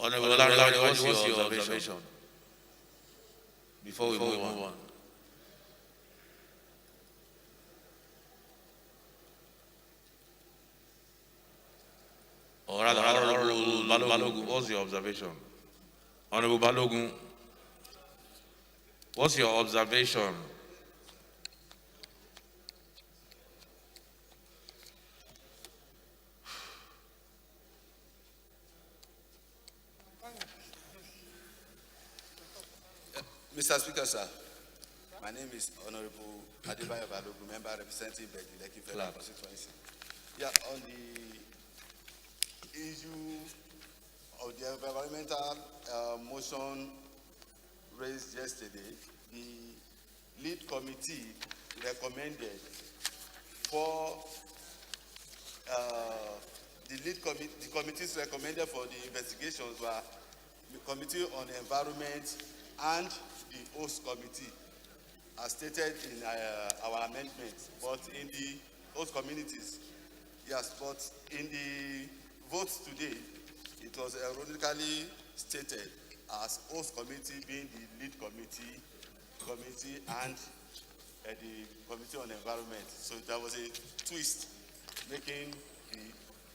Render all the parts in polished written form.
Honorable Larry, what's your observation? Before we move on. Or rather, Honorable Balogun, what's your observation? Honorable Balogun, what's your observation? Mr. Speaker, sir, my name is Honorable Adebayo Balogun, member representing Lekki Federal Constituency. Yeah, on the issue of the environmental motion raised yesterday, the lead committee recommended for the committees recommended for the investigations were the Committee on Environment and the host committee, as stated in our amendment. But in the host communities, yes, but in the votes today, it was ironically stated as host committee being the lead committee and the Committee on Environment. So there was a twist, making the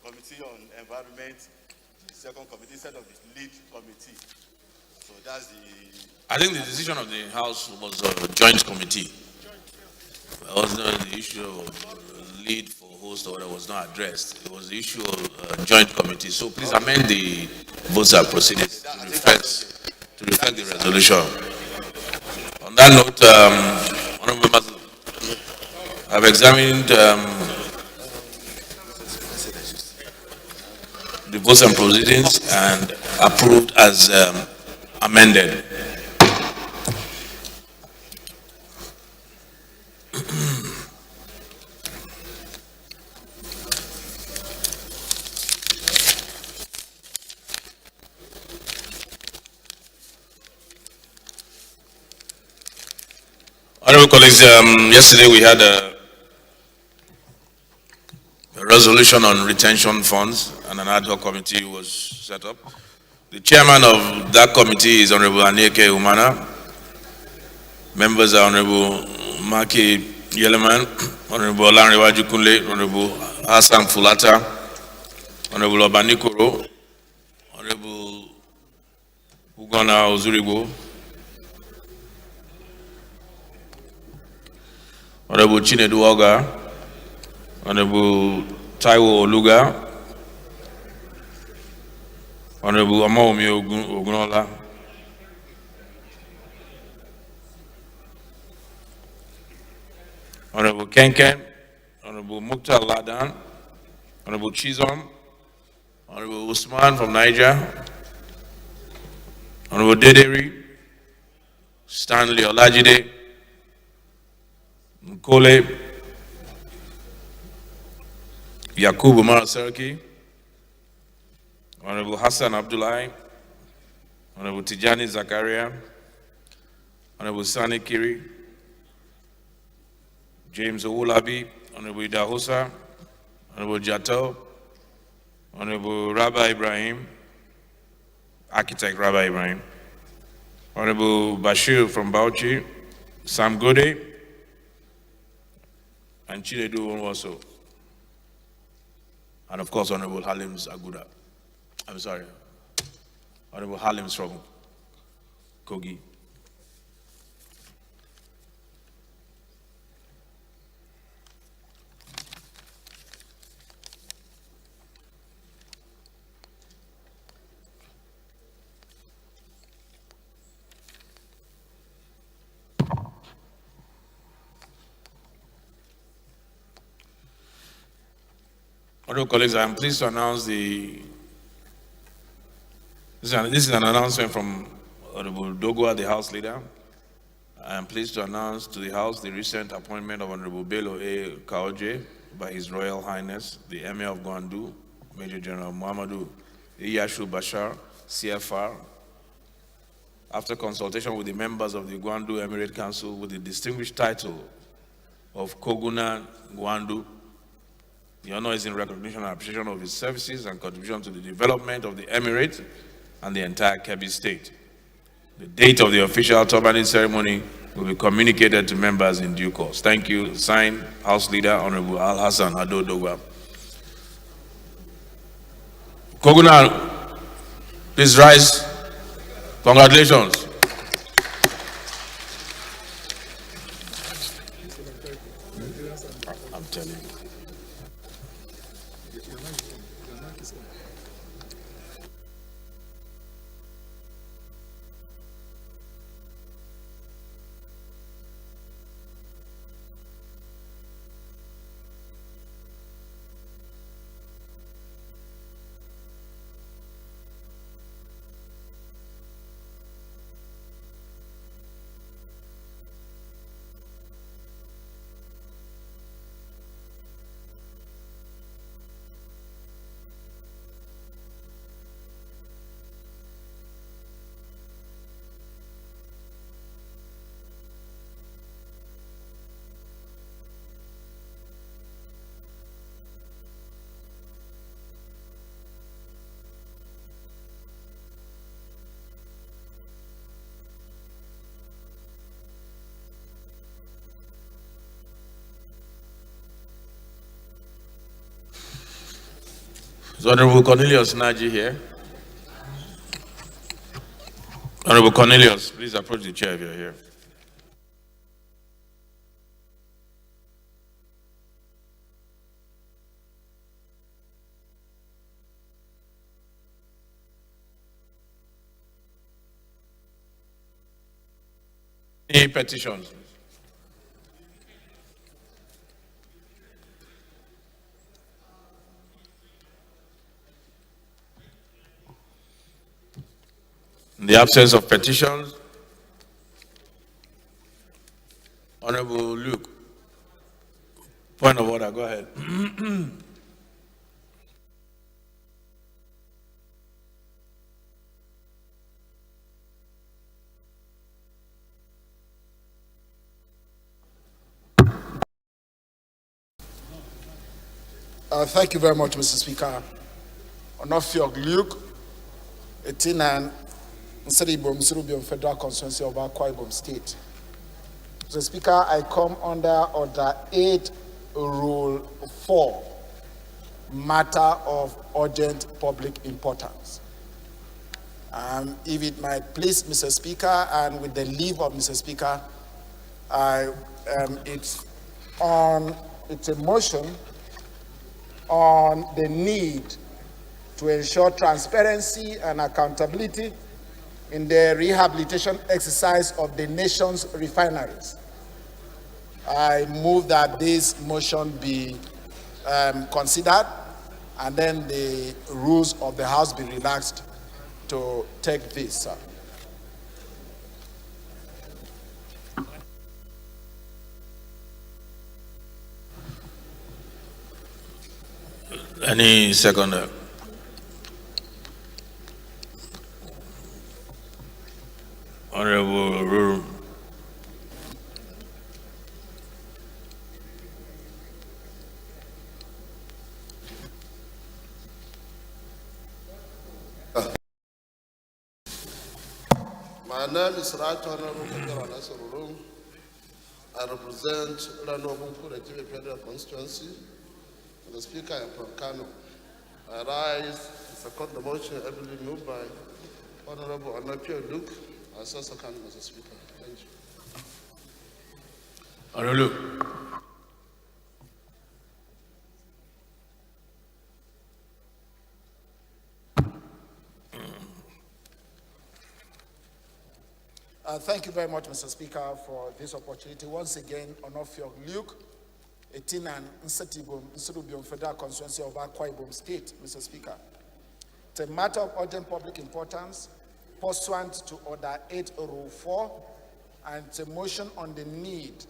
Committee on Environment the second committee instead of the lead committee. So that's the... I think the decision of the House was a joint committee. It was not the issue of lead for host or that was not addressed. It was the issue of a joint committee. So please amend the votes are proceeded to reflect the resolution. On that note, honorable members, I've examined the votes and proceedings and approved as amended. Honorable colleagues, yesterday we had a resolution on retention funds and an ad hoc committee was set up. The chairman of that committee is Honorable Anieke Umana. Members are Honorable Maki Yeleman, Honorable Olanrewaju Kunle, Honorable Hassan Fulata, Honorable Obanikoro, Honorable Ugona Ozurigo, Honorable Chinedu Oga, Honorable Taiwo Oluga, Honorable Amaomi Ogunola, Honorable Kenken, Honorable Mukhtar Ladan, Honorable Chizom, Honorable Usman from Niger, Honorable Dederi, Stanley Olajide, Nkole, Yakubu Maraserki, Honorable Hassan Abdullahi, Honorable Tijani Zakaria, Honorable Sani Kiri, James Owolabi, Honorable Idahosa, Honorable Jato, Honorable Rabbi Ibrahim, Architect Rabbi Ibrahim, Honorable Bashir from Bauchi, Sam Gode, and Chinedu Onwoso, and of course Honorable Halims Aguda. I'm sorry, Honorable Halims from Kogi. Honorable colleagues, I am pleased to announce this is an announcement from Honorable Dogwa, the House Leader. I am pleased to announce to the House the recent appointment of Honorable Bello A. Kaoje by His Royal Highness, the Emir of Gwandu, Major General Muhammadu Iyashu Bashar, CFR, after consultation with the members of the Gwandu Emirate Council with the distinguished title of Koguna Gwandu. The honor is in recognition and appreciation of his services and contribution to the development of the Emirate and the entire Kebbi State. The date of the official turbaning ceremony will be communicated to members in due course. Thank you. Signed, House Leader Honorable Al Hassan Ado Dogwa. Koguna, please rise. Congratulations. I'm telling you. Is Honorable Cornelius Naji here? Honorable Cornelius, please approach the chair if you're here. Any petitions? In the absence of petitions, Honorable Luke, point of order, go ahead. Thank you very much, Mr. Speaker. Onofiok Luke, 18 Nseribo Msurubion Federal Constituency of Akwa Ibom State. Mr. Speaker, I come under Order 8, Rule 4, matter of urgent public importance. If it might please Mr. Speaker, and with the leave of Mr. Speaker, it's a motion on the need to ensure transparency and accountability in the rehabilitation exercise of the nation's refineries. I move that this motion be considered, and then the rules of the House be relaxed to take this, sir. Any seconder? Honorable Ruru. My name is Right Honorable Peter Anasoruru. I represent Ranobunkure Federal Constituency. The Speaker, I am from Kano. I rise to support the motion ably moved by Honorable Anapio Luke. I so second, Mr. Speaker. Thank you. Honorable Luke. Thank you very much, Mr. Speaker, for this opportunity. Once again, Onofiok Luke, 18 and Nsurubion Federal Constituency of Akwa Ibom State, Mr. Speaker. It's a matter of urgent public importance pursuant to Order 8, Rule 4, and it's a motion on the need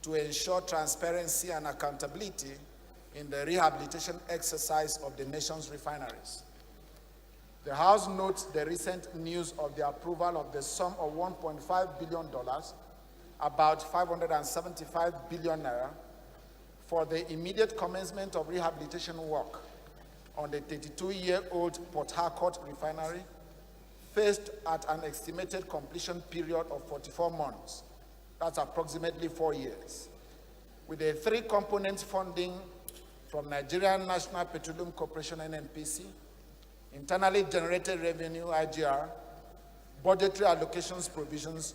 to ensure transparency and accountability in the rehabilitation exercise of the nation's refineries. The House notes the recent news of the approval of the sum of $1.5 billion, about 575 billion naira, for the immediate commencement of rehabilitation work on the 32-year-old Port Harcourt refinery, faced at an estimated completion period of 44 months. That's approximately 4 years. With a three-component funding from Nigerian National Petroleum Corporation, NNPC, internally generated revenue, IGR, budgetary allocations provisions,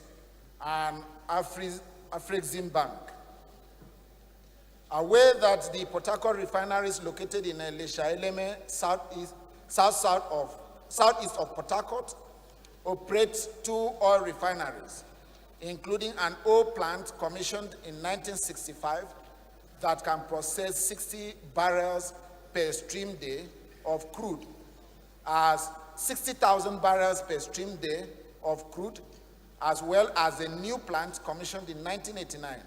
and Afrexim Bank. Aware that the Port Harcourt refinery is located in Elisha Eleme, southeast of Port Harcourt, operates 2 oil refineries, including an oil plant commissioned in 1965 that can process 60 barrels per stream day of crude, as 60,000 barrels per stream day of crude, as well as a new plant commissioned in 1989,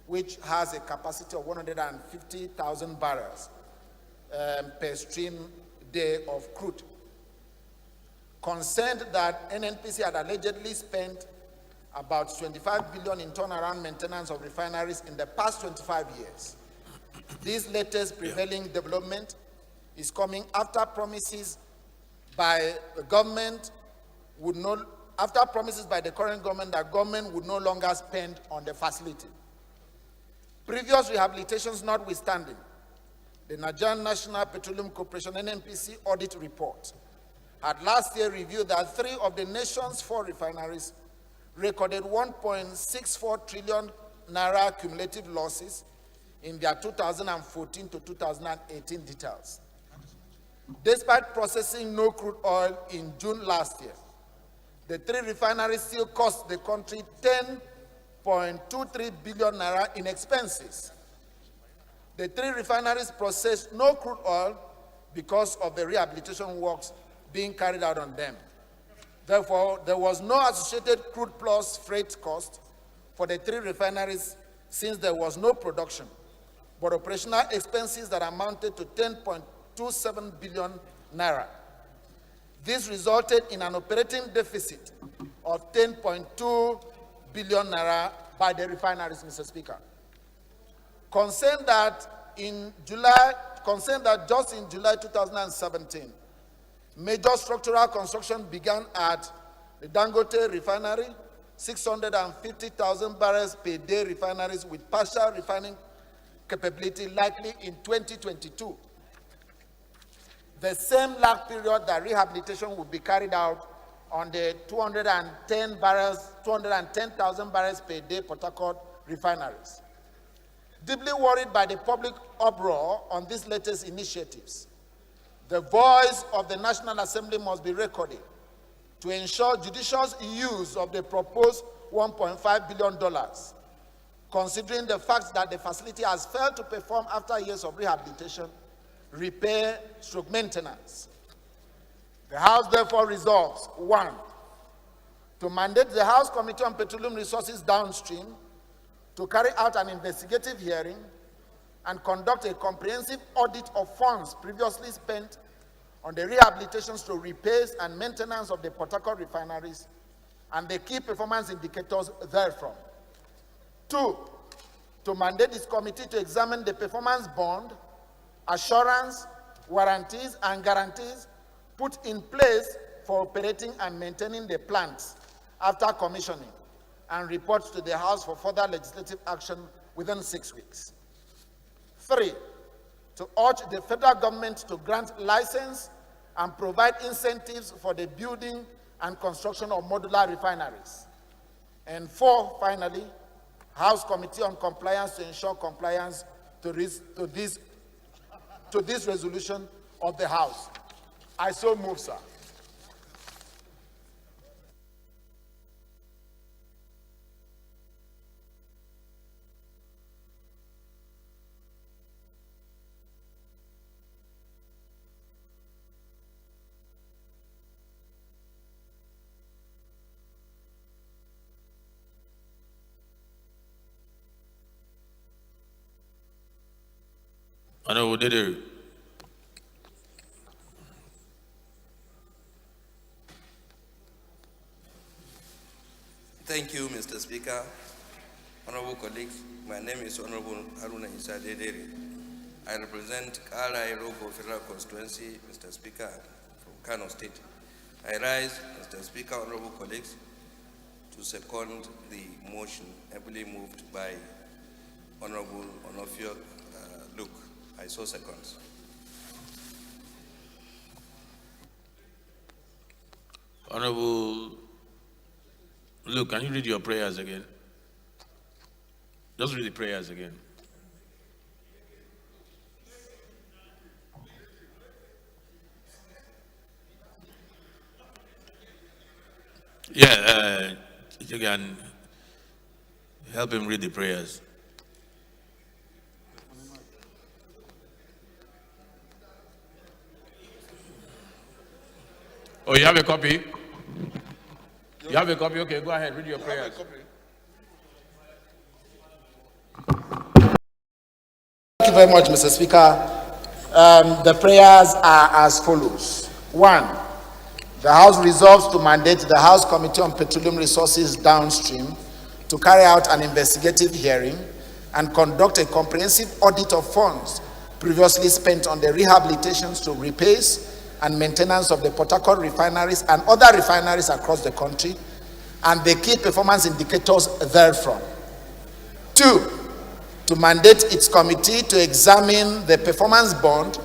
which has a capacity of 150,000 barrels per stream day of crude. Concerned that NNPC had allegedly spent about 25 billion in turnaround maintenance of refineries in the past 25 years. This latest prevailing development is coming after promises by the government after promises by the current government that government would no longer spend on the facility. Previous rehabilitations notwithstanding, the Nigerian National Petroleum Corporation, NNPC audit report had last year reviewed that 3 of the nation's 4 refineries recorded 1.64 trillion naira cumulative losses in their 2014 to 2018 details. Despite processing no crude oil in June last year, the 3 refineries still cost the country 10.23 billion naira in expenses. The 3 refineries processed no crude oil because of the rehabilitation works being carried out on them. Therefore, there was no associated crude plus freight cost for the 3 refineries since there was no production, but operational expenses that amounted to 10.27 billion naira. This resulted in an operating deficit of 10.2 billion naira by the refineries, Mr. Speaker. Concerned that just in July 2017, major structural construction began at the Dangote refinery, 650,000 barrels per day refineries with partial refining capability likely in 2022. The same lag period that rehabilitation will be carried out on the 210,000 barrels per day Port Harcourt refineries. Deeply worried by the public uproar on these latest initiatives, the voice of the National Assembly must be recorded to ensure judicious use of the proposed $1.5 billion, considering the fact that the facility has failed to perform after years of rehabilitation, repair, stroke maintenance. The House therefore resolves, 1, to mandate the House Committee on Petroleum Resources downstream to carry out an investigative hearing and conduct a comprehensive audit of funds previously spent on the rehabilitations to repairs and maintenance of the Port Harcourt refineries and the key performance indicators therefrom. 2, to mandate this committee to examine the performance bond, assurance, warranties, and guarantees put in place for operating and maintaining the plants after commissioning, and report to the House for further legislative action within 6 weeks. 3, to urge the federal government to grant license and provide incentives for the building and construction of modular refineries. And 4, finally, House Committee on Compliance to ensure compliance to this resolution of the House. I so move, sir. Honorable Dede. Thank you, Mr. Speaker. Honorable colleagues, my name is Honorable Haruna Isa Dedere. I represent Kala Rogo Federal Constituency, Mr. Speaker, from Kano State. I rise, Mr. Speaker, honorable colleagues, to second the motion heavily moved by Honorable Onofio Luke. I so second. Honorable Luke, can you read your prayers again? Just read the prayers again. Yeah, you can help him read the prayers. Oh, you have a copy? You have a copy? Okay, go ahead, read your prayers. Thank you very much, Mr. Speaker. The prayers are as follows. 1. The House resolves to mandate the House Committee on Petroleum Resources downstream to carry out an investigative hearing and conduct a comprehensive audit of funds previously spent on the rehabilitations to repairs and maintenance of the Port Harcourt refineries and other refineries across the country and the key performance indicators therefrom. 2. To mandate its committee to examine the performance bond,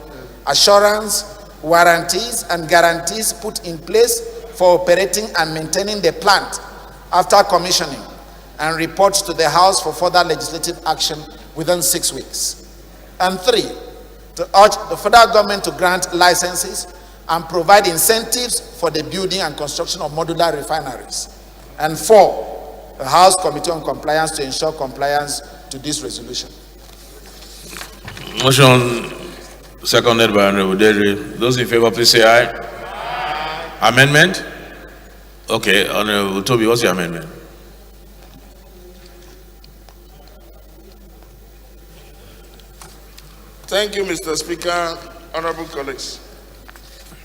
assurance, warranties, and guarantees put in place for operating and maintaining the plant after commissioning and report to the House for further legislative action within 6 weeks. And 3, to urge the federal government to grant licenses and provide incentives for the building and construction of modular refineries. And 4, the House Committee on Compliance to ensure compliance to this resolution. Motion seconded by Honorable Dere. Those in favor, please say aye. Aye. Amendment? Okay, Honorable Toby, what's your amendment? Thank you, Mr. Speaker, honorable colleagues.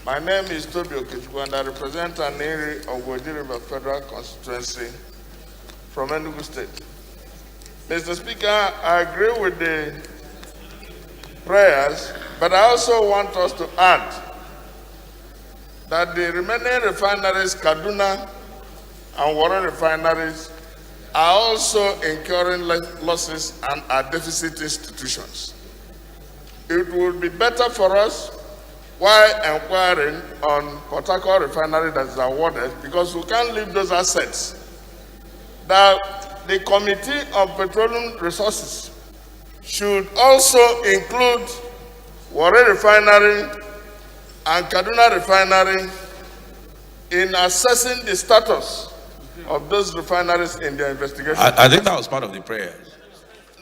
My name is Toby Okechukwu and I represent an area of Wadi River Federal Constituency from Enugu State. Mr. Speaker, I agree with the prayers, but I also want us to add that the remaining refineries, Kaduna and Warren refineries, are also incurring losses and are deficit institutions. It would be better for us while inquiring on Port Harcourt refinery that is awarded, because we can't leave those assets, that the Committee on Petroleum Resources should also include Warren refinery and Kaduna refinery in assessing the status of those refineries in their investigation. I think that was part of the prayer.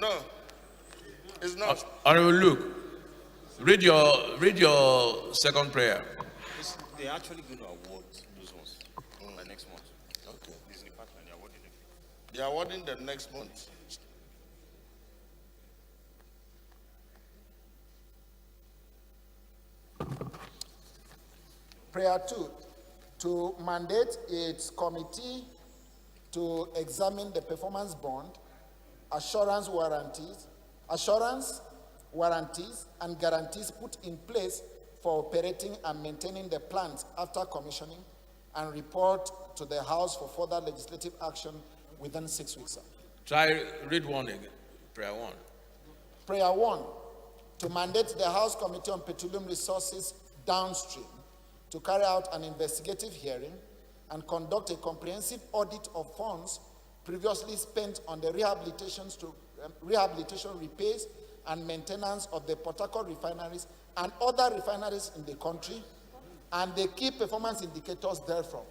No, it's not. Honorable Luke, read your second prayer. They're actually going to award those ones by next month. Okay. This department, they're awarding them. They are awarding them next month. Prayer 2, to mandate its committee to examine the performance bond, assurance, warranties, and guarantees put in place for operating and maintaining the plant after commissioning and report to the House for further legislative action within 6 weeks. Try read one again. Prayer 1. Prayer 1, to mandate the House Committee on Petroleum Resources downstream to carry out an investigative hearing and conduct a comprehensive audit of funds previously spent on the rehabilitation, repairs, and maintenance of the Port Harcourt refineries and other refineries in the country, and the key performance indicators therefrom.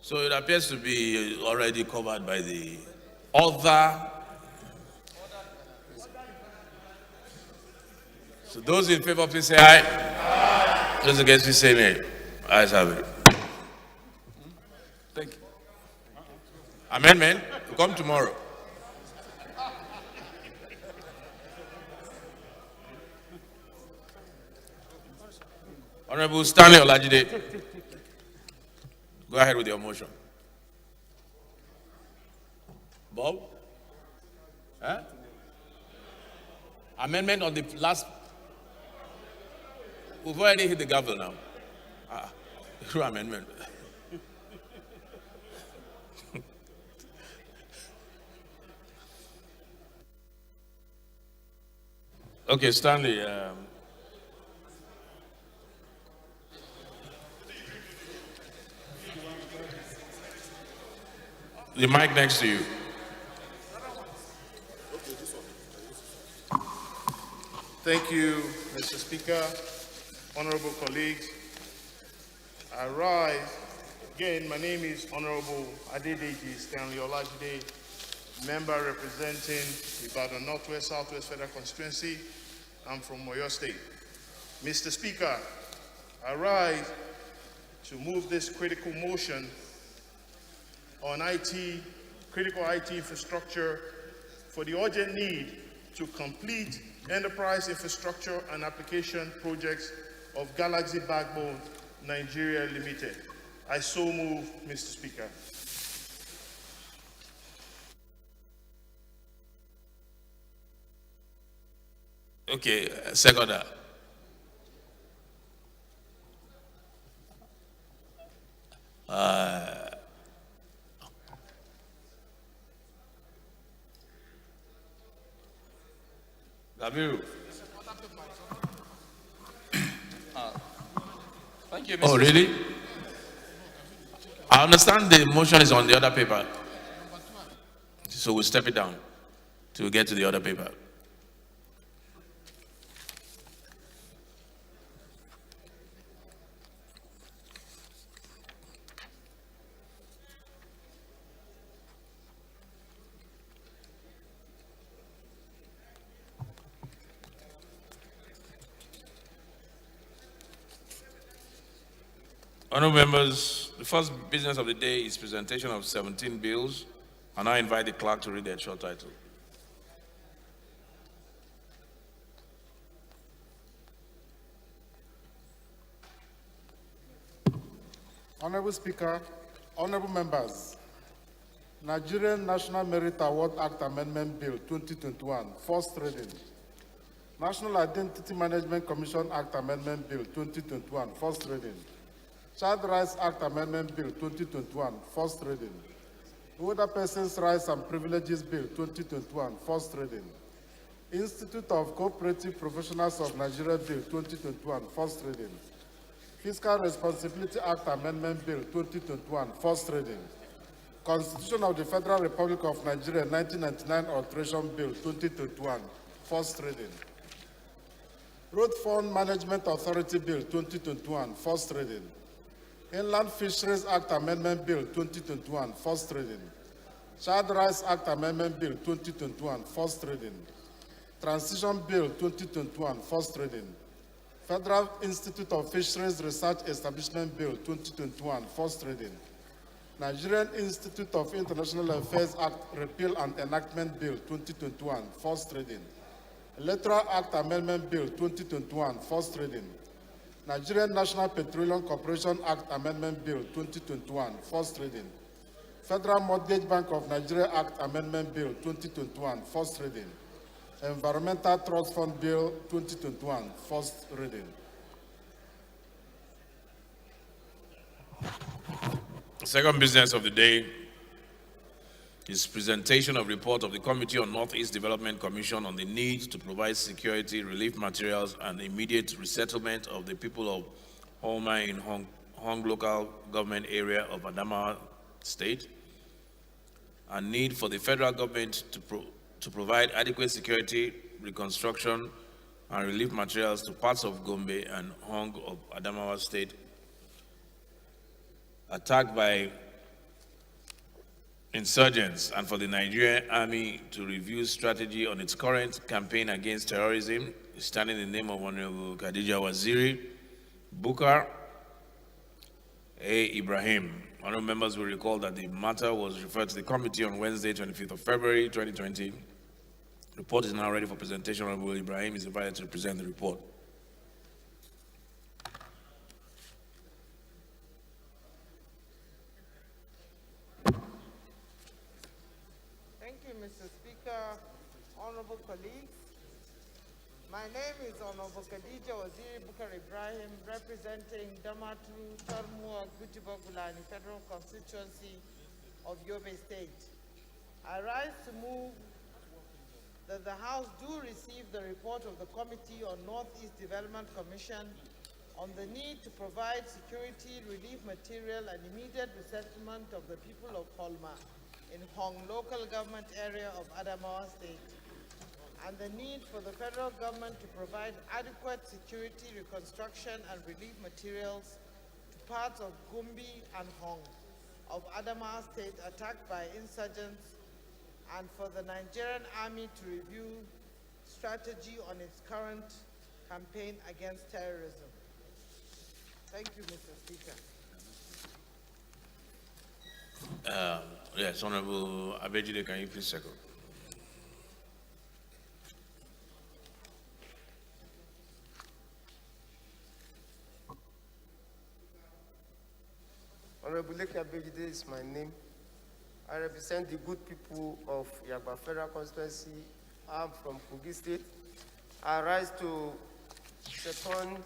So it appears to be already covered by the other. So those in favor, please say aye. Aye. Those against, please say nay. Ayes have it. Thank you. Amendment will come tomorrow. Honorable Stanley Olajide, go ahead with your motion. Bob? Huh? Amendment on the last. We've already hit the gavel now. Through amendment. Okay, Stanley. The mic next to you. Thank you, Mr. Speaker, honorable colleagues. I rise. Again, my name is Honorable Adedeji Stanley Olajide, member representing Ibadan Northwest Southwest Federal Constituency. I'm from Oyo State. Mr. Speaker, I rise to move this critical motion on critical IT infrastructure for the urgent need to complete enterprise infrastructure and application projects of Galaxy Backbone Nigeria Limited. I so move, Mr. Speaker. Okay, second that. Gabiru. Thank you, Mr. Oh, really? I understand the motion is on the other paper. So we'll step it down to get to the other paper. Honourable members, the first business of the day is presentation of 17 bills, and I invite the clerk to read their short title. Honorable Speaker, honorable members, Nigerian National Merit Award Act Amendment Bill 2021, first reading. National Identity Management Commission Act Amendment Bill 2021, first reading. Child Rights Act Amendment Bill 2021, first reading. Older Persons' Rights and Privileges Bill 2021, first reading. Institute of Cooperative Professionals of Nigeria Bill 2021, first reading. Fiscal Responsibility Act Amendment Bill 2021, first reading. Constitution of the Federal Republic of Nigeria 1999 Alteration Bill 2021, first reading. Road Fund Management Authority Bill 2021, first reading. Inland Fisheries Act Amendment Bill 2021, first reading. Child Rights Act Amendment Bill 2021, first reading. Transition Bill 2021, first reading. Federal Institute of Fisheries Research Establishment Bill 2021, first reading. Nigerian Institute of International Affairs Act Repeal and Enactment Bill 2021, first reading. Electoral Act Amendment Bill 2021, first reading. Nigerian National Petroleum Corporation Act Amendment Bill 2021, first reading. Federal Mortgage Bank of Nigeria Act Amendment Bill 2021, first reading. Environmental Trust Fund Bill 2021, first reading. Second business of the day is presentation of report of the Committee on Northeast Development Commission on the need to provide security, relief materials, and immediate resettlement of the people of Holma in Hong local government area of Adamawa State, and need for the federal government to provide adequate security, reconstruction, and relief materials to parts of Gombe and Hong of Adamawa State attacked by insurgents, and for the Nigerian Army to review strategy on its current campaign against terrorism, standing in the name of Honorable Khadija Waziri, Bukar A. Ibrahim. Honorable members will recall that the matter was referred to the committee on Wednesday, 25th of February, 2020. The report is now ready for presentation. Honorable Ibrahim is invited to present the report. Thank you, Mr. Speaker, honorable colleagues. My name is Honorable Khadija Waziri Bukar Ibrahim, representing Damaturu, Tarmuwa, Gujiba Gulani Federal Constituency of Yobe State. I rise to move that the House do receive the report of the Committee on Northeast Development Commission on the need to provide security, relief material, and immediate resettlement of the people of Holma in Hong local government area of Adamawa State, and the need for the federal government to provide adequate security, reconstruction, and relief materials to parts of Gumbi and Hong of Adamawa State attacked by insurgents, and for the Nigerian Army to review strategy on its current campaign against terrorism. Thank you, Mr. Speaker. Yes, Honorable Abejide, can you please second? Honorable Leke Abejide is my name. I represent the good people of Yagba Federal Constituency. I'm from Kogi State. I rise to second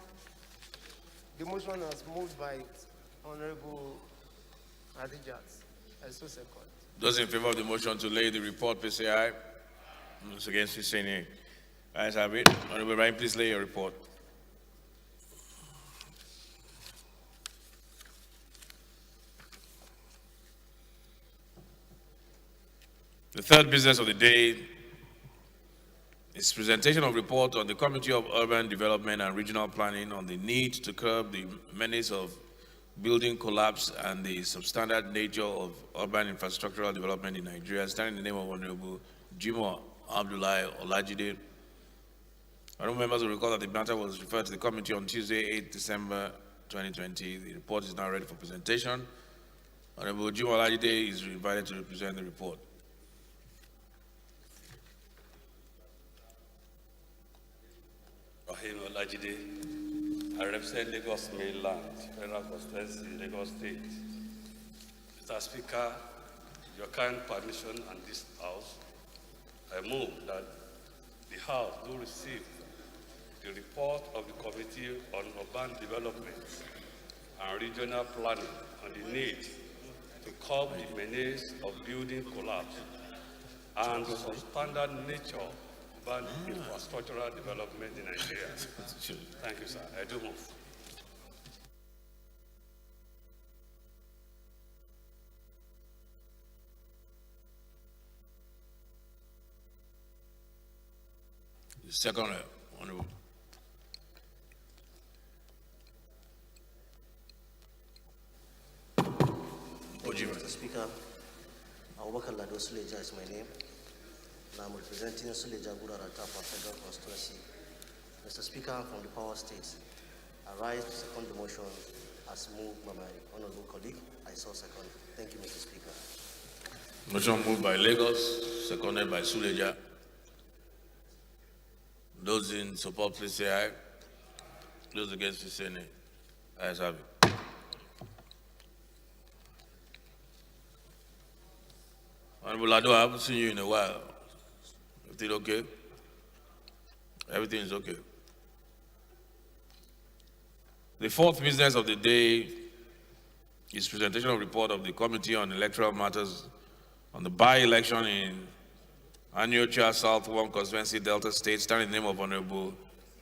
the motion as moved by Honorable Adijat. I so second. Those in favor of the motion to lay the report, please say aye. Those against, please say nay. Ayes have it. Honorable Ibrahim, please lay your report. The third business of the day is presentation of report on the Committee of Urban Development and Regional Planning on the need to curb the menace of building collapse and the substandard nature of urban infrastructural development in Nigeria, standing in the name of Honorable Jimoh Abdullahi Olajide. Honorable members will recall that the matter was referred to the committee on Tuesday, 8 December 2020. The report is now ready for presentation. Honorable Jimoh Olajide is invited to represent the report. Rahim Olajide, I represent Lagos Mainland, Federal Constituency, Lagos State. Mr. Speaker, your kind permission and this House, I move that the House do receive the report of the Committee on Urban Development and Regional Planning on the need to curb the menace of building collapse and the substandard nature urban infrastructural development in Nigeria. Thank you, sir. I do move. The second, Honorable. Thank you, Mr. Speaker. Abubakar Lado Suleja is my name. And I'm representing Suleja Gurarata for Federal Constituency. Mr. Speaker, I'm from the Power States. I rise to second the motion as moved by my honorable colleague. I so second. Thank you, Mr. Speaker. Motion moved by Lagos, seconded by Suleja. Those in support, please say aye. Those against, please say nay. Ayes have it. Honorable Lado, I haven't seen you in a while. Everything okay? Everything is okay. The fourth business of the day is presentation of report of the Committee on Electoral Matters on the by-election in Aniocha South 1 Constituency, Delta State, standing in the name of Honorable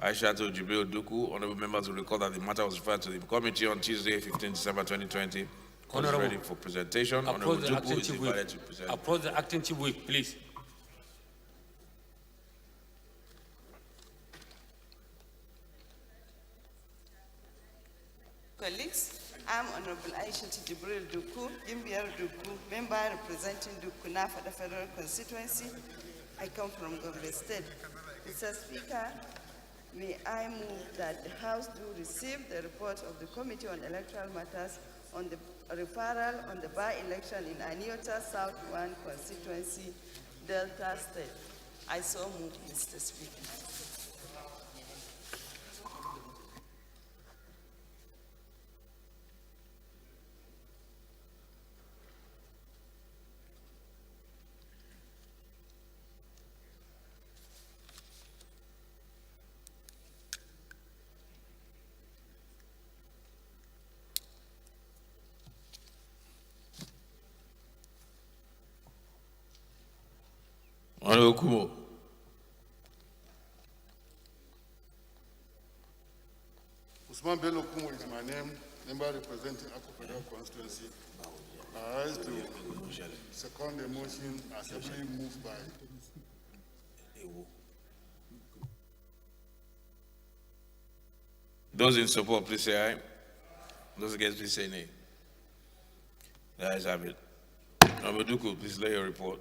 Aishatu Jibril Duku. Honorable members will recall that the matter was referred to the committee on Tuesday, 15 December 2020. Honorable, ready for presentation. Honorable Duku is invited to present. Approach the acting chief whip, please. Colleagues, I'm Honorable Aishatu Jibril Duku, Gimbiar Duku, member representing Dukuna for the Federal Constituency. I come from Gombe State. Mr. Speaker, may I move that the House do receive the report of the Committee on Electoral Matters on the referral on the by-election in Aniota South 1 Constituency, Delta State. I so move, Mr. Speaker. Honorable Kumo. Usman Bello Kumo is my name, member representing Akko Federal Constituency. I rise to second the motion as ably moved by Those in support, please say aye. Those against, please say nay. The ayes have it. Honorable Duku, please lay your report.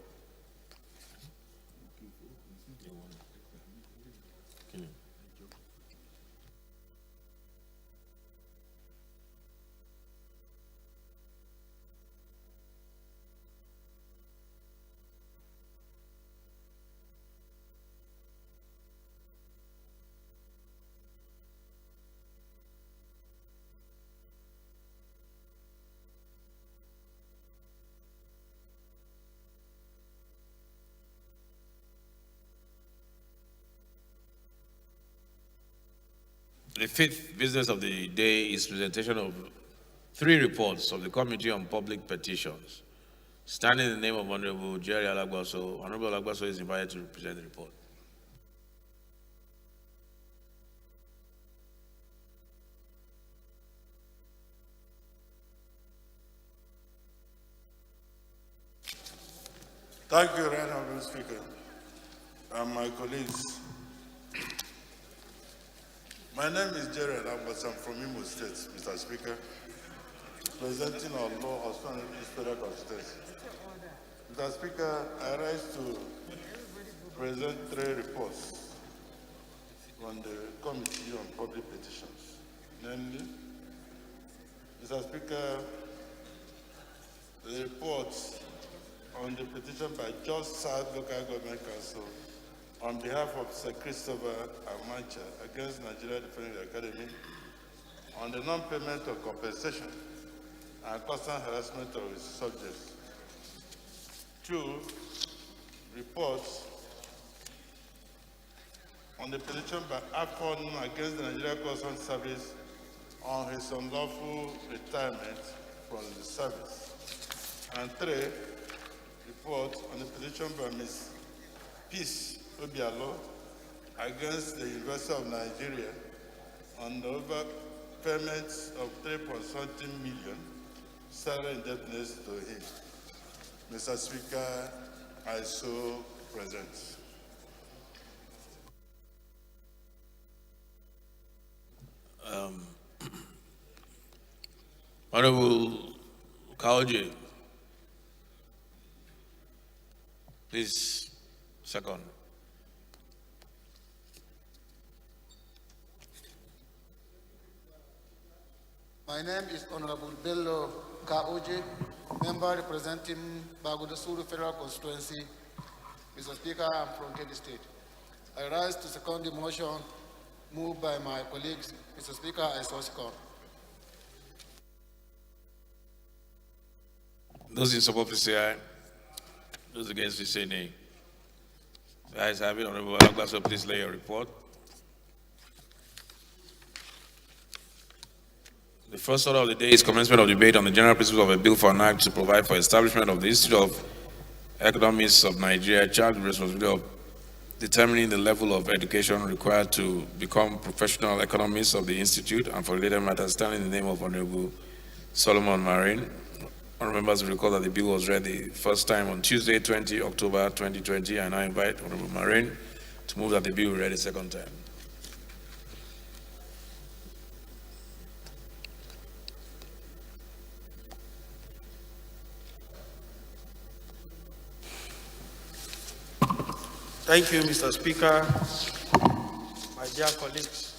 The fifth business of the day is presentation of 3 reports of the Committee on Public Petitions. Standing in the name of Honorable Jerry Alagbaso, Honorable Alagbaso is invited to present the report. Thank you, Right Honorable Speaker, and my colleagues. My name is Jerry Alagbaso. I'm from Imo State, Mr. Speaker, presenting our law of East Federal Constituency. Mr. Speaker, I rise to present 3 reports from the Committee on Public Petitions. Namely, Mr. Speaker, the report on the petition by Just South Local Government Council on behalf of Sir Christopher Amancha against Nigeria Defending Academy on the non-payment of compensation and constant harassment of its subjects. 2, reports on the petition by Afon against the Nigeria Customs Service on his unlawful retirement from the service. And 3, report on the petition by Ms. Peace Obialo against the University of Nigeria on the overpayment of 3.something million salary indebtedness to him. Mr. Speaker, I so present. Honorable Kaoje, please second. My name is Honorable Bello Kaoje, member representing Bagudasuru Federal Constituency. Mr. Speaker, I'm from Kebbi State. I rise to second the motion moved by my colleagues. Mr. Speaker, I so second. Those in support, please say aye. Those against, please say nay. The ayes have it. Honorable Alagbaso, please lay your report. The first order of the day is commencement of debate on the general principles of a bill for an act to provide for establishment of the Institute of Economists of Nigeria, charged with the responsibility of determining the level of education required to become professional economists of the institute, and for related matters, standing in the name of Honorable Solomon Marine. Honorable members will recall that the bill was read the first time on Tuesday, 20 October 2020, and I invite Honorable Marine to move that the bill be read a second time. Thank you, Mr. Speaker, my dear colleagues.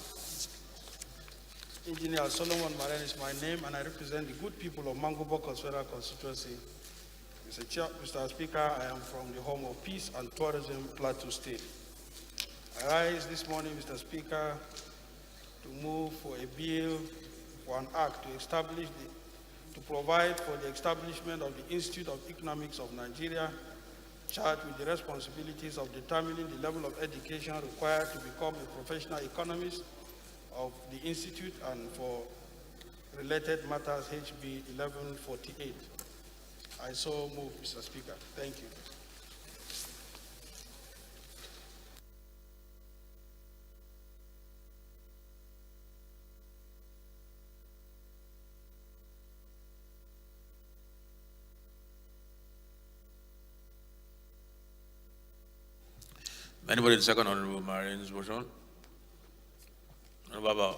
Engineer Solomon Maren is my name, and I represent the good people of Mangubo Federal Constituency. Mr. Speaker, I am from the home of peace and tourism, Plateau State. I rise this morning, Mr. Speaker, to move for a bill for an act to provide for the establishment of the Institute of Economics of Nigeria, charged with the responsibilities of determining the level of education required to become a professional economist of the Institute, and for related matters, HB 1148. I so move, Mr. Speaker. Thank you. Anybody to second Honorable Marine's motion? Baba.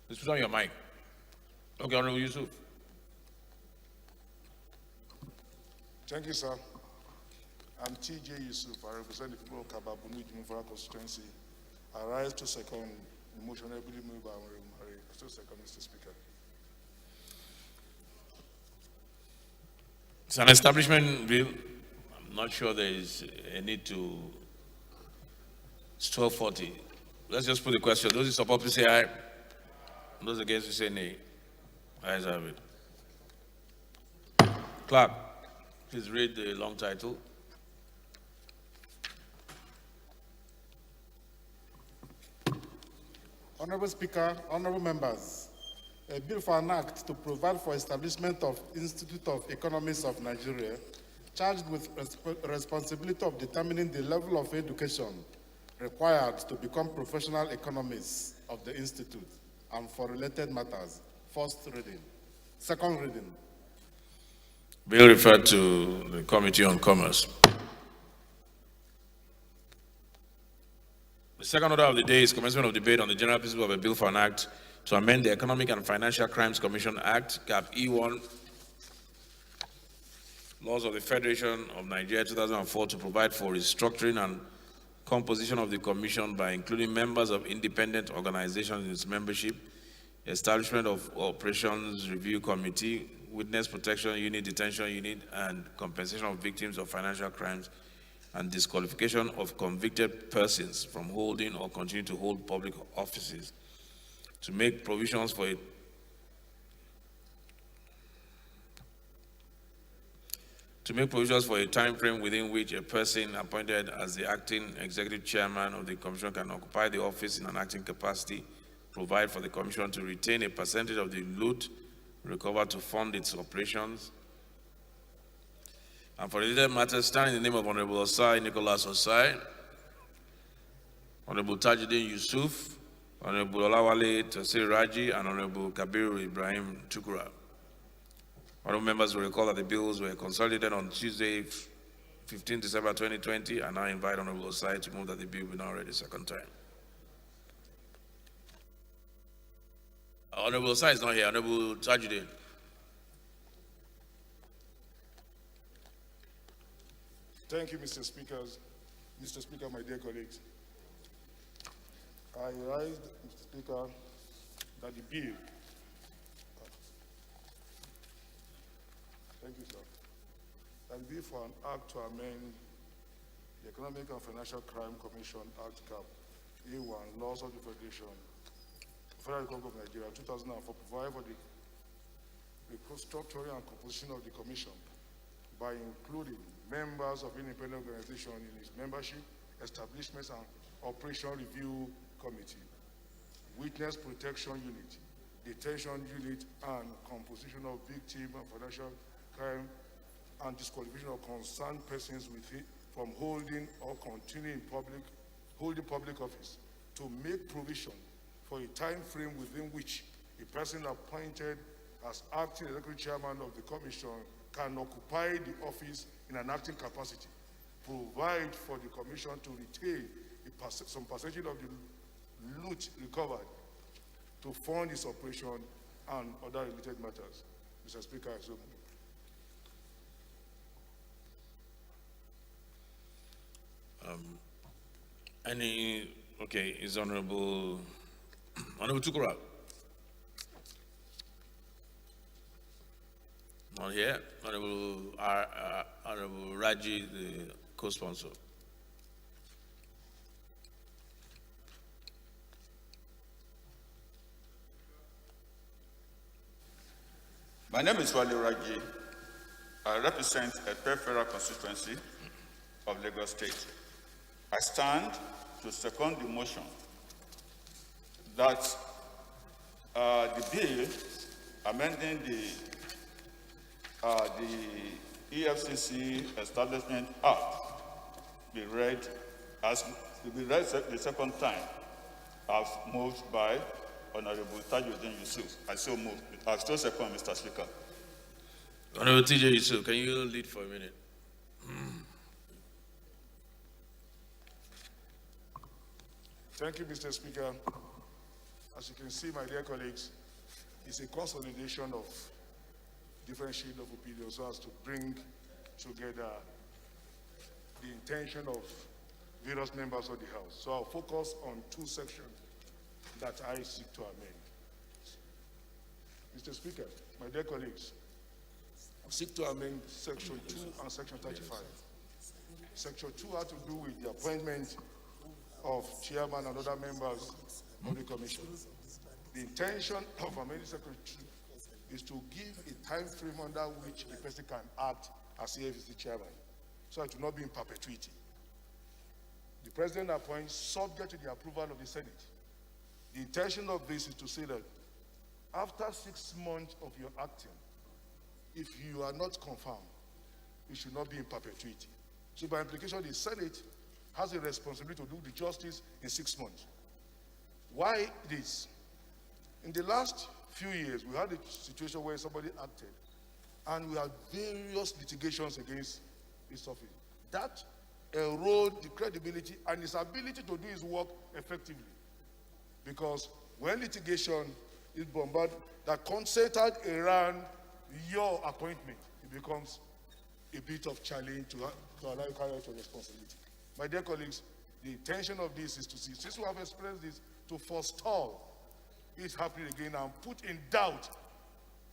Please put on your mic. Okay, Honorable Yusuf. Thank you, sir. I'm TJ Yusuf. I represent the people of Kababunu Jimufara constituency. I rise to second the motion ably moved by Honorable Mari. To second, Mr. Speaker. It's an establishment bill. I'm not sure there is a need to. It's 12:40. Let's just put the question. Those who support, please say aye. Those against, please say nay. Ayes have it. Clerk, please read the long title. Honorable Speaker, honorable members, a bill for an act to provide for establishment of Institute of Economists of Nigeria, charged with responsibility of determining the level of education required to become professional economists of the institute and for related matters. First reading. Second reading. Bill referred to the Committee on Commerce. The second order of the day is commencement of debate on the general principle of a bill for an act to amend the Economic and Financial Crimes Commission Act, Cap E1, Laws of the Federation of Nigeria 2004 to provide for restructuring and composition of the commission by including members of independent organizations in its membership, establishment of Operations Review Committee, Witness Protection Unit, Detention Unit, and compensation of victims of financial crimes, and disqualification of convicted persons from holding or continue to hold public offices, to make provisions for a time frame within which a person appointed as the acting executive chairman of the commission can occupy the office in an acting capacity, provide for the commission to retain a percentage of the loot recovered to fund its operations, and for related matters, stand in the name of Honorable Osai Nicholas Osai, Honorable Tajuddin Yusuf, Honorable Olawale Tasir Raji, and Honorable Kabiru Ibrahim Tukura. Honorable members will recall that the bills were consolidated on Tuesday, 15 December 2020, and I invite Honorable Osai to move that the bill be now read a second time. Honorable Osai is not here. Honorable Tajuddin. Thank you, Mr. Speaker. Mr. Speaker, my dear colleagues. I rise, Mr. Speaker, that the bill. Thank you, sir. That the bill for an act to amend the Economic and Financial Crime Commission Act Cap A1, Laws of the Federation, Federal Republic of Nigeria, 2004, provide for the restructuring and composition of the commission by including members of independent organizations in its membership, establishments and Operation Review Committee, Witness Protection Unit, Detention Unit, and composition of victim and financial crime and disqualification of concerned persons from holding or continuing holding public office, to make provision for a time frame within which a person appointed as acting executive chairman of the commission can occupy the office in an acting capacity, provide for the commission to retain some percentage of the loot recovered to fund its operation and other related matters. Mr. Speaker, I so move. Is Honorable Tukura not here? Honorable Raji, the co-sponsor. My name is Wale Raji. I represent a peripheral constituency of Lagos State. I stand to second the motion that the bill amending the EFCC Establishment Act be read the second time as moved by Honorable Tajuddin Yusuf. I so move. I still second, Mr. Speaker. Honorable TJ Yusuf, can you lead for a minute? Thank you, Mr. Speaker. As you can see, my dear colleagues, it's a consolidation of different shades of opinion so as to bring together the intention of various members of the House. So I'll focus on two sections that I seek to amend. Mr. Speaker, my dear colleagues, I seek to amend Section 2 and Section 35. Section 2 had to do with the appointment of chairman and other members of the commission. The intention of amending Section 2 is to give a time frame under which a person can act as AFCC chairman, so it will not be in perpetuity. The president appoints subject to the approval of the Senate. The intention of this is to say that after 6 months of your acting, if you are not confirmed, it should not be in perpetuity. So by implication, the Senate has a responsibility to do the justice in 6 months. Why this? In the last few years, we had a situation where somebody acted, and we had various litigations against his office. That eroded the credibility and his ability to do his work effectively. Because when litigation is bombarded, that concentrated around your appointment, it becomes a bit of challenge to allow you to carry out your responsibility. My dear colleagues, the intention of this is to see, since we have experienced this, to forestall it happening again and put in doubt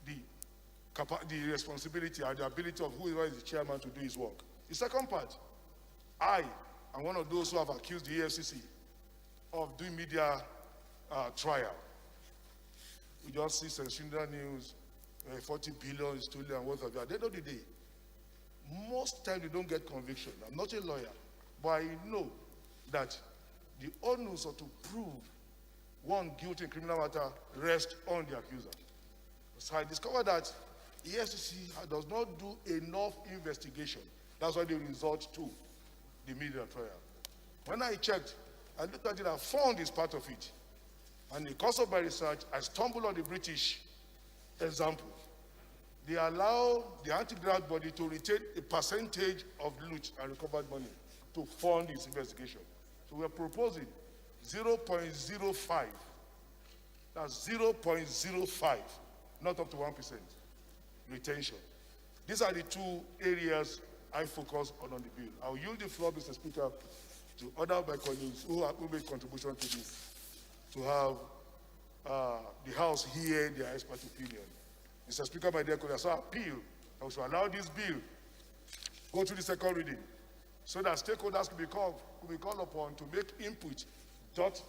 the responsibility and the ability of whoever is the chairman to do his work. The second part, I am one of those who have accused the EFCC of doing media trial. We just see sensational news, 40 billion stolen and what have you. At the end of the day, most times they don't get conviction. I'm not a lawyer, but I know that the onus of to prove one guilty in criminal matter rests on the accuser. So I discovered that EFCC does not do enough investigation. That's why they resort to the media trial. When I checked, I looked at it, I found this part of it. And in the course of my research, I stumbled on the British example. They allow the anti-graft body to retain a percentage of loot and recovered money to fund its investigation. So we're proposing 0.05. That's 0.05, not up to 1% retention. These are the two areas I focus on the bill. I'll yield the floor, Mr. Speaker, to other of my colleagues who make contribution to this, to have the House hear their expert opinion. Mr. Speaker, my dear colleagues, I appeal that we should allow this bill go to the second reading so that stakeholders can be called upon to make input, dot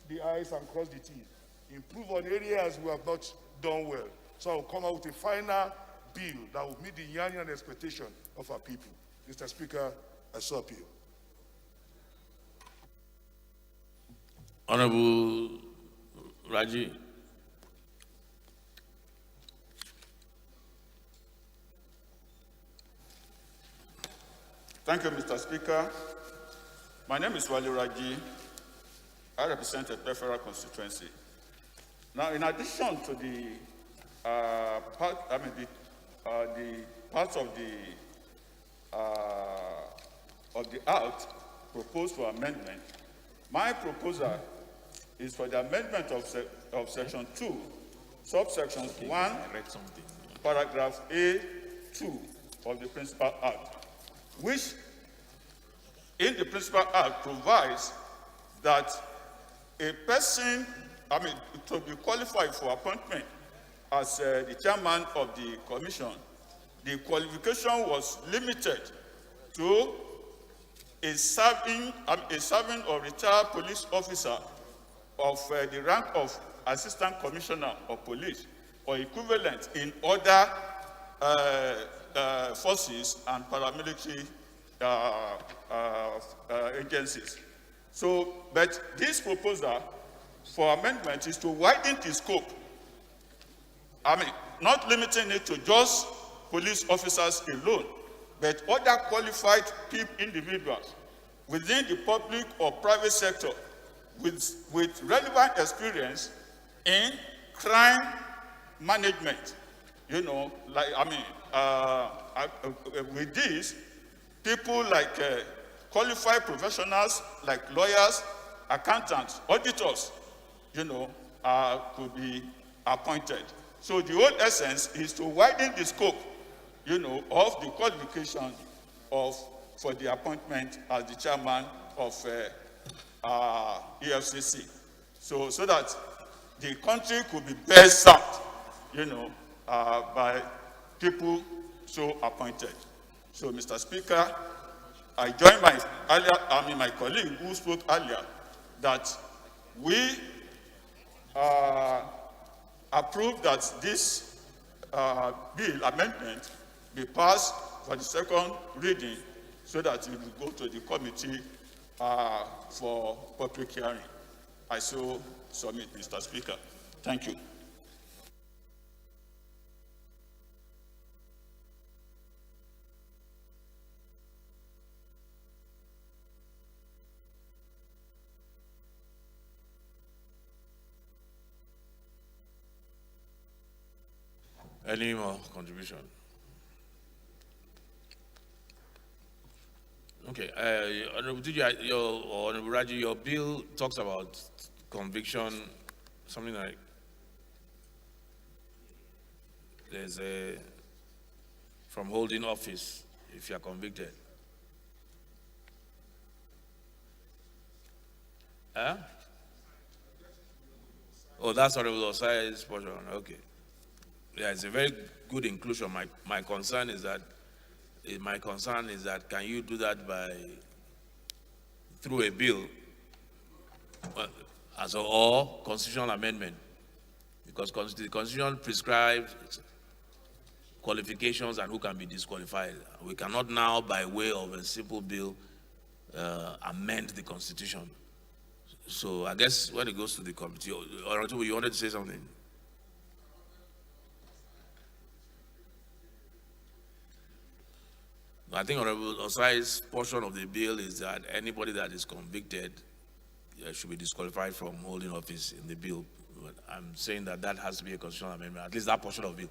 the I's and cross the T's, improve on areas we have not done well. So I'll come out with a final bill that will meet the yearning and expectation of our people. Mr. Speaker, I so appeal. Honorable Raji. Thank you, Mr. Speaker. My name is Wali Raji. I represent a peripheral constituency. Now, in addition to the parts of the act proposed for amendment, my proposal is for the amendment of Section 2, subsections 1, paragraph A2 of the Principal Act, which in the Principal Act provides that a person, to be qualified for appointment as the chairman of the commission, the qualification was limited to a serving or retired police officer of the rank of assistant commissioner of police or equivalent in other forces and paramilitary agencies. So, but this proposal for amendment is to widen the scope. Not limiting it to just police officers alone, but other qualified individuals within the public or private sector with relevant experience in crime management. You know, like, with this, people like qualified professionals like lawyers, accountants, auditors, you know, could be appointed. So the whole essence is to widen the scope, you know, of the qualification for the appointment as the chairman of EFCC. So that the country could be best served, you know, by people so appointed. So, Mr. Speaker, I join my colleague who spoke earlier that we approve that this bill amendment be passed for the second reading so that it will go to the committee for public hearing. I so submit, Mr. Speaker. Thank you. Any more contribution? Okay, Honorable TJ, Honorable Raji, your bill talks about conviction, something like there's a from holding office if you are convicted. Huh? Oh, that's Honorable Osai's portion. Okay. Yeah, it's a very good inclusion. My concern is that can you do that through a bill or constitutional amendment? Because the Constitution prescribes qualifications and who can be disqualified. We cannot now, by way of a simple bill, amend the Constitution. So I guess when it goes to the committee, or you wanted to say something? I think Honorable Osai's portion of the bill is that anybody that is convicted should be disqualified from holding office in the bill. But I'm saying that has to be a constitutional amendment, at least that portion of it.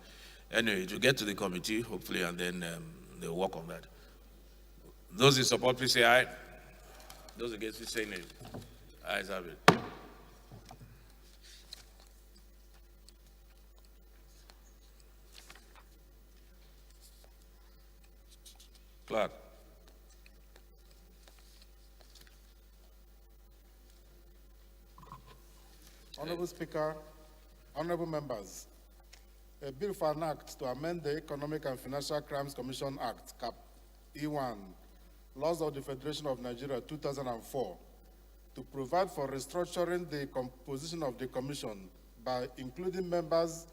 Anyway, it will get to the committee, hopefully, and then they'll work on that. Those in support, please say aye. Those against, please say nay. Ayes have it. Clerk. Honorable Speaker, honorable members, a bill for an act to amend the Economic and Financial Crimes Commission Act, Cap E1, Laws of the Federation of Nigeria, 2004, to provide for restructuring the composition of the commission by including members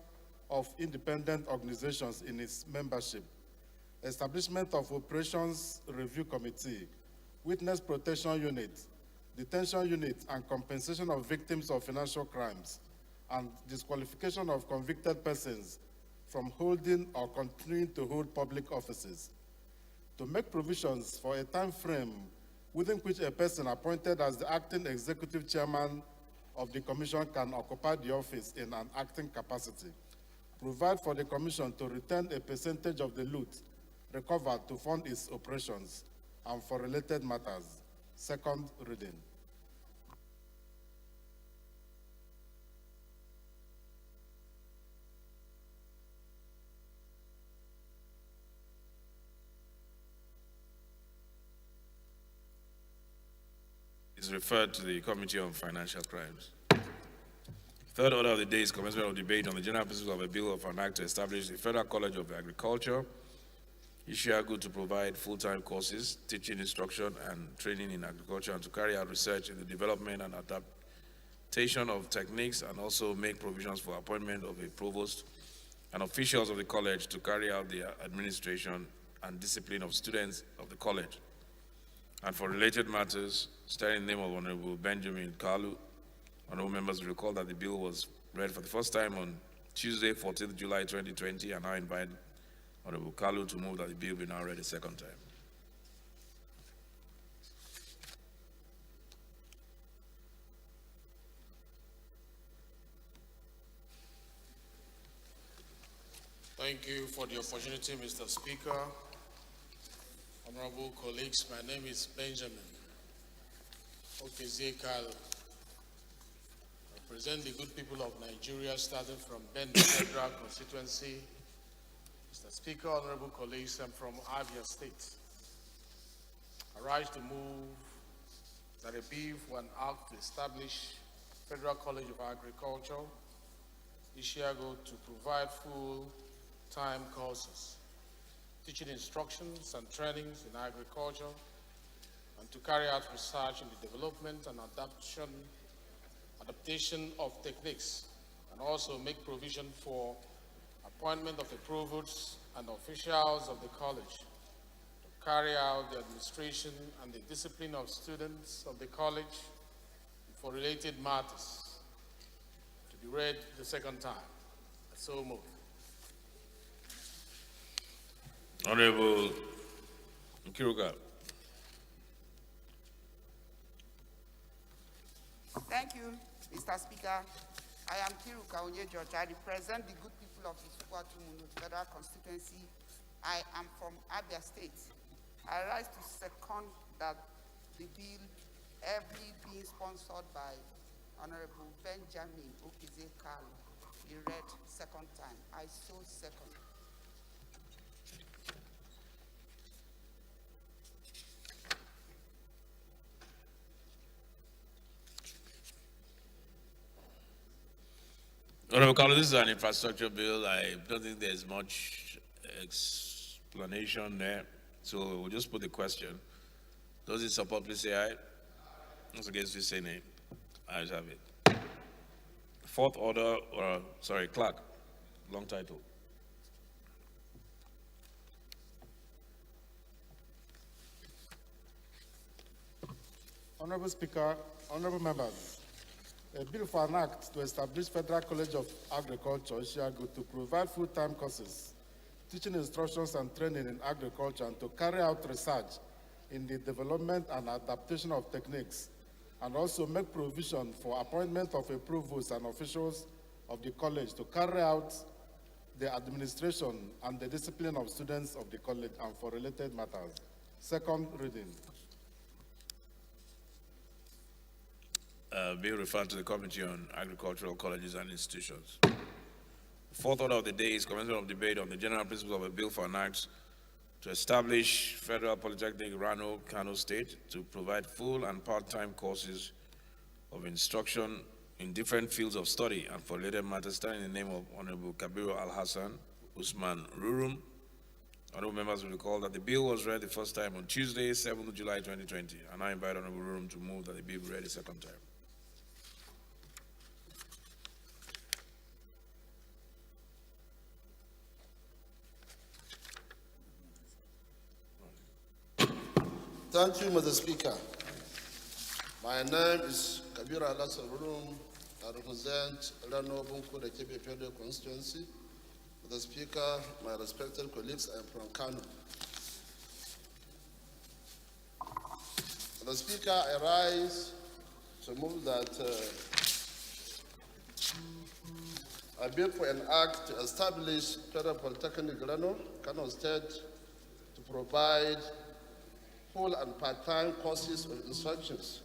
of independent organizations in its membership, establishment of Operations Review Committee, Witness Protection Unit, Detention Unit, and compensation of victims of financial crimes, and disqualification of convicted persons from holding or continuing to hold public offices, to make provisions for a time frame within which a person appointed as the acting executive chairman of the commission can occupy the office in an acting capacity, provide for the commission to return a percentage of the loot recovered to fund its operations, and for related matters. Second reading. Is referred to the Committee on Financial Crimes. Third order of the day is commencement of debate on the general principles of a bill of an act to establish the Federal College of Agriculture, Ishiagu, to provide full-time courses, teaching, instruction, and training in agriculture, and to carry out research in the development and adaptation of techniques, and also make provisions for appointment of a provost and officials of the college to carry out the administration and discipline of students of the college. And for related matters, stating in the name of Honorable Benjamin Kalu, honorable members will recall that the bill was read for the first time on Tuesday, 14th July 2020, and I invite Honorable Kalu to move that the bill be now read a second time. Thank you for the opportunity, Mr. Speaker. Honorable colleagues, my name is Benjamin Okezekal. I represent the good people of Nigeria, starting from Bend Federal Constituency. Mr. Speaker, honorable colleagues, I'm from Abia State. I rise to move that a bill for an act to establish Federal College of Agriculture, Ishiago, to provide full-time courses, teaching instructions and trainings in agriculture, and to carry out research in the development and adaptation of techniques, and also make provision for appointment of the provosts and officials of the college to carry out the administration and the discipline of students of the college for related matters, to be read the second time. So moved. Honorable Kiruka. Thank you, Mr. Speaker. I am Kiruka Onyegeorge. I represent the good people of Isukwatu Munu Federal Constituency. I am from Abia State. I rise to second that the bill, every being sponsored by Honorable Benjamin Okezekal, be read second time. I so second. Honorable Carlos, this is an infrastructure bill. I don't think there's much explanation there. So we'll just put the question. Those in support, please say aye. Those against, please say nay. Ayes have it. Fourth order, clerk, long title. Honorable Speaker, honorable members, a bill for an act to establish Federal College of Agriculture, Ishiago, to provide full-time courses, teaching instructions and training in agriculture, and to carry out research in the development and adaptation of techniques, and also make provision for appointment of a provost and officials of the college to carry out the administration and the discipline of students of the college and for related matters. Second reading. Bill referred to the Committee on Agricultural Colleges and Institutions. Fourth order of the day is commencement of debate on the general principles of a bill for an act to establish Federal Polytechnic Rano, Kano State, to provide full and part-time courses of instruction in different fields of study and for related matters, standing in the name of Honorable Kabiru Al-Hassan Usman Rurum. Honorable members will recall that the bill was read the first time on Tuesday, 7th July 2020, and I invite Honorable Rurum to move that the bill be read the second time. Thank you, Mr. Speaker. My name is Kabir Alassar Rurum. I represent Rano Bunko, the Kebe Federal Constituency. Mr. Speaker, my respected colleagues, I am from Kano. Mr. Speaker, I rise to move that I bill for an act to establish Federal Polytechnic Rano, Kano State, to provide full and part-time courses of instructions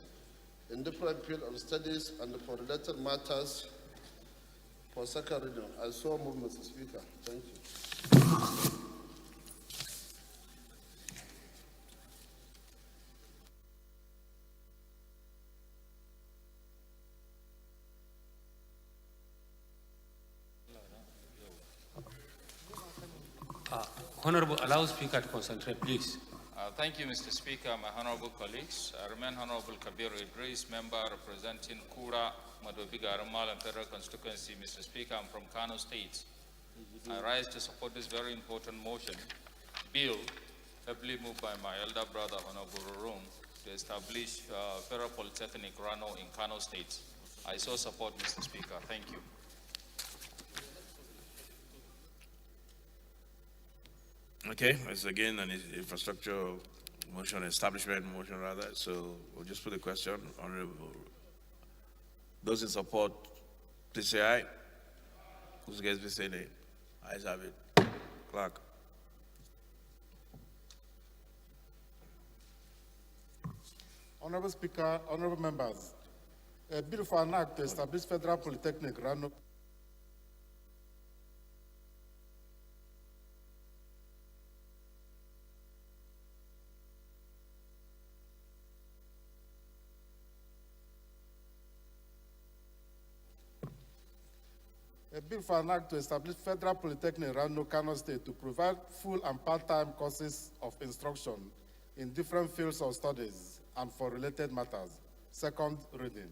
in different fields of studies and for related matters for second reading. I so move, Mr. Speaker. Thank you. Honorable, allow Speaker to concentrate, please. Thank you, Mr. Speaker, my honorable colleagues. I remain Honorable Kabir Idris, member representing Kura, Madobiga, Ramal, and Federal Constituency. Mr. Speaker, I'm from Kano State. I rise to support this very important motion, bill, heavily moved by my elder brother, Honorable Rurum, to establish Federal Polytechnic Rano in Kano State. I so support, Mr. Speaker. Thank you. Okay, it's again an infrastructure motion, establishment motion rather, so we'll just put the question. Honorable, those in support, please say aye. Those against, please say nay. Ayes have it. Clerk. Honorable Speaker, honorable members, a bill for an act to establish Federal Polytechnic Rano. A bill for an act to establish Federal Polytechnic Rano, Kano State to provide full and part-time courses of instruction in different fields of studies and for related matters. Second reading.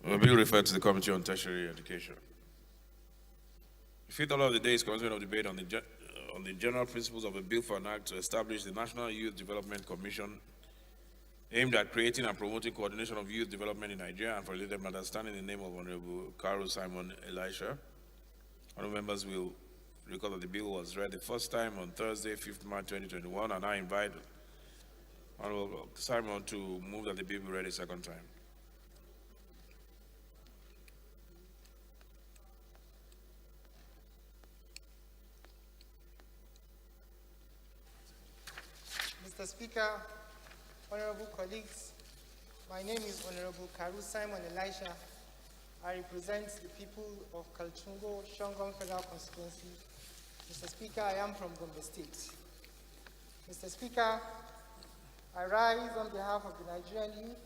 The bill referred to the Committee on Tertiary Education. The fifth order of the day is commencement of debate on the general principles of a bill for an act to establish the National Youth Development Commission aimed at creating and promoting coordination of youth development in Nigeria and for related matters, standing in the name of Honorable Carol Simon Elisha. Honorable members will recall that the bill was read the first time on Thursday, 5th March 2021, and I invite Honorable Simon to move that the bill be read a second time. Mr. Speaker, honorable colleagues, my name is Honorable Karu Simon Elisha. I represent the people of Kaltungo, Shongong Federal Constituency. Mr. Speaker, I am from Gombe State. Mr. Speaker, I rise on behalf of the Nigerian youth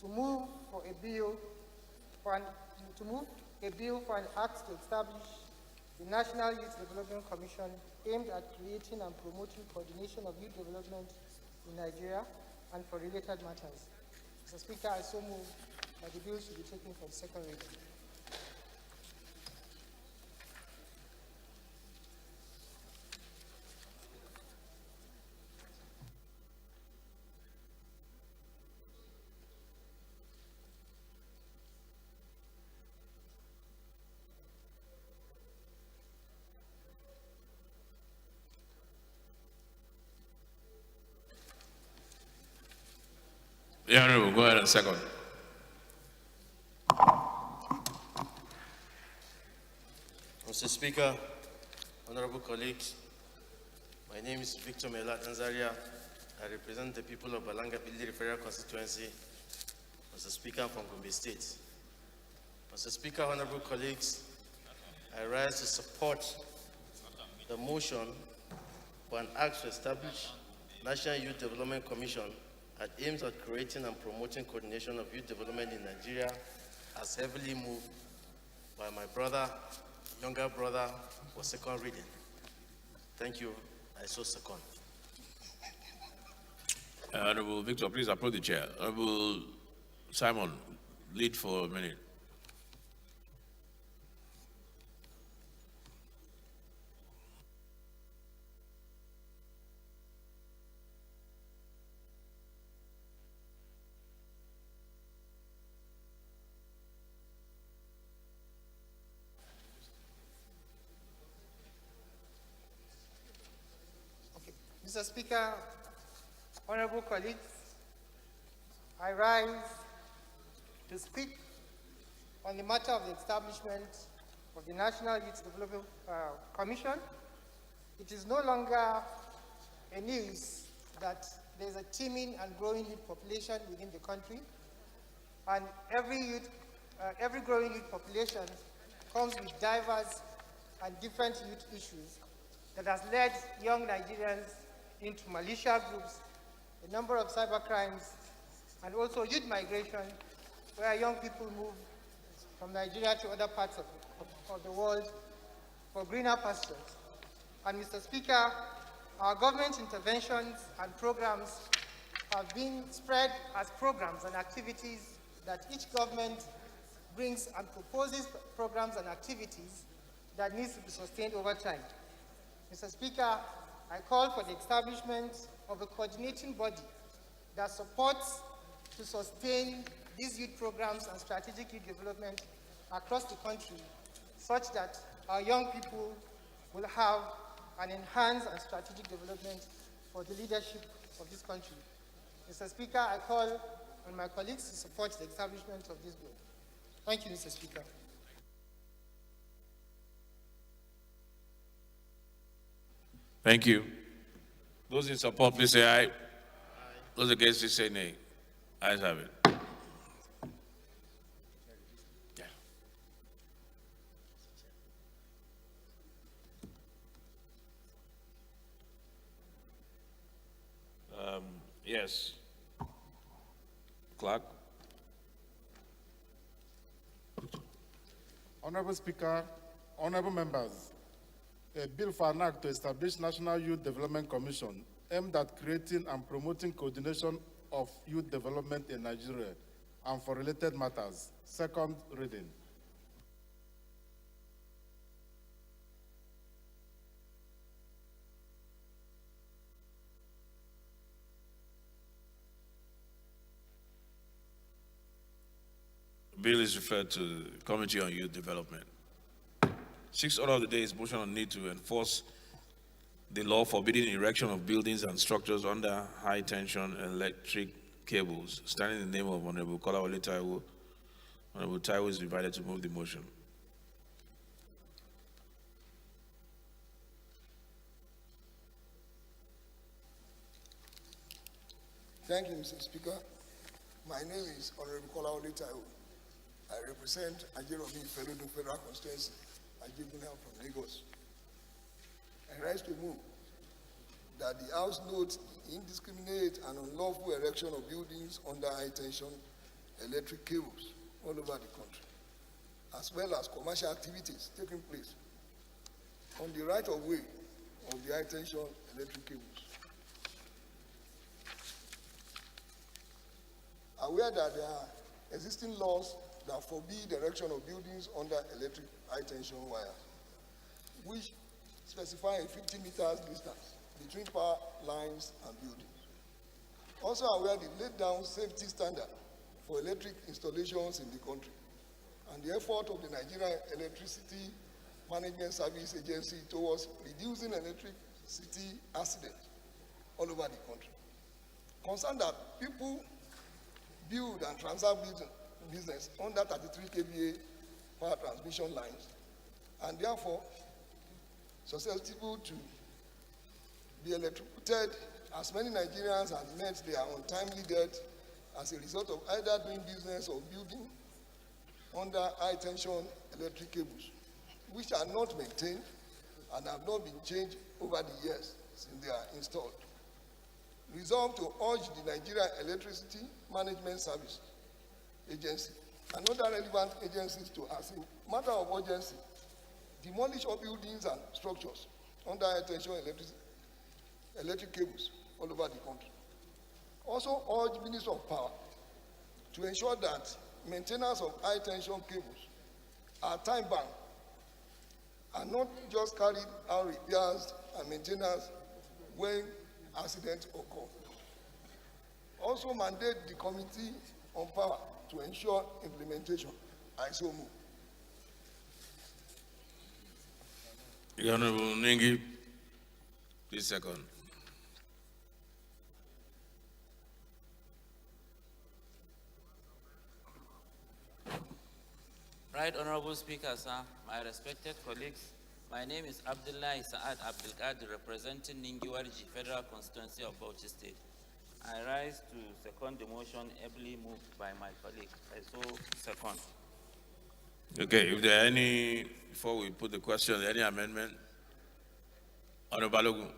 to move a bill for an act to establish the National Youth Development Commission aimed at creating and promoting coordination of youth development in Nigeria and for related matters. Mr. Speaker, I so move that the bill should be taken for the second reading. Yeah, Honorable, go ahead and second. Mr. Speaker, honorable colleagues, my name is Victor Melat Anzaria. I represent the people of Balanga Bildiri Federal Constituency. Mr. Speaker, from Gombe State. Mr. Speaker, honorable colleagues, I rise to support the motion for an act to establish National Youth Development Commission that aims at creating and promoting coordination of youth development in Nigeria, as heavily moved by my brother, younger brother, for second reading. Thank you. I so second. Honorable Victor, please approach the chair. Honorable Simon, lead for a minute. Mr. Speaker, honorable colleagues, I rise to speak on the matter of the establishment of the National Youth Development Commission. It is no longer a news that there is a teeming and growing youth population within the country, and every growing youth population comes with diverse and different youth issues that has led young Nigerians into militia groups, a number of cyber crimes, and also youth migration, where young people move from Nigeria to other parts of the world for greener pastures. And Mr. Speaker, our government interventions and programs have been spread as programs and activities that each government brings and proposes programs and activities that needs to be sustained over time. Mr. Speaker, I call for the establishment of a coordinating body that supports to sustain these youth programs and strategic youth development across the country, such that our young people will have an enhanced and strategic development for the leadership of this country. Mr. Speaker, I call on my colleagues to support the establishment of this bill. Thank you, Mr. Speaker. Thank you. Those in support, please say aye. Those against, please say nay. Ayes have it. Yeah. Yes. Clerk. Honorable Speaker, honorable members, a bill for an act to establish National Youth Development Commission aimed at creating and promoting coordination of youth development in Nigeria and for related matters. Second reading. Bill is referred to the Committee on Youth Development. Sixth order of the day is motion on need to enforce the law forbidding erection of buildings and structures under high tension electric cables. Standing in the name of Honorable Kolawole Taiwo, Honorable Taiwo is invited to move the motion. Thank you, Mr. Speaker. My name is Honorable Kolawole Taiwo. I represent Ajeromi Feludu Federal Constituency, Ajibuna from Lagos. I rise to move that the House notes the indiscriminate and unlawful erection of buildings under high-tension electric cables all over the country, as well as commercial activities taking place on the right-of-way of the high-tension electric cables. Aware that there are existing laws that forbid the erection of buildings under electric high-tension wires, which specify a 50 meters distance between power lines and buildings. Also aware the laid down safety standard for electric installations in the country and the effort of the Nigerian Electricity Management Service Agency towards reducing electricity accidents all over the country. Concerned that people build and transact business under 33 kVA power transmission lines and therefore susceptible to be electrocuted, as many Nigerians have met their untimely death as a result of either doing business or building under high-tension electric cables, which are not maintained and have not been changed over the years since they are installed. Resolved to urge the Nigerian Electricity Management Service Agency and other relevant agencies to, as a matter of urgency, demolish all buildings and structures under high-tension electric cables all over the country. Also urge Minister of Power to ensure that maintenance of high-tension cables are time-bound and not just carried out repairs and maintenance when accidents occur. Also mandate the Committee on Power to ensure implementation. I so move. The Honorable Nengi, please second. Right Honorable Speaker, sir, my respected colleagues, my name is Abdullah Saad Abdelkadir, representing Ningiwarji Federal Constituency of Bauchi State. I rise to second the motion ably moved by my colleague. I so second. Okay, if there are any, before we put the question, any amendment? Honorable Balogun.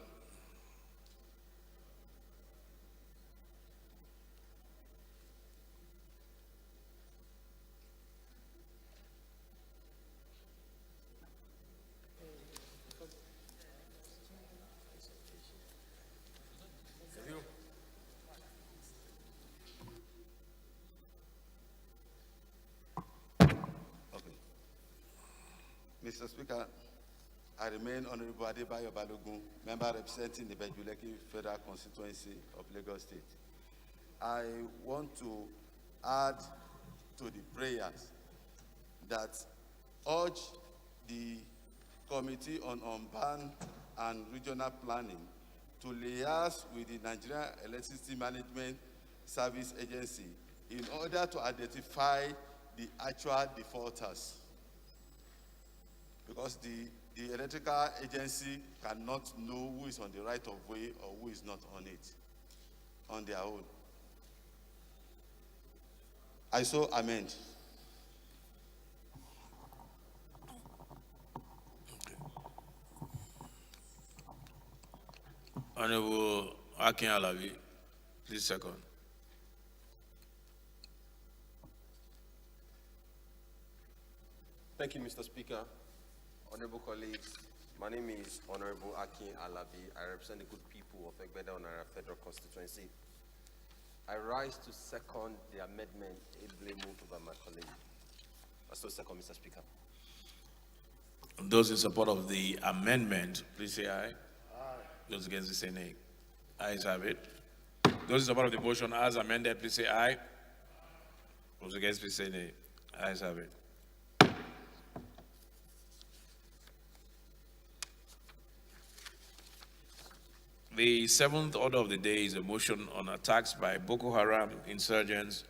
Mr. Speaker, I remain Honorable Adebayo Balogun, member representing the Bejuleki Federal Constituency of Lagos State. I want to add to the prayers that urge the Committee on Urban and Regional Planning to liaise with the Nigeria Electricity Management Service Agency in order to identify the actual defaulters. Because the electrical agency cannot know who is on the right of way or who is not on it on their own. I so amend. Honorable Akin Alavi, please second. Thank you, Mr. Speaker. Honorable colleagues, my name is Honorable Akin Alavi. I represent the good people of Egbeda Onara Federal Constituency. I rise to second the amendment ably moved by my colleague. I still second, Mr. Speaker. Those in support of the amendment, please say aye. Those against, please say nay. Ayes have it. Those in support of the motion as amended, please say aye. Those against, please say nay. Ayes have it. The seventh order of the day is a motion on attacks by Boko Haram insurgents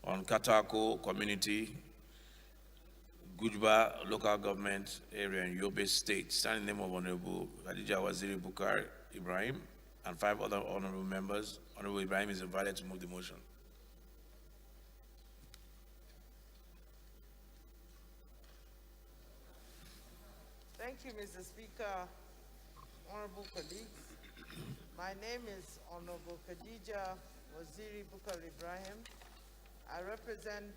on Katako community, Gujba local government area in Yobe State. Standing name of Honorable Khadija Waziri Bukar Ibrahim and 5 other honorable members. Honorable Ibrahim is invited to move the motion. Thank you, Mr. Speaker. Honorable colleagues, my name is Honorable Khadija Waziri Bukar Ibrahim. I represent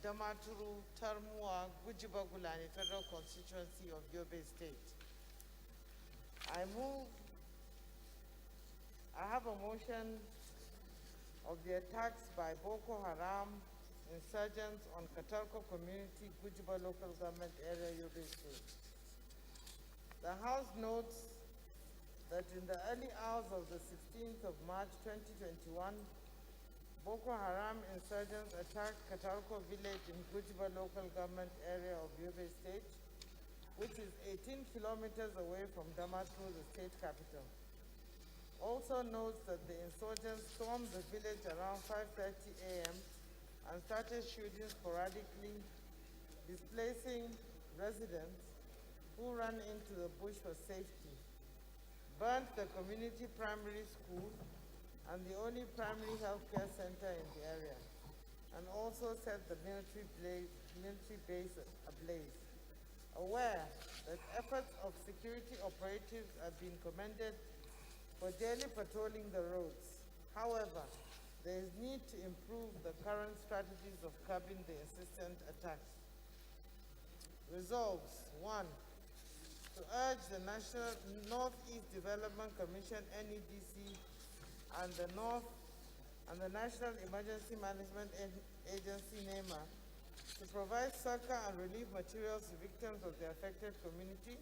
Damaturu, Tarmua, Gujibagulani Federal Constituency of Yobe State. I have a motion of the attacks by Boko Haram insurgents on Katarko community, Gujiba local government area, Yobe State. The House notes that in the early hours of the 16th of March 2021, Boko Haram insurgents attacked Katarko village in Gujiba local government area of Yobe State, which is 18 kilometers away from Damaturu, the state capital. Also notes that the insurgents stormed the village around 5:30 a.m. and started shooting sporadically, displacing residents who ran into the bush for safety, burnt the community primary school and the only primary healthcare center in the area, and also set the military base ablaze. Aware that efforts of security operatives have been commended for daily patrolling the roads. However, there is need to improve the current strategies of curbing the insistent attacks. Resolves: 1. To urge the National Northeast Development Commission (NEDC) and the National Emergency Management Agency (NEMA) to provide succor and relief materials to victims of the affected community.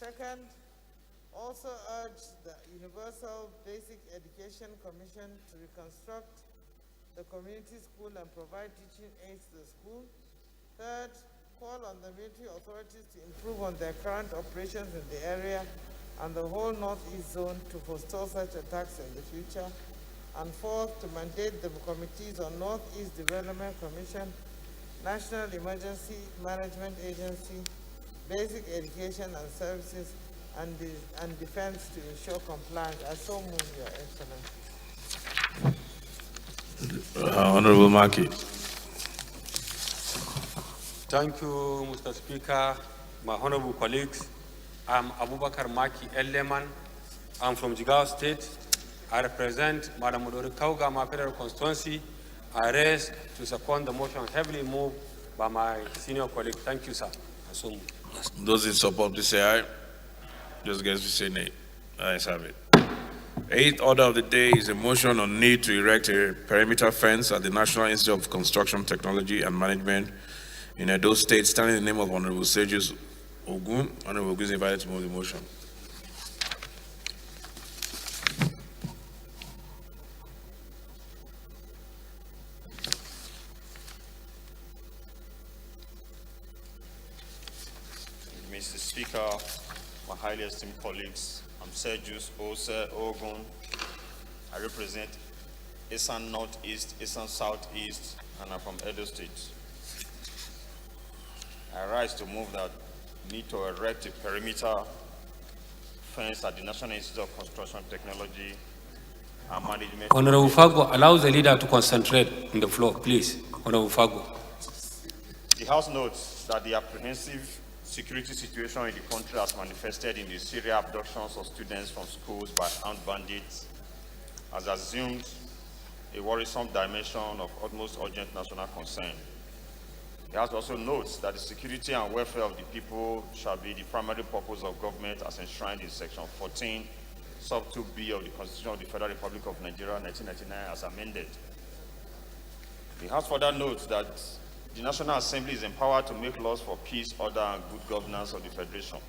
Second, also urge the Universal Basic Education Commission to reconstruct the community school and provide teaching aids to the school. Third, call on the military authorities to improve on their current operations in the area and the whole Northeast zone to forestall such attacks in the future. And fourth, to mandate the committees on Northeast Development Commission, National Emergency Management Agency, Basic Education and Services, and Defense to ensure compliance. I so move, Your Excellency. Honorable Maki. Thank you, Mr. Speaker, my honorable colleagues. I'm Abubakar Maki Elleman. I'm from Jigawa State. I represent Madam Odori Kaugama Federal Constituency. I rise to second the motion heavily moved by my senior colleague. Thank you, sir. I so move. Those in support, please say aye. Those against, please say nay. Ayes have it. Eighth order of the day is a motion on need to erect a perimeter fence at the National Institute of Construction Technology and Management in Edo State, standing in the name of Honorable Sejus Ogun. Honorable Ogun is invited to move the motion. Mr. Speaker, my highly esteemed colleagues, I'm Sergius Ose Ogun. I represent Eastern Northeast, Eastern Southeast, and I'm from Edo State. I rise to move that we need to erect a perimeter fence at the National Institute of Construction Technology and Management. Honorable Fago allows the leader to concentrate on the floor, please. Honorable Fago. The House notes that the apprehensive security situation in the country has manifested in the serial abductions of students from schools by armed bandits, has assumed a worrisome dimension of utmost urgent national concern. The House also notes that the security and welfare of the people shall be the primary purpose of government as enshrined in Section 14, Sub 2B of the Constitution of the Federal Republic of Nigeria, 1999, as amended. The House further notes that the National Assembly is empowered to make laws for peace, order, and good governance of the Federation,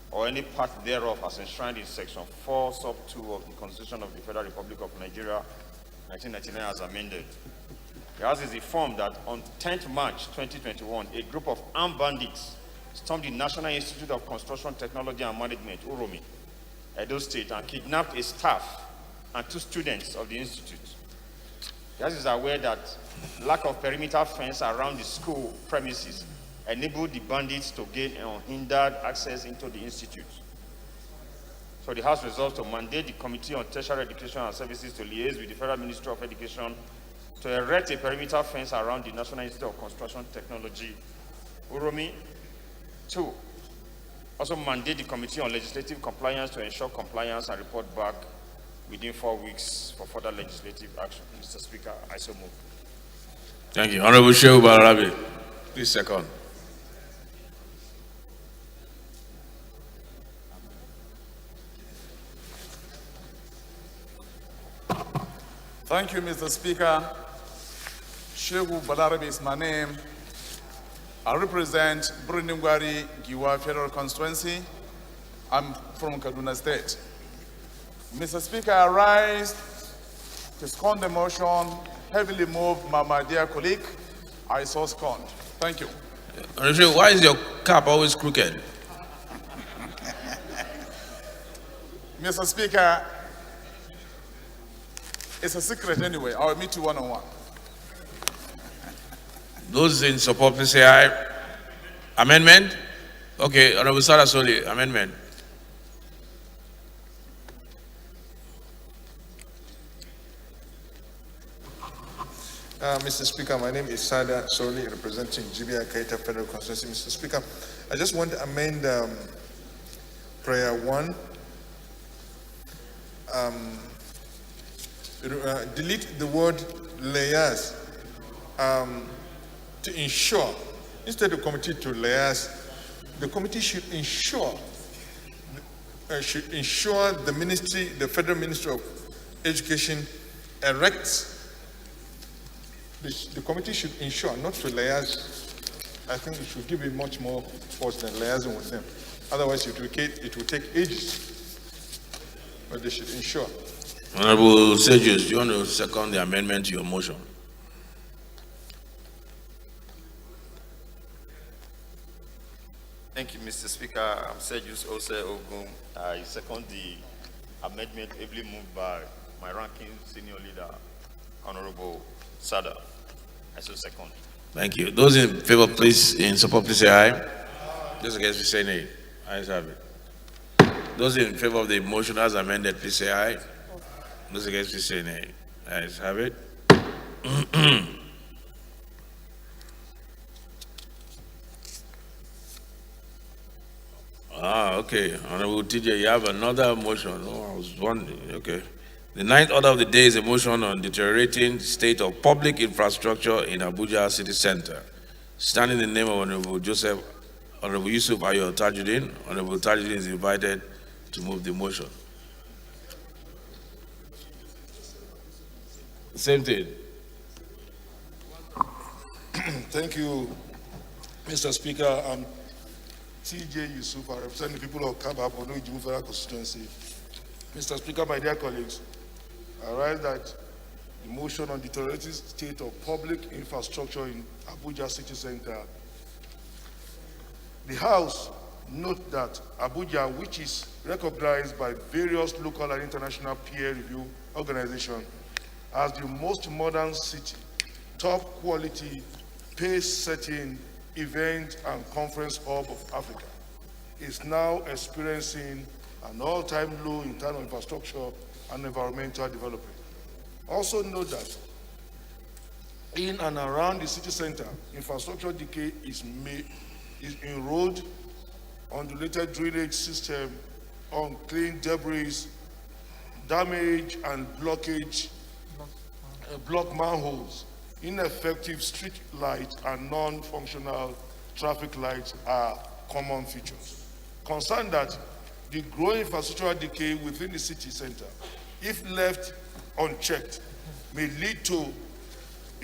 or any part thereof as enshrined in Section 4, Sub 2 of the Constitution of the Federal Republic of Nigeria, 1999, as amended. The House is informed that on 10th March 2021, a group of armed bandits stormed the National Institute of Construction Technology and Management, Uromi, Edo State, and kidnapped a staff and 2 students of the institute. The House is aware that lack of perimeter fence around the school premises enabled the bandits to gain unhindered access into the institute. So the House resolves to mandate the Committee on Tertiary Education and Services to liaise with the Federal Ministry of Education to erect a perimeter fence around the National Institute of Construction Technology, Uromi. 2, also mandate the Committee on Legislative Compliance to ensure compliance and report back within 4 weeks for further legislative action. Mr. Speaker, I so move. Thank you. Honorable Shehu Balarabe, please second. Thank you, Mr. Speaker. Shehu Balarabe is my name. I represent Bruningwari Giwa Federal Constituency. I'm from Kaduna State. Mr. Speaker, I rise to second the motion heavily moved by my dear colleague. I so second. Thank you. Why is your cap always crooked? Mr. Speaker, it's a secret anyway. I'll meet you one-on-one. Those in support, please say aye. Amendment? Okay, Honorable Sarah Soli, amendment. Mr. Speaker, my name is Sada Soli, representing GBI Kaita Federal Constituency. Mr. Speaker, I just want to amend prayer 1. Delete the word layers to ensure, instead of committee to layers, the committee should ensure the ministry, the Federal Ministry of Education erects. The committee should ensure, not to layers. I think it should give it much more force than liaising with them. Otherwise, it will take ages. But they should ensure. Honorable Sergius, do you want to second the amendment to your motion? Thank you, Mr. Speaker. I'm Sergius Ose Ogun. I second the amendment ably moved by my ranking senior leader, Honorable Sada. I so second. Thank you. Those in favor, please, in support, please say aye. Those against, please say nay. Ayes have it. Those in favor of the motion as amended, please say aye. Those against, please say nay. Ayes have it. Okay. Honorable TJ, you have another motion. Oh, I was wondering. Okay. The 9th order of the day is a motion on deteriorating state of public infrastructure in Abuja City Center. Standing in the name of Honorable Yusuf Ayo Tajuddin, Honorable Tajuddin is invited to move the motion. Same thing. Thank you, Mr. Speaker. TJ Yusuf. I represent the people of Kaba, Bono Ijimu Federal Constituency. Mr. Speaker, my dear colleagues, I rise that the motion on the deteriorating state of public infrastructure in Abuja City Center. The House note that Abuja, which is recognized by various local and international peer review organizations as the most modern city, top quality, pace-setting event and conference hub of Africa, is now experiencing an all-time low in terms of infrastructure and environmental development. Also note that in and around the city center, infrastructure decay is enrolled, undulated drainage system, unclean debris, damage and blockage, blocked manholes, ineffective street lights, and non-functional traffic lights are common features. Concerned that the growing infrastructural decay within the city center, if left unchecked, may lead to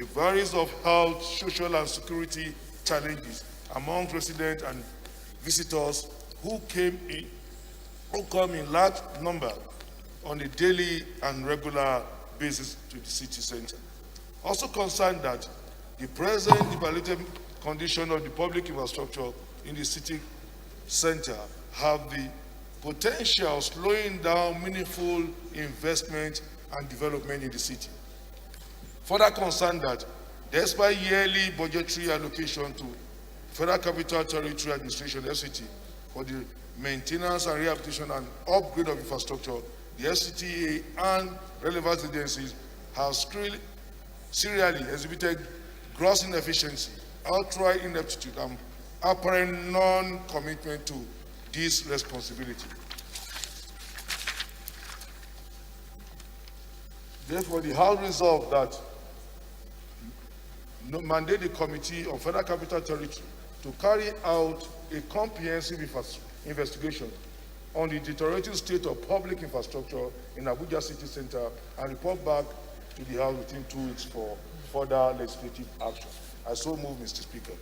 a variety of health, social, and security challenges among residents and visitors who come in large number on a daily and regular basis to the city center. Also concerned that the present debilitated condition of the public infrastructure in the city center have the potential of slowing down meaningful investment and development in the city. Further concerned that despite yearly budgetary allocation to Federal Capital Territory Administration, FCT, for the maintenance and rehabilitation and upgrade of infrastructure, the FCTA and relevant agencies have serially exhibited gross inefficiency, outright ineptitude, and apparent non-commitment to this responsibility. Therefore, the House resolved that mandate the Committee on Federal Capital Territory to carry out a comprehensive investigation on the deteriorating state of public infrastructure in Abuja City Center and report back to the House within 2 weeks for further legislative action. I so move, Mr. Speaker.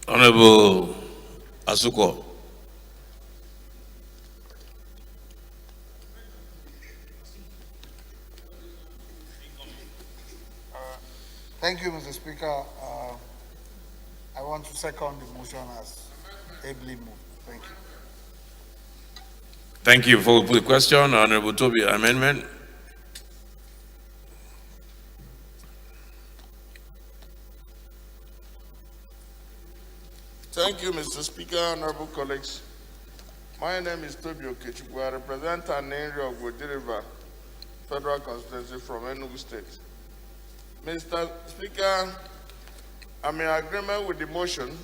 Honorable Asuko. Thank you, Mr. Speaker. I want to second the motion as ably moved. Thank you. Thank you for the question. Honorable Toby, amendment. Thank you, Mr. Speaker, honorable colleagues. My name is Toby Okechukwu. I represent an area of Godi River Federal Constituency from Enugu State. Mr. Speaker, I'm in agreement with the motion,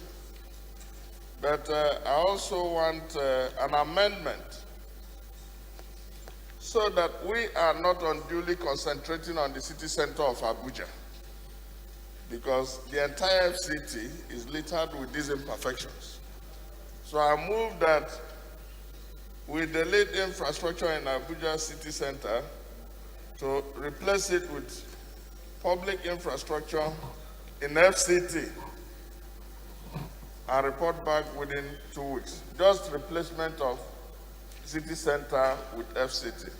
but I also want an amendment so that we are not unduly concentrating on the city center of Abuja, because the entire city is littered with these imperfections. So I move that we delete infrastructure in Abuja city center to replace it with public infrastructure in FCT and report back within 2 weeks. Just replacement of city center with FCT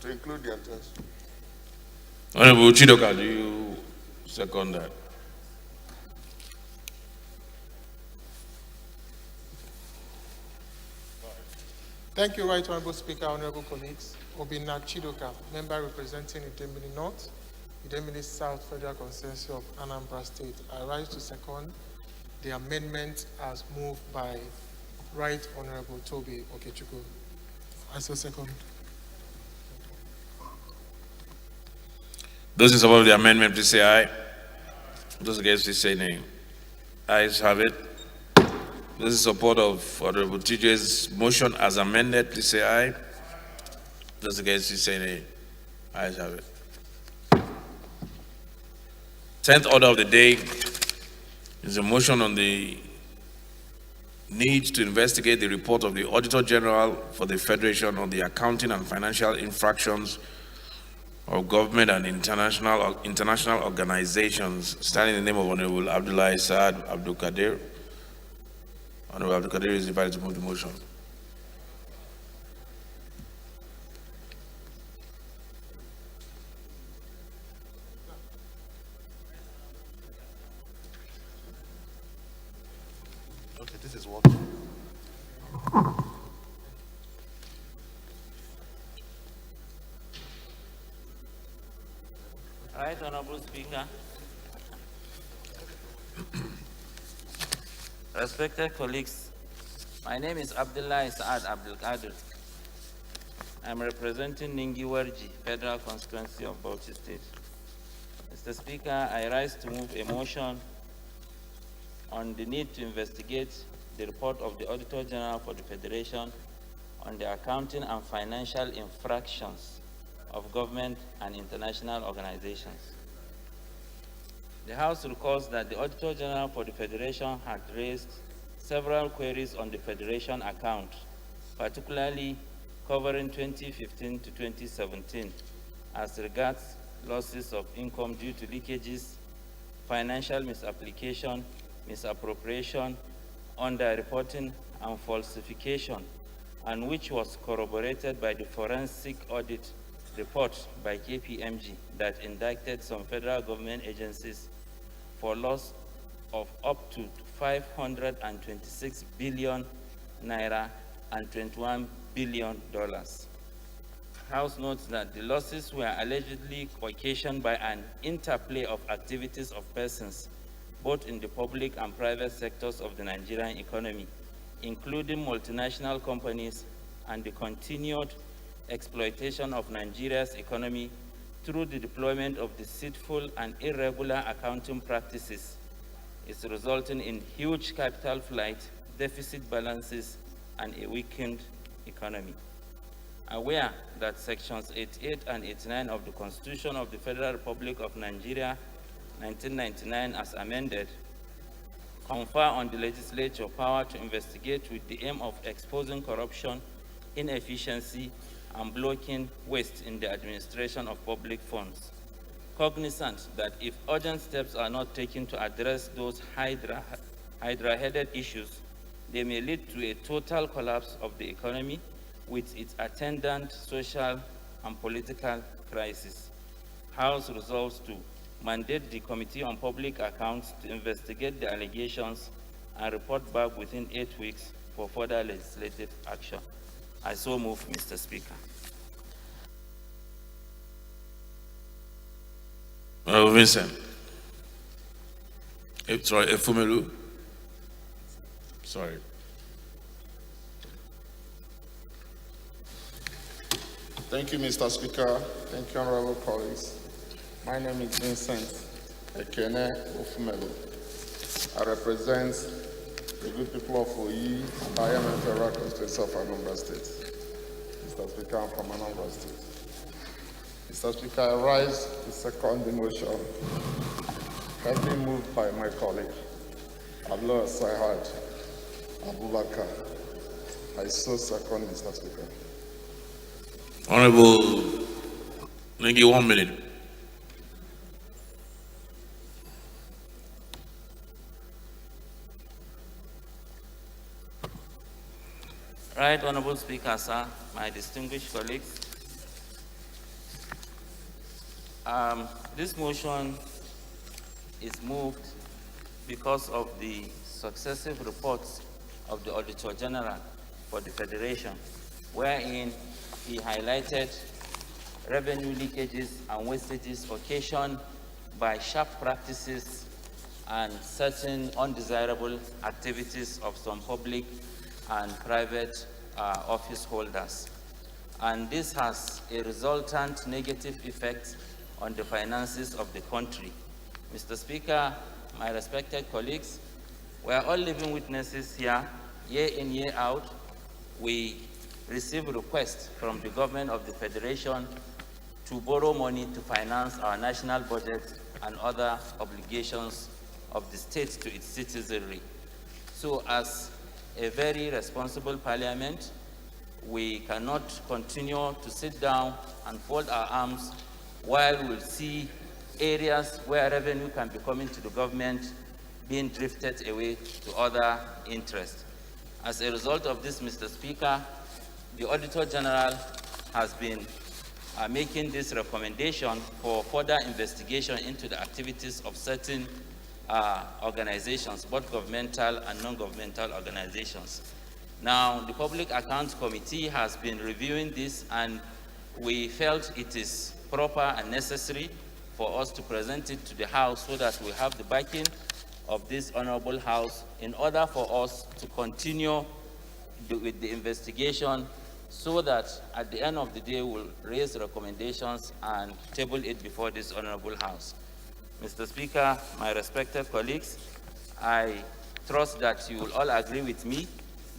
to include the entire. Honorable Chidoka, do you second that? Thank you, Right Honorable Speaker, honorable colleagues. Obinna Chidoka, member representing Idemili North, Idemili South Federal Constituency of Anambra State. I rise to second the amendment as moved by Right Honorable Toby Okechukwu. I so second. Those in support of the amendment, please say aye. Those against, please say nay. Ayes have it. Those in support of Honorable TJ's motion as amended, please say aye. Those against, please say nay. Ayes have it. 10th order of the day is a motion on the need to investigate the report of the Auditor General for the Federation on the accounting and financial infractions of government and international organizations, starting in the name of Honorable Abdullah Saad Abdul Kadir. Honorable Abdul Kadir is invited to move the motion. Okay, this is working. Right, Honorable Speaker. Respected colleagues, my name is Abdullah Saad Abdul Qadir. I'm representing Ningi Warji, Federal Constituency of Bauchi State. Mr. Speaker, I rise to move a motion on the need to investigate the report of the Auditor General for the Federation on the accounting and financial infractions of government and international organizations. The House recalls that the Auditor General for the Federation had raised several queries on the Federation account, particularly covering 2015 to 2017, as regards losses of income due to leakages, financial misapplication, misappropriation, underreporting, and falsification, and which was corroborated by the forensic audit report by KPMG that indicted some federal government agencies for loss of up to 526 billion naira and $21 billion. House notes that the losses were allegedly occasioned by an interplay of activities of persons, both in the public and private sectors of the Nigerian economy, including multinational companies, and the continued exploitation of Nigeria's economy through the deployment of deceitful and irregular accounting practices is resulting in huge capital flight, deficit balances, and a weakened economy. Aware that Sections 88 and 89 of the Constitution of the Federal Republic of Nigeria, 1999, as amended, confer on the legislature power to investigate with the aim of exposing corruption, inefficiency, and blocking waste in the administration of public funds. Cognizant that if urgent steps are not taken to address those hydra-headed issues, they may lead to a total collapse of the economy with its attendant social and political crisis. House resolves to mandate the Committee on Public Accounts to investigate the allegations and report back within 8 weeks for further legislative action. I so move, Mr. Speaker. Vincent. Sorry, Efumelu. Sorry. Thank you, Mr. Speaker. Thank you, honorable colleagues. My name is Vincent Ekene Ofumelu. I represent the good people of Oyi, and I am a federal constituency of Anambra State. Mr. Speaker, I'm from Anambra State. Mr. Speaker, I rise to second the motion has been moved by my colleague, Abdullah Saad Abubakar. I so second, Mr. Speaker. Honorable, thank you, 1 minute. Right, Honorable Speaker, sir, my distinguished colleagues. This motion is moved because of the successive reports of the Auditor General for the Federation, wherein he highlighted revenue leakages and wastages occasioned by sharp practices and certain undesirable activities of some public and private office holders. And this has a resultant negative effect on the finances of the country. Mr. Speaker, my respected colleagues, we are all living witnesses here, year in, year out. We receive requests from the government of the Federation to borrow money to finance our national budget and other obligations of the state to its citizenry. So as a very responsible parliament, we cannot continue to sit down and fold our arms while we'll see areas where revenue can be coming to the government being drifted away to other interests. As a result of this, Mr. Speaker, the Auditor General has been making this recommendation for further investigation into the activities of certain organizations, both governmental and non-governmental organizations. Now, the Public Accounts Committee has been reviewing this, and we felt it is proper and necessary for us to present it to the House so that we have the backing of this Honorable House in order for us to continue with the investigation, so that at the end of the day we'll raise recommendations and table it before this Honorable House. Mr. Speaker, my respected colleagues, I trust that you will all agree with me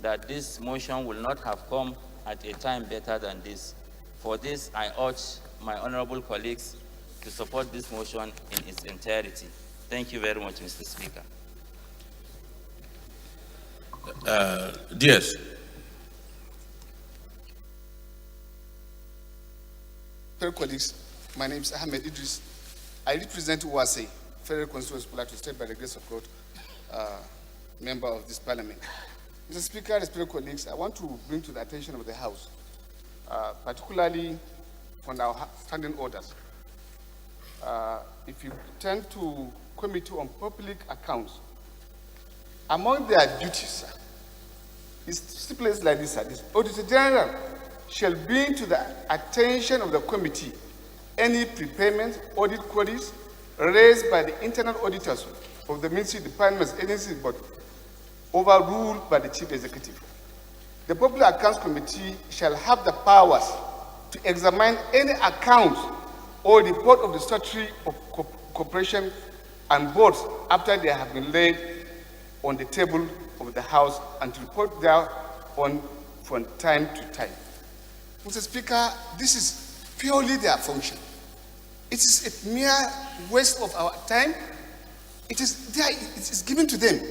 that this motion will not have come at a time better than this. For this, I urge my honorable colleagues to support this motion in its entirety. Thank you very much, Mr. Speaker. Yes. Fellow colleagues, my name is Ahmed Idris. I represent Uwase, Federal Constituency Plateau State, by the grace of God, member of this parliament. Mr. Speaker, respected colleagues, I want to bring to the attention of the House, particularly from our standing orders. If you turn to Committee on Public Accounts, among their duties, is stipulated like this: this Auditor General shall bring to the attention of the committee any prepayment audit queries raised by the internal auditors of the ministry, departments, agencies, but overruled by the chief executive. The Public Accounts Committee shall have the powers to examine any account or report of the statutory corporation and boards after they have been laid on the table of the House, and to report thereon from time to time. Mr. Speaker, this is purely their function. It is a mere waste of our time. It is given to them.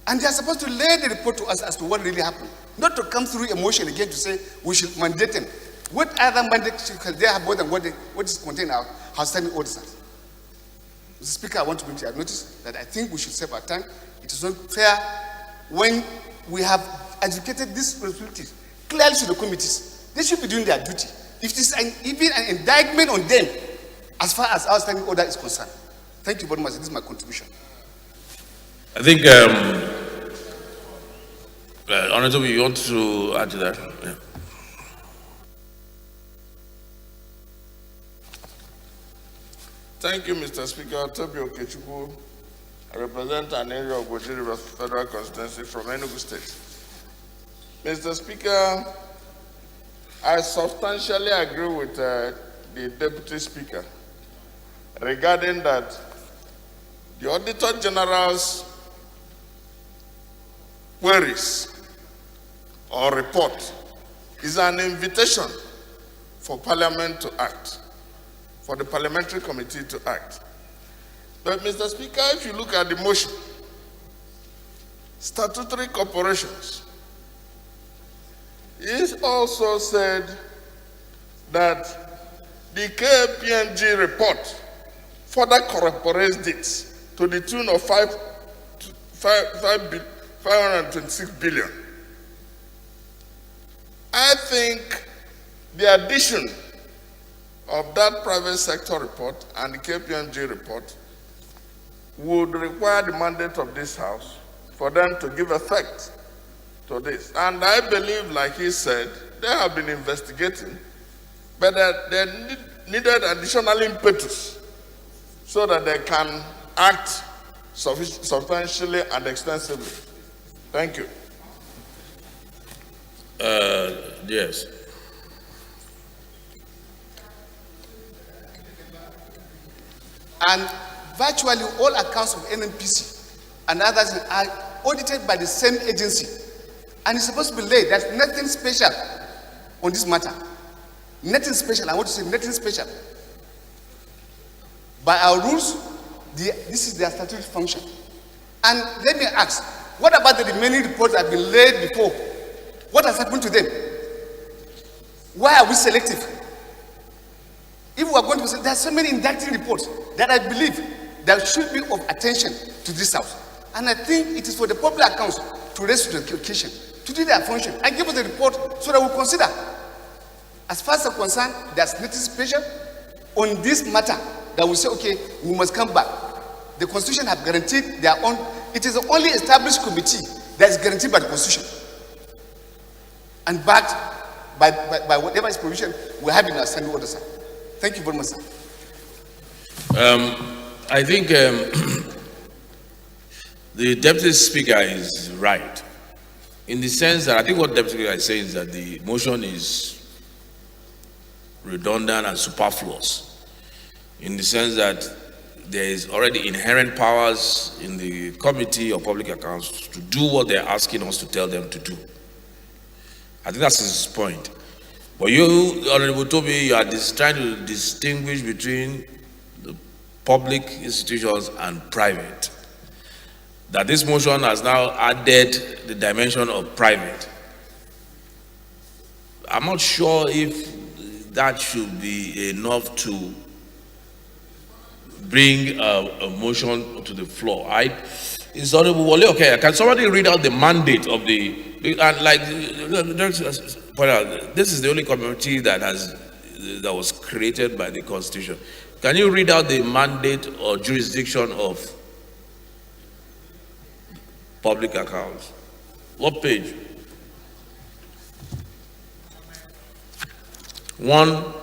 And they are supposed to lay the report to us as to what really happened, not to come through emotion again to say we should mandate them. What other mandate should they have more than what is contained in our outstanding auditors? Mr. Speaker, I want to bring to your notice that I think we should save our time. It is not fair when we have educated these responsibilities clearly to the committees. They should be doing their duty. If it is even an indictment on them, as far as our standing order is concerned. Thank you very much. This is my contribution. I think, Honorable, you want to add to that? Yeah. Thank you, Mr. Speaker. Toby Okechukwu. I represent an area of Boji River Federal Constituency from Enugu State. Mr. Speaker, I substantially agree with the Deputy Speaker regarding that the Auditor General's queries or report is an invitation for Parliament to act, for the Parliamentary Committee to act. But, Mr. Speaker, if you look at the motion, statutory corporations, it also said that the KPMG report further corroborates it to the tune of 526 billion. I think the addition of that private sector report and the KPMG report would require the mandate of this House for them to give effect to this. And I believe, like he said, they have been investigating, but they needed additional impetus so that they can act substantially and extensively. Thank you. Yes. And virtually all accounts of NNPC and others are audited by the same agency. And it's supposed to be laid. There's nothing special on this matter. Nothing special. I want to say nothing special. By our rules, this is their statutory function. And let me ask, what about the remaining reports that have been laid before? What has happened to them? Why are we selective? If we are going to say, there are so many indicting reports that I believe that should be of attention to this house. And I think it is for the public accounts to raise to the occasion, to do their function and give us a report so that we consider. As far as I'm concerned, there's participation on this matter that we say, okay, we must come back. The Constitution has guaranteed their own. It is the only established committee that is guaranteed by the Constitution and backed by whatever is provision we have in our standing order, sir. Thank you very much, sir. I think the Deputy Speaker is right in the sense that I think what Deputy Speaker is saying is that the motion is redundant and superfluous in the sense that there is already inherent powers in the Committee of Public Accounts to do what they're asking us to tell them to do. I think that's his point. But you, Honorable Toby, you are trying to distinguish between the public institutions and private. That this motion has now added the dimension of private. I'm not sure if that should be enough to bring a motion to the floor. Is Honorable Wale okay? Can somebody read out the mandate of the this is the only committee that was created by the Constitution. Can you read out the mandate or jurisdiction of public accounts? What page? 1.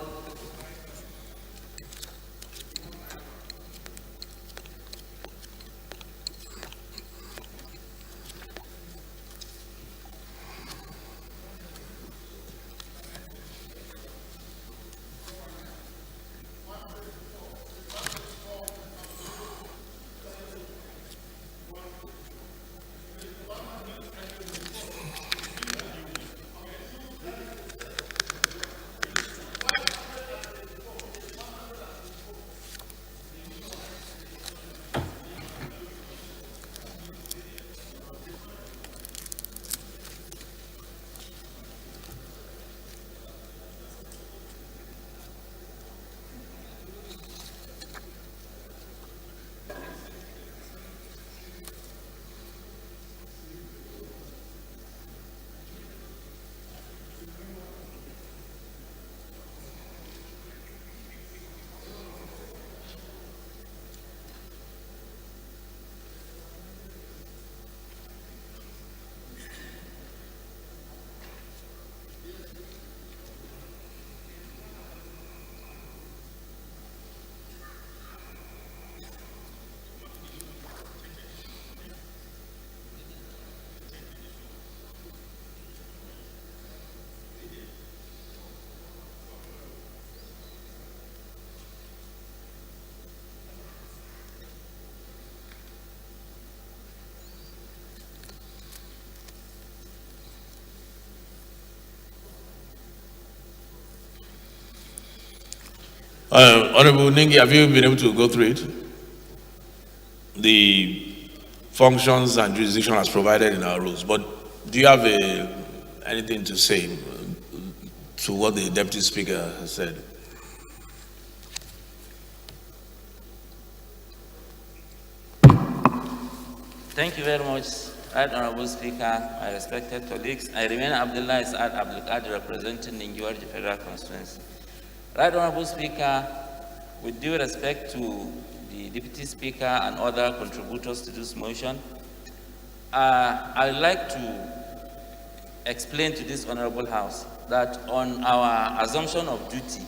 Honorable Ningi, have you been able to go through it? The functions and jurisdiction as provided in our rules, but do you have anything to say to what the Deputy Speaker has said? Thank you very much, Right Honorable Speaker, my respected colleagues. I remain Abdullah Saad Abdulkadir, representing Ningiwarji Federal Constituency. Right Honorable Speaker, with due respect to the Deputy Speaker and other contributors to this motion, I would like to explain to this Honorable House that on our assumption of duty,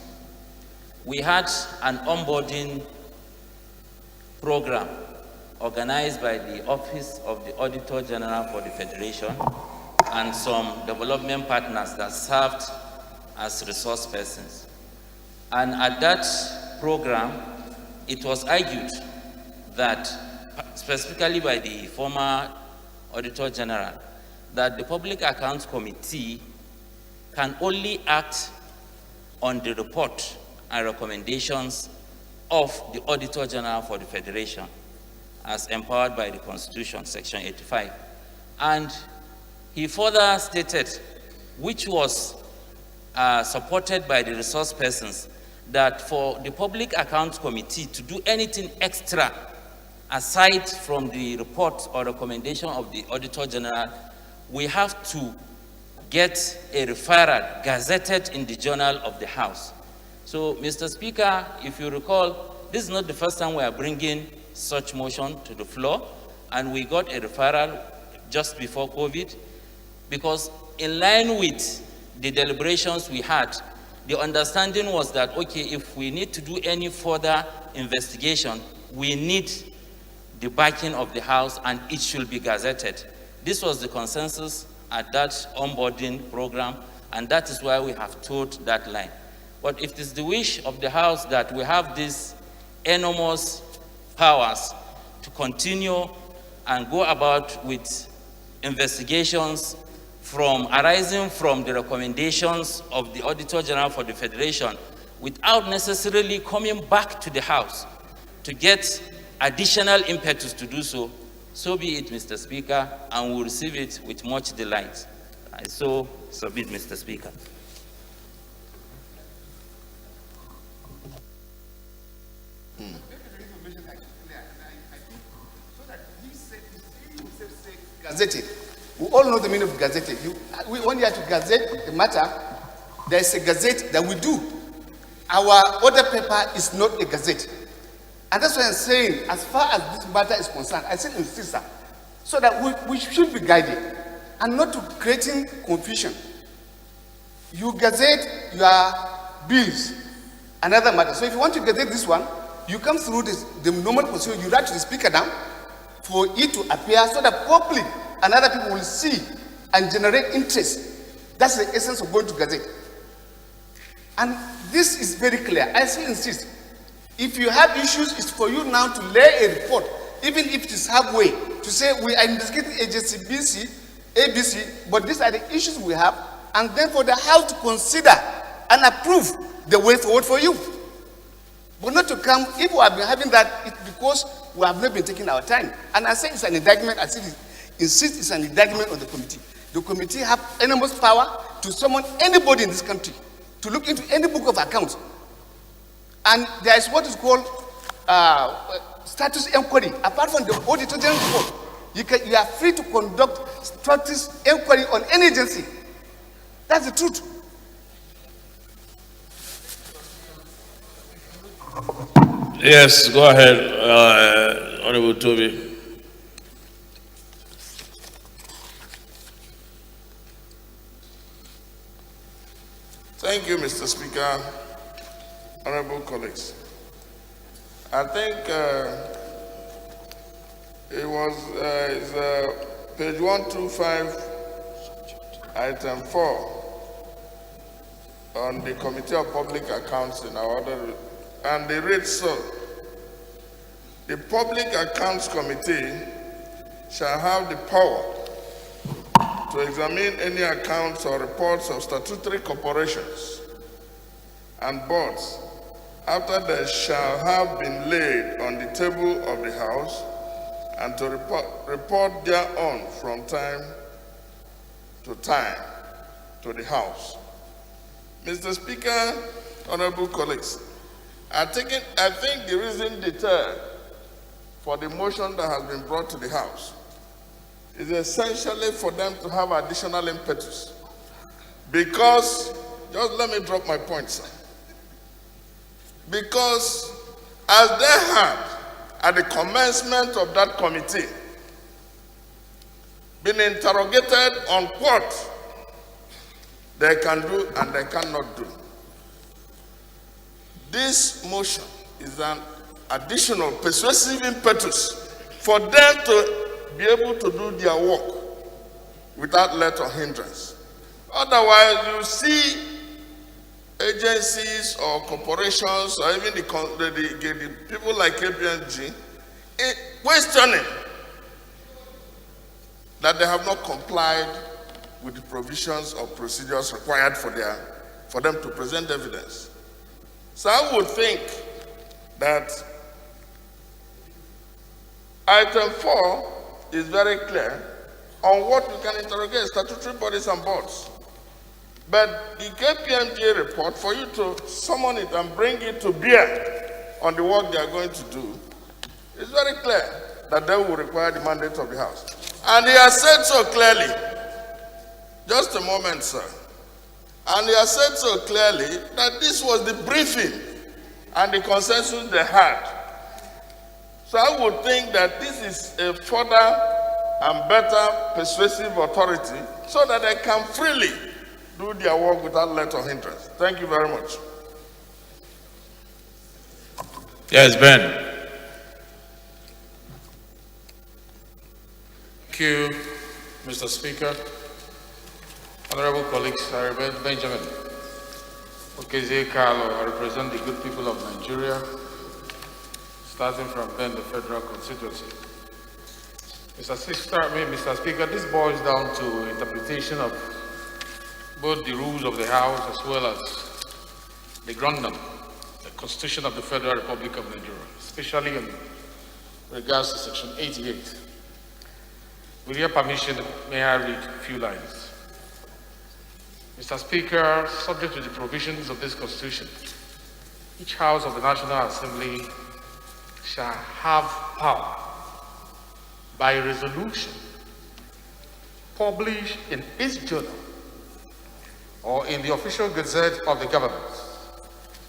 we had an onboarding program organized by the Office of the Auditor General for the Federation and some development partners that served as resource persons. And at that program, it was argued that, specifically by the former Auditor General, that the Public Accounts Committee can only act on the report and recommendations of the Auditor General for the Federation, as empowered by the Constitution, Section 85. And he further stated, which was supported by the resource persons, that for the Public Accounts Committee to do anything extra aside from the report or recommendation of the Auditor General, we have to get a referral gazetted in the Journal of the House. So, Mr. Speaker, if you recall, this is not the first time we are bringing such motion to the floor, and we got a referral just before COVID, because in line with the deliberations we had, the understanding was that, okay, if we need to do any further investigation, we need the backing of the House and it should be gazetted. This was the consensus at that onboarding program, and that is why we have toed that line. But if it is the wish of the House that we have these enormous powers to continue and go about with investigations arising from the recommendations of the Auditor General for the Federation without necessarily coming back to the House to get additional impetus to do so, so be it, Mr. Speaker, and we'll receive it with much delight. I so submit, Mr. Speaker. Gazetted. We all know the meaning of gazetted. When you have to gazette the matter, there is a gazette that we do. Our order paper is not a gazette. And that's why I'm saying, as far as this matter is concerned, I still insist, sir, so that we should be guided and not to creating confusion. You gazette your bills, another matter. So if you want to gazette this one, you come through the normal procedure, you write to the speaker down for it to appear so that public and other people will see and generate interest. That's the essence of going to gazette. And this is very clear. I still insist. If you have issues, it's for you now to lay a report, even if it is halfway, to say we are investigating agency ABC, but these are the issues we have, and then for the House to consider and approve the way forward for you. But not to come, if we have been having that, it's because we have not been taking our time. And I say it's an indictment, I say insist it's an indictment on the committee. The committee have enormous power to summon anybody in this country to look into any book of accounts. And there is what is called status inquiry. Apart from the Auditor General report, you are free to conduct status inquiry on any agency. That's the truth. Yes, go ahead, Honorable Toby. Thank you, Mr. Speaker. Honorable colleagues. I think it was page 125, item 4, on the Committee of Public Accounts in our order, and they read so: the Public Accounts Committee shall have the power to examine any accounts or reports of statutory corporations and boards after they shall have been laid on the table of the House, and to report thereon from time to time to the House. Mr. Speaker, honorable colleagues, I think the reason deterred for the motion that has been brought to the House is essentially for them to have additional impetus. Because, just let me drop my point, sir. Because as they had at the commencement of that committee been interrogated on what they can do and they cannot do, this motion is an additional persuasive impetus for them to be able to do their work without let or hindrance. Otherwise, you see agencies or corporations or even the people like KPMG questioning that they have not complied with the provisions or procedures required for them to present evidence. So I would think that item 4 is very clear on what we can interrogate statutory bodies and boards. But the KPMG report, for you to summon it and bring it to bear on the work they are going to do, it's very clear that they will require the mandate of the House. And he has said so clearly. Just a moment, sir. And he has said so clearly that this was the briefing and the consensus they had. So I would think that this is a further and better persuasive authority so that they can freely do their work without let or hindrance. Thank you very much. Yes, Ben. Thank you, Mr. Speaker. Honorable colleagues, I represent Benjamin Okeze Carlo. I represent the good people of Nigeria, starting from Ben, the federal constituency. Mr. Speaker, this boils down to interpretation of both the rules of the House as well as the Grundam, the Constitution of the Federal Republic of Nigeria, especially in regards to Section 88. With your permission, may I read a few lines? Mr. Speaker, subject to the provisions of this Constitution, each House of the National Assembly shall have power by resolution published in its journal or in the official gazette of the government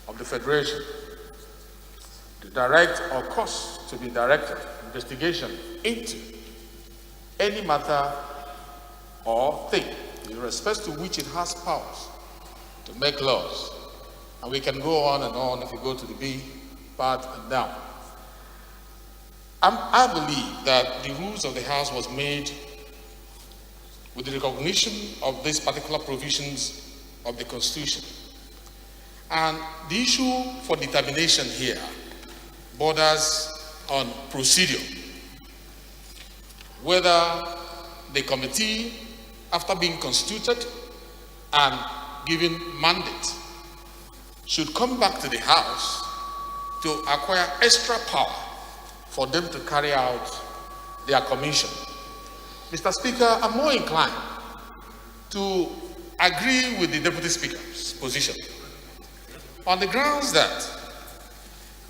of the Federation to direct or cause to be directed investigation into any matter or thing in respect to which it has powers to make laws. And we can go on and on if we go to the B part and down. I believe that the rules of the House was made with the recognition of these particular provisions of the Constitution. And the issue for determination here borders on procedure. Whether the committee, after being constituted and given mandate, should come back to the House to acquire extra power for them to carry out their commission. Mr. Speaker, I'm more inclined to agree with the Deputy Speaker's position on the grounds that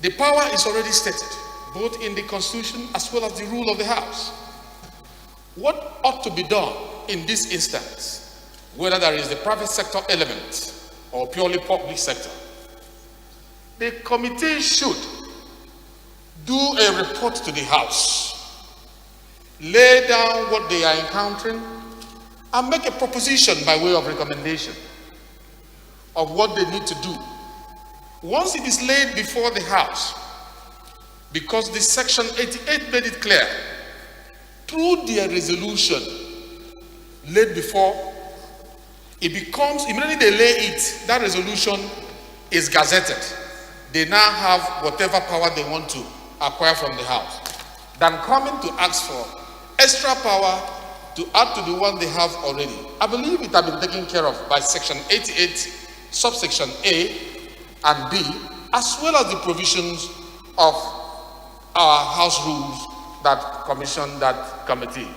the power is already stated, both in the Constitution as well as the rule of the House. What ought to be done in this instance, whether there is the private sector element or purely public sector, the committee should do a report to the House, lay down what they are encountering, and make a proposition by way of recommendation of what they need to do. Once it is laid before the House, because the Section 88 made it clear, through their resolution laid before, it becomes, immediately they lay it, that resolution is gazetted. They now have whatever power they want to acquire from the House, than coming to ask for extra power to add to the one they have already. I believe it has been taken care of by Section 88, subsection A and B, as well as the provisions of our House rules that commission that committee.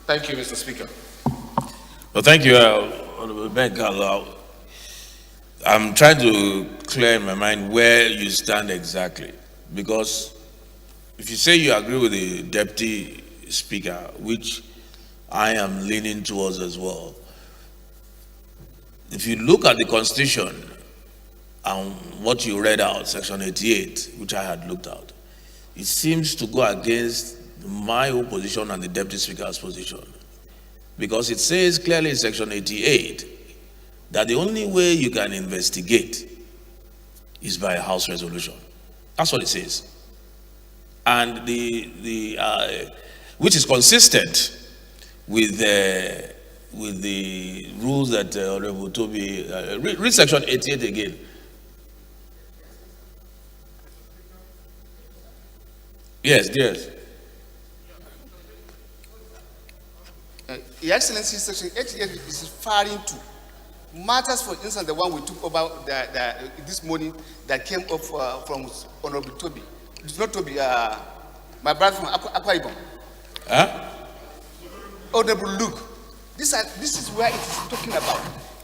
Thank you, Mr. Speaker. Well, thank you, Honorable Ben Carlo. I'm trying to clear in my mind where you stand exactly, because if you say you agree with the Deputy Speaker, which I am leaning towards as well, if you look at the Constitution and what you read out, Section 88, which I had looked at, it seems to go against my own position and the Deputy Speaker's position, because it says clearly in Section 88 that the only way you can investigate is by a House resolution. That's what it says. And which is consistent with the rules that Honorable Toby, read Section 88 again. Yes, yes. Your Excellency, Section 88 is referring to matters, for instance, the one we took over this morning that came up from Honorable Toby. It's not Toby, my brother from Akwa Ibom. Huh? Honorable Luke. This is where it is talking about.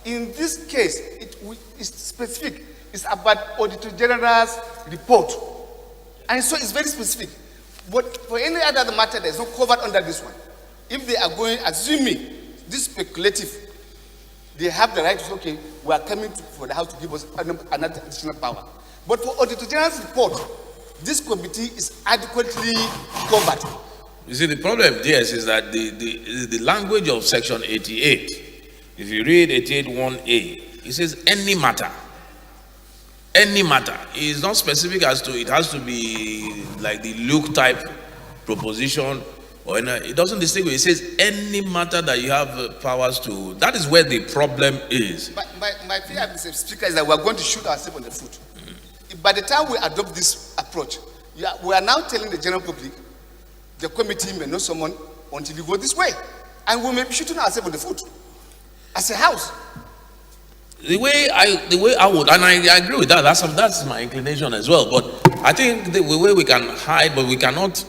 in this case, it's specific. It's about Auditor General's report. And so it's very specific. But for any other matter, there's no covered under this one. If they are going, assuming this speculative, they have the right to say, okay, we are coming for the House to give us another additional power. But for Auditor General's report, this committee is adequately covered. You see, the problem, yes, is that the language of Section 88, if you read 88(1)(a), it says any matter. Any matter. It's not specific as to, it has to be like the Luke type proposition, or it doesn't distinguish. It says any matter that you have powers to. That is where the problem is. My fear, Mr. Speaker, is that we are going to shoot ourselves on the foot. By the time we adopt this approach, we are now telling the general public, the committee may not summon until you go this way. And we may be shooting ourselves on the foot as a house. The way I would, and I agree with that, that's my inclination as well. But I think the way we can hide, but we cannot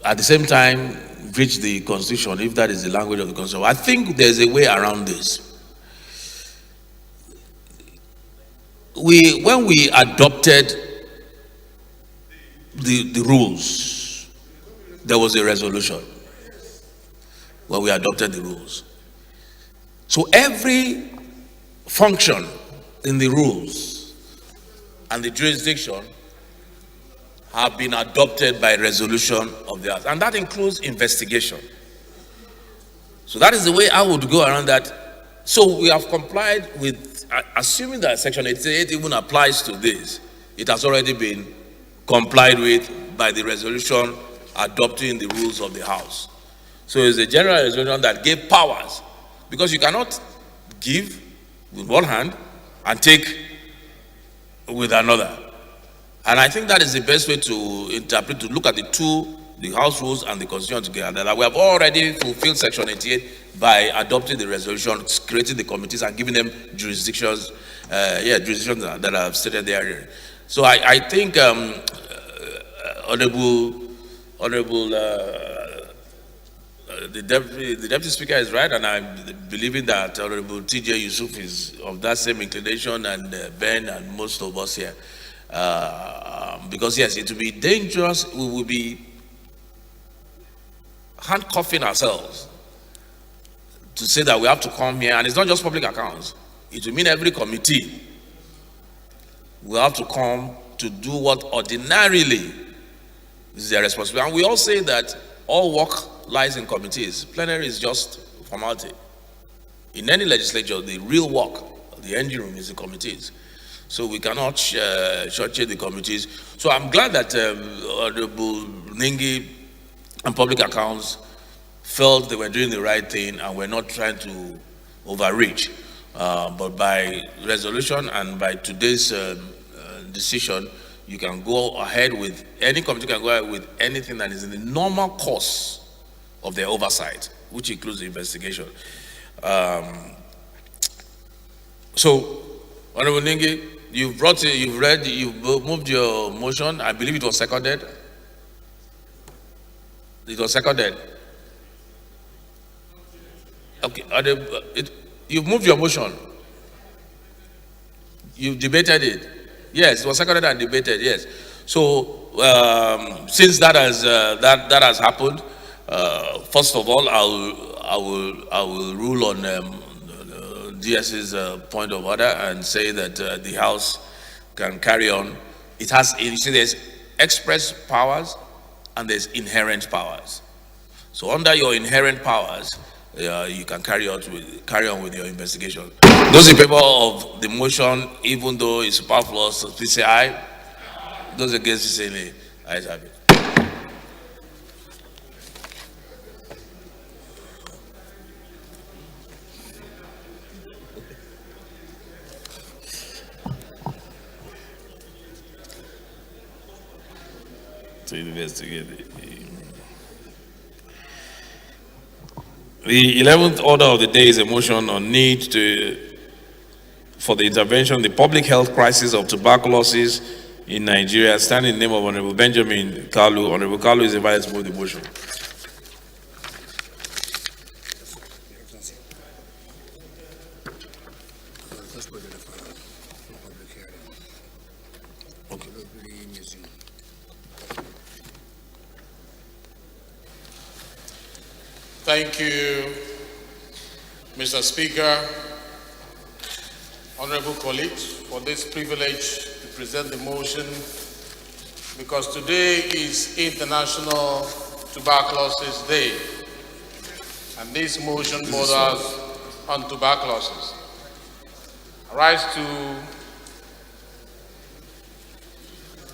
at the same time breach the Constitution, if that is the language of the Constitution. I think there's a way around this. When we adopted the rules, there was a resolution when we adopted the rules. So every function in the rules and the jurisdiction have been adopted by resolution of the House, and that includes investigation. So that is the way I would go around that. So we have complied with, assuming that Section 88 even applies to this, it has already been complied with by the resolution adopting the rules of the House. So it's a general resolution that gave powers, because you cannot give with one hand and take with another. And I think that is the best way to interpret, to look at the House rules and the Constitution together. That we have already fulfilled Section 88 by adopting the resolution, creating the committees and giving them jurisdictions, jurisdictions that I've stated there. So I think the Deputy Speaker is right, and I'm believing that Honorable T.J. Yusuf is of that same inclination, and Ben and most of us here. Because yes, it will be dangerous. We will be handcuffing ourselves to say that we have to come here, and it's not just public accounts. It will mean every committee will have to come to do what ordinarily is their responsibility. And we all say that all work lies in committees. Plenary is just formality. In any legislature, the real work, the engine room, is the committees. So we cannot shortchange the committees. So I'm glad that Honorable Ningi and Public Accounts felt they were doing the right thing and were not trying to overreach. But by resolution and by today's decision, you can go ahead with, any committee can go ahead with anything that is in the normal course of their oversight, which includes the investigation. So, Honorable Ningi, you've moved your motion. I believe it was seconded. It was seconded. Okay, you've moved your motion. You've debated it. Yes, it was seconded and debated. Yes. So since that has happened, first of all, I will rule on DS's point of order and say that the House can carry on. It has, you see, there's express powers and there's inherent powers. So under your inherent powers, you can carry on with your investigation. Those in favor of the motion, even though it's superfluous, please say aye. Those against, say nay. Ayes have it. To investigate it. The 11th order of the day is a motion on need for the intervention in the public health crisis of tuberculosis in Nigeria. Standing in the name of Honorable Benjamin Kalu. Honorable Kalu is invited to move the motion. Thank you, Mr. Speaker, honorable colleagues, for this privilege to present the motion, because today is International Tuberculosis Day, and this motion borders on tuberculosis. I rise to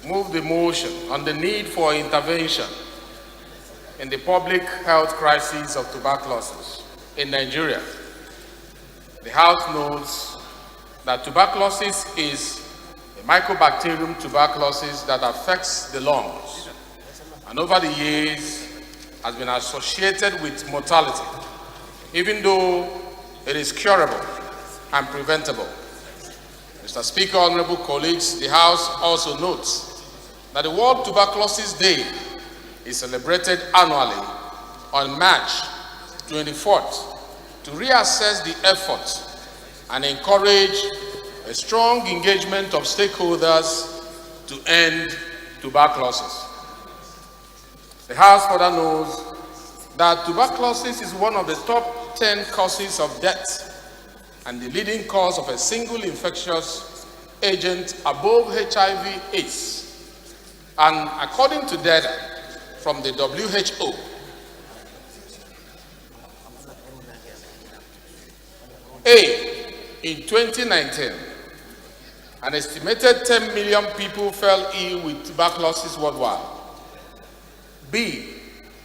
move the motion on the need for intervention in the public health crisis of tuberculosis in Nigeria. The House notes that tuberculosis is a mycobacterium tuberculosis that affects the lungs, and over the years has been associated with mortality, even though it is curable and preventable. Mr. Speaker, honorable colleagues, the House also notes that the World Tuberculosis Day is celebrated annually on March 24th to reassess the efforts and encourage a strong engagement of stakeholders to end tuberculosis. The House further knows that tuberculosis is one of the top 10 causes of death and the leading cause of a single infectious agent above HIV/AIDS. And according to data from the WHO, in 2019, an estimated 10 million people fell ill with tuberculosis worldwide. B,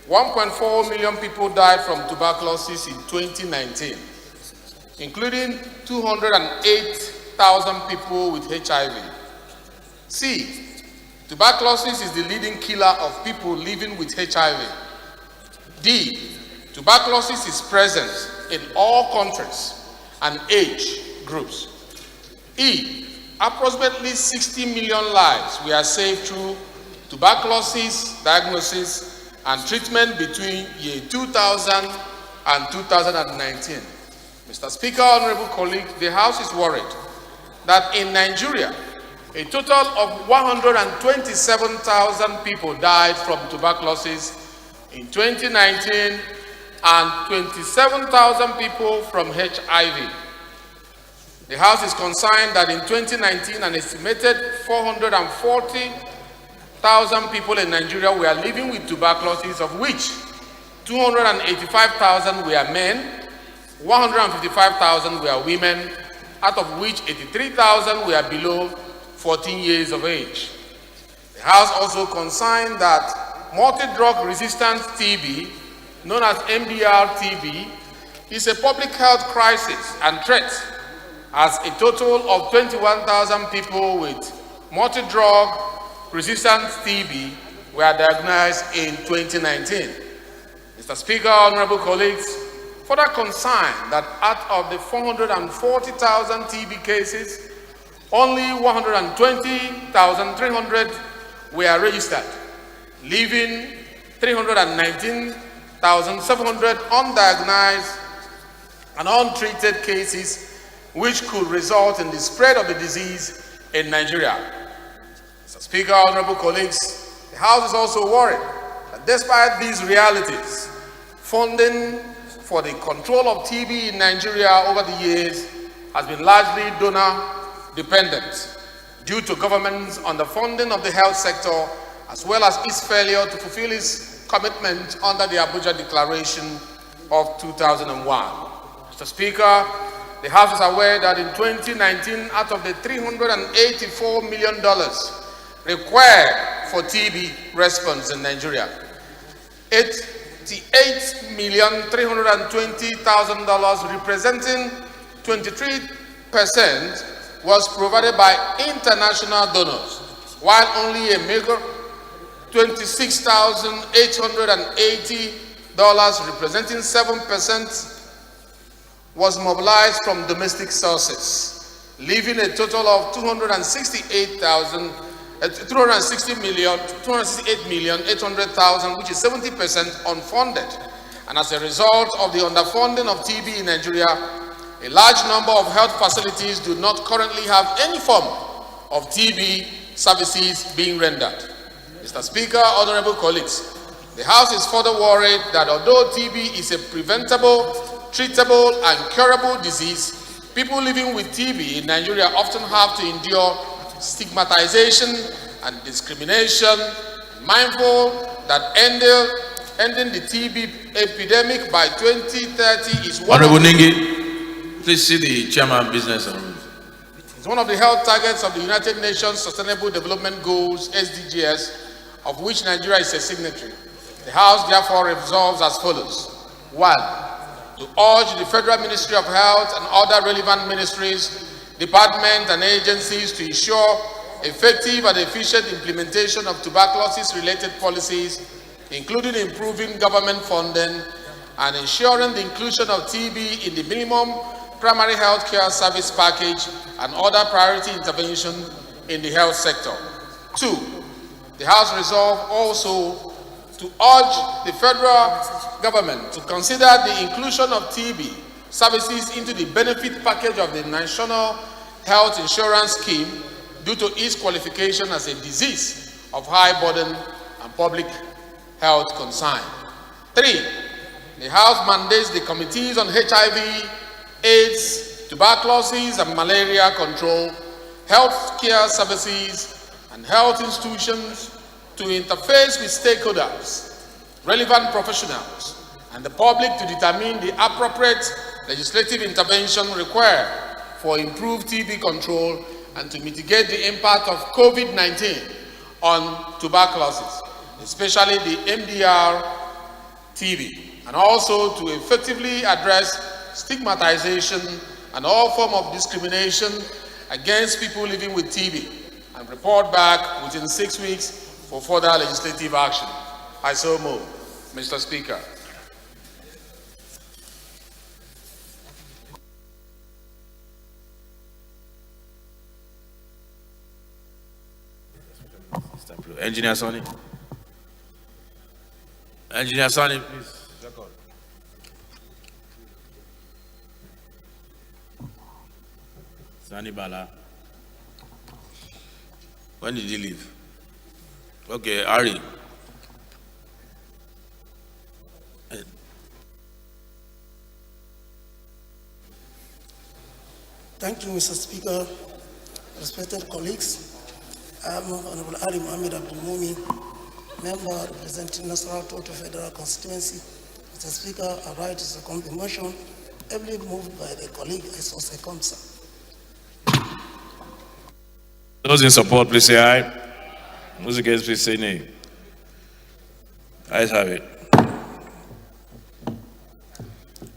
1.4 million people died from tuberculosis in 2019, including 208,000 people with HIV. C, tuberculosis is the leading killer of people living with HIV. D, tuberculosis is present in all countries and age groups. E, approximately 60 million lives were saved through tuberculosis diagnosis and treatment between year 2000 and 2019. Mr. Speaker, honorable colleagues, the House is worried that in Nigeria, a total of 127,000 people died from tuberculosis in 2019 and 27,000 people from HIV. The House is concerned that in 2019, an estimated 440,000 people in Nigeria were living with tuberculosis, of which 285,000 were men, 155,000 were women, out of which 83,000 were below 14 years of age. The House also concerned that multi-drug resistant TB, known as MDR-TB, is a public health crisis and threat, as a total of 21,000 people with multi-drug resistant TB were diagnosed in 2019. Mr. Speaker, honorable colleagues, further concerned that out of the 440,000 TB cases, only 120,300 were registered, leaving 319,700 undiagnosed and untreated cases, which could result in the spread of the disease in Nigeria. Mr. Speaker, honorable colleagues, the House is also worried that despite these realities, funding for the control of TB in Nigeria over the years has been largely donor-dependent due to government's underfunding of the health sector, as well as its failure to fulfill its commitment under the Abuja Declaration of 2001. Mr. Speaker, the House is aware that in 2019, out of the $384 million required for TB response in Nigeria, $88,320,000, representing 23%, was provided by international donors, while only a meager $26,880, representing 7%, was mobilized from domestic sources, leaving a total of $268,800,000, which is 70% unfunded. And as a result of the underfunding of TB in Nigeria, a large number of health facilities do not currently have any form of TB services being rendered. Mr. Speaker, honorable colleagues, The House is further worried that although TB is a preventable, treatable, and curable disease, people living with TB in Nigeria often have to endure stigmatization and discrimination. Mindful that ending the TB epidemic by 2030 is one Honorable of Ningi, please see the chairman of business and rules. It's one of the health targets of the United Nations Sustainable Development Goals, SDGs, of which Nigeria is a signatory. The House therefore resolves as follows. 1. To urge the Federal Ministry of Health and other relevant ministries, departments, and agencies to ensure effective and efficient implementation of tuberculosis-related policies, including improving government funding and ensuring the inclusion of TB in the minimum primary health care service package and other priority intervention in the health sector. 2. The House resolved also to urge the federal government to consider the inclusion of TB services into the benefit package of the National Health Insurance Scheme due to its qualification as a disease of high burden and public health concern. 3. The House mandates the committees on HIV, AIDS, tuberculosis and malaria control, health care services, and health institutions to interface with stakeholders, relevant professionals, and the public to determine the appropriate legislative intervention required for improved TB control and to mitigate the impact of COVID-19 on tuberculosis, especially the MDR TB, and also to effectively address stigmatization and all forms of discrimination against people living with TB, and report back within 6 weeks for further legislative action. I so move, Mr. Speaker. Engineer Sonny. Engineer Sonny, please. Record. Sonny Bala. When did he leave? Okay, Ari. Thank you, Mr. Speaker, respected colleagues. I am Honorable Ali Mohammed Abdul Mumi, member representing Nasarawa Total Federal Constituency. Mr. Speaker, I rise to second the motion, ably moved by the colleague I so second, sir. Those in support, please say aye. Those against, please say nay. Ayes have it.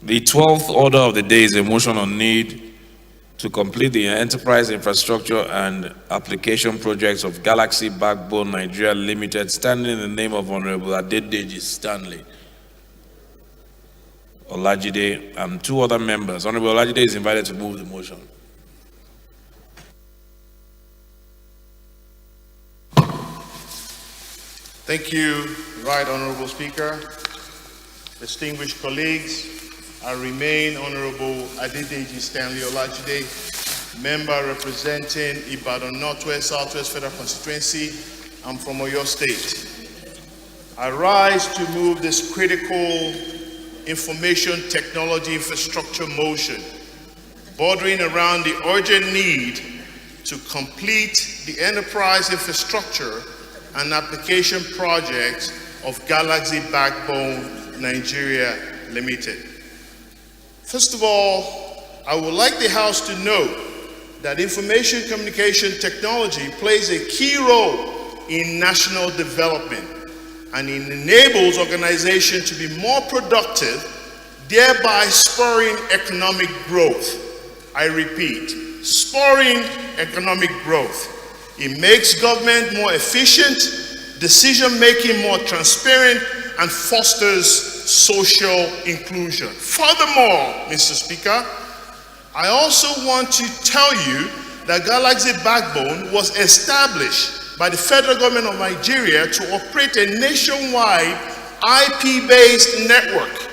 The 12th order of the day is a motion on need to complete the enterprise infrastructure and application projects of Galaxy Backbone Nigeria Limited, standing in the name of Honorable Adedeji Stanley Olajide and 2 other members. Honorable Olajide is invited to move the motion. Thank you, Right Honorable Speaker. Distinguished colleagues, I remain Honorable Adedeji Stanley Olajide, member representing Ibadan Northwest Southwest Federal Constituency. I'm from Oyo State. I rise to move this critical information technology infrastructure motion, bordering around the urgent need to complete the enterprise infrastructure and application projects of Galaxy Backbone Nigeria Limited. First of all, I would like the House to note that information communication technology plays a key role in national development, and it enables organizations to be more productive, thereby spurring economic growth. I repeat, spurring economic growth. It makes government more efficient, decision-making more transparent, and fosters social inclusion. Furthermore, Mr. Speaker, I also want to tell you that Galaxy Backbone was established by the federal government of Nigeria to operate a nationwide IP-based network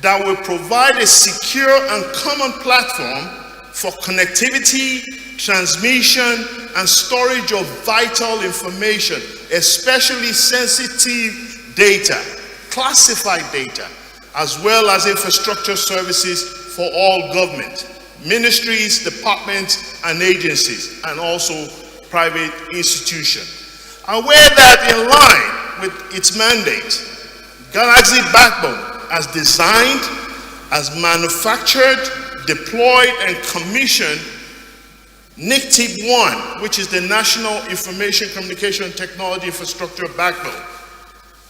that will provide a secure and common platform for connectivity, transmission, and storage of vital information, especially sensitive data, classified data, as well as infrastructure services for all government, ministries, departments, and agencies, and also private institutions. Aware that in line with its mandate, Galaxy Backbone, as designed, as manufactured, deployed, and commissioned, NICTIP-1, which is the National Information Communication Technology Infrastructure Backbone,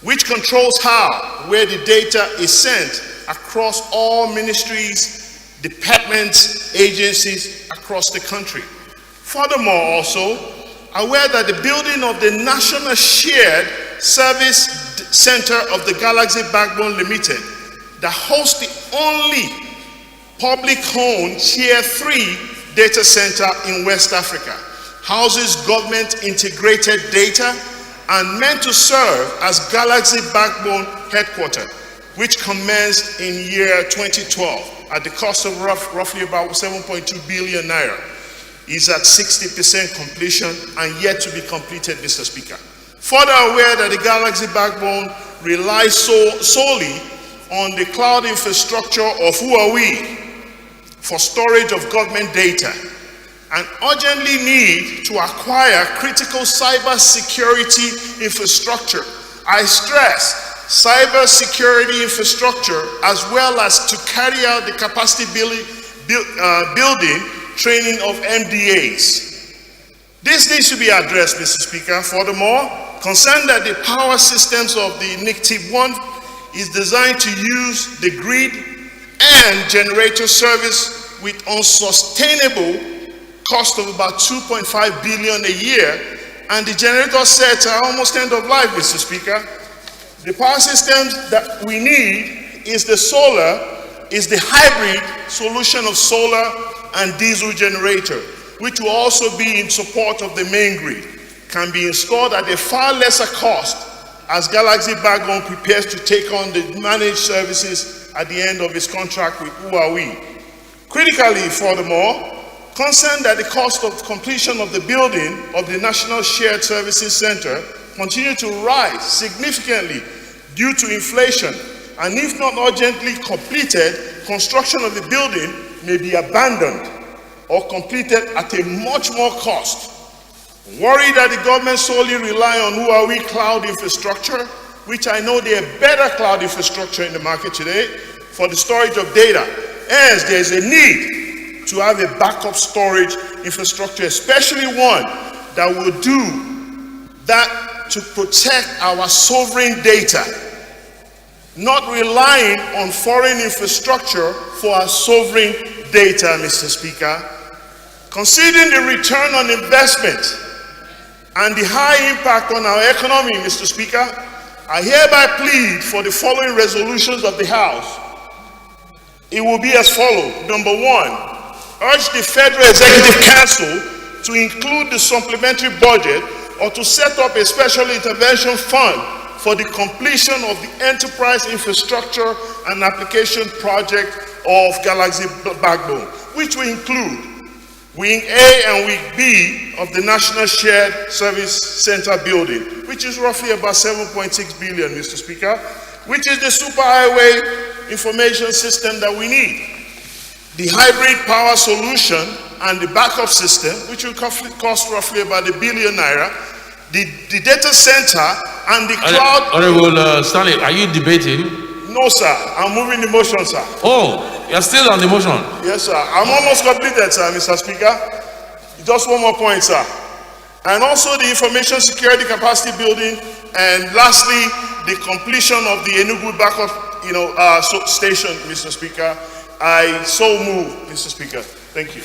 which controls how, where the data is sent across all ministries, departments, agencies across the country. Furthermore, also, aware that the building of the National Shared Service Center of the Galaxy Backbone Limited, that hosts the only public-owned Tier 3 data center in West Africa, houses government integrated data and meant to serve as Galaxy Backbone headquarters, which commenced in year 2012 at the cost of roughly about 7.2 billion naira, is at 60% completion and yet to be completed, Mr. Speaker. Further aware that the Galaxy Backbone relies solely on the cloud infrastructure of Huawei for storage of government data, and urgently need to acquire critical cyber security infrastructure. I stress cyber security infrastructure, as well as to carry out the capacity building training of MDAs. This needs to be addressed, Mr. Speaker. Furthermore, concerned that the power systems of the NICTIP-1 is designed to use the grid and generator service with unsustainable cost of about 2.5 billion a year, and the generator sets are almost end of life, Mr. Speaker. The power systems that we need is the hybrid solution of solar and diesel generator, which will also be in support of the main grid, can be installed at a far lesser cost as Galaxy Backbone prepares to take on the managed services at the end of its contract with Huawei. Critically, furthermore, concerned that the cost of completion of the building of the National Shared Services Center continue to rise significantly due to inflation, and if not urgently completed, construction of the building may be abandoned or completed at a much more cost. Worried that the government solely rely on Huawei cloud infrastructure, which I know they have better cloud infrastructure in the market today for the storage of data, as there is a need to have a backup storage infrastructure, especially one that will do that to protect our sovereign data, not relying on foreign infrastructure for our sovereign data, Mr. Speaker. Considering the return on investment and the high impact on our economy, Mr. Speaker, I hereby plead for the following resolutions of the House. It will be as follows. Number 1, urge the Federal Executive Council to include the supplementary budget or to set up a special intervention fund for the completion of the enterprise infrastructure and application project of Galaxy Backbone, which will include Wing A and Wing B of the National Shared Service Center building, which is roughly about 7.6 billion, Mr. Speaker, which is the superhighway information system that we need. The hybrid power solution and the backup system, which will cost roughly about £1 billion naira, the data center and the cloud. Honorable Stanley, are you debating? No, sir. I'm moving the motion, sir. Oh, you're still on the motion? Yes, sir. I'm almost completed, sir, Mr. Speaker. Just one more point, sir. And also the information security capacity building, and lastly, the completion of the Enugu backup, station, Mr. Speaker. I so move, Mr. Speaker. Thank you.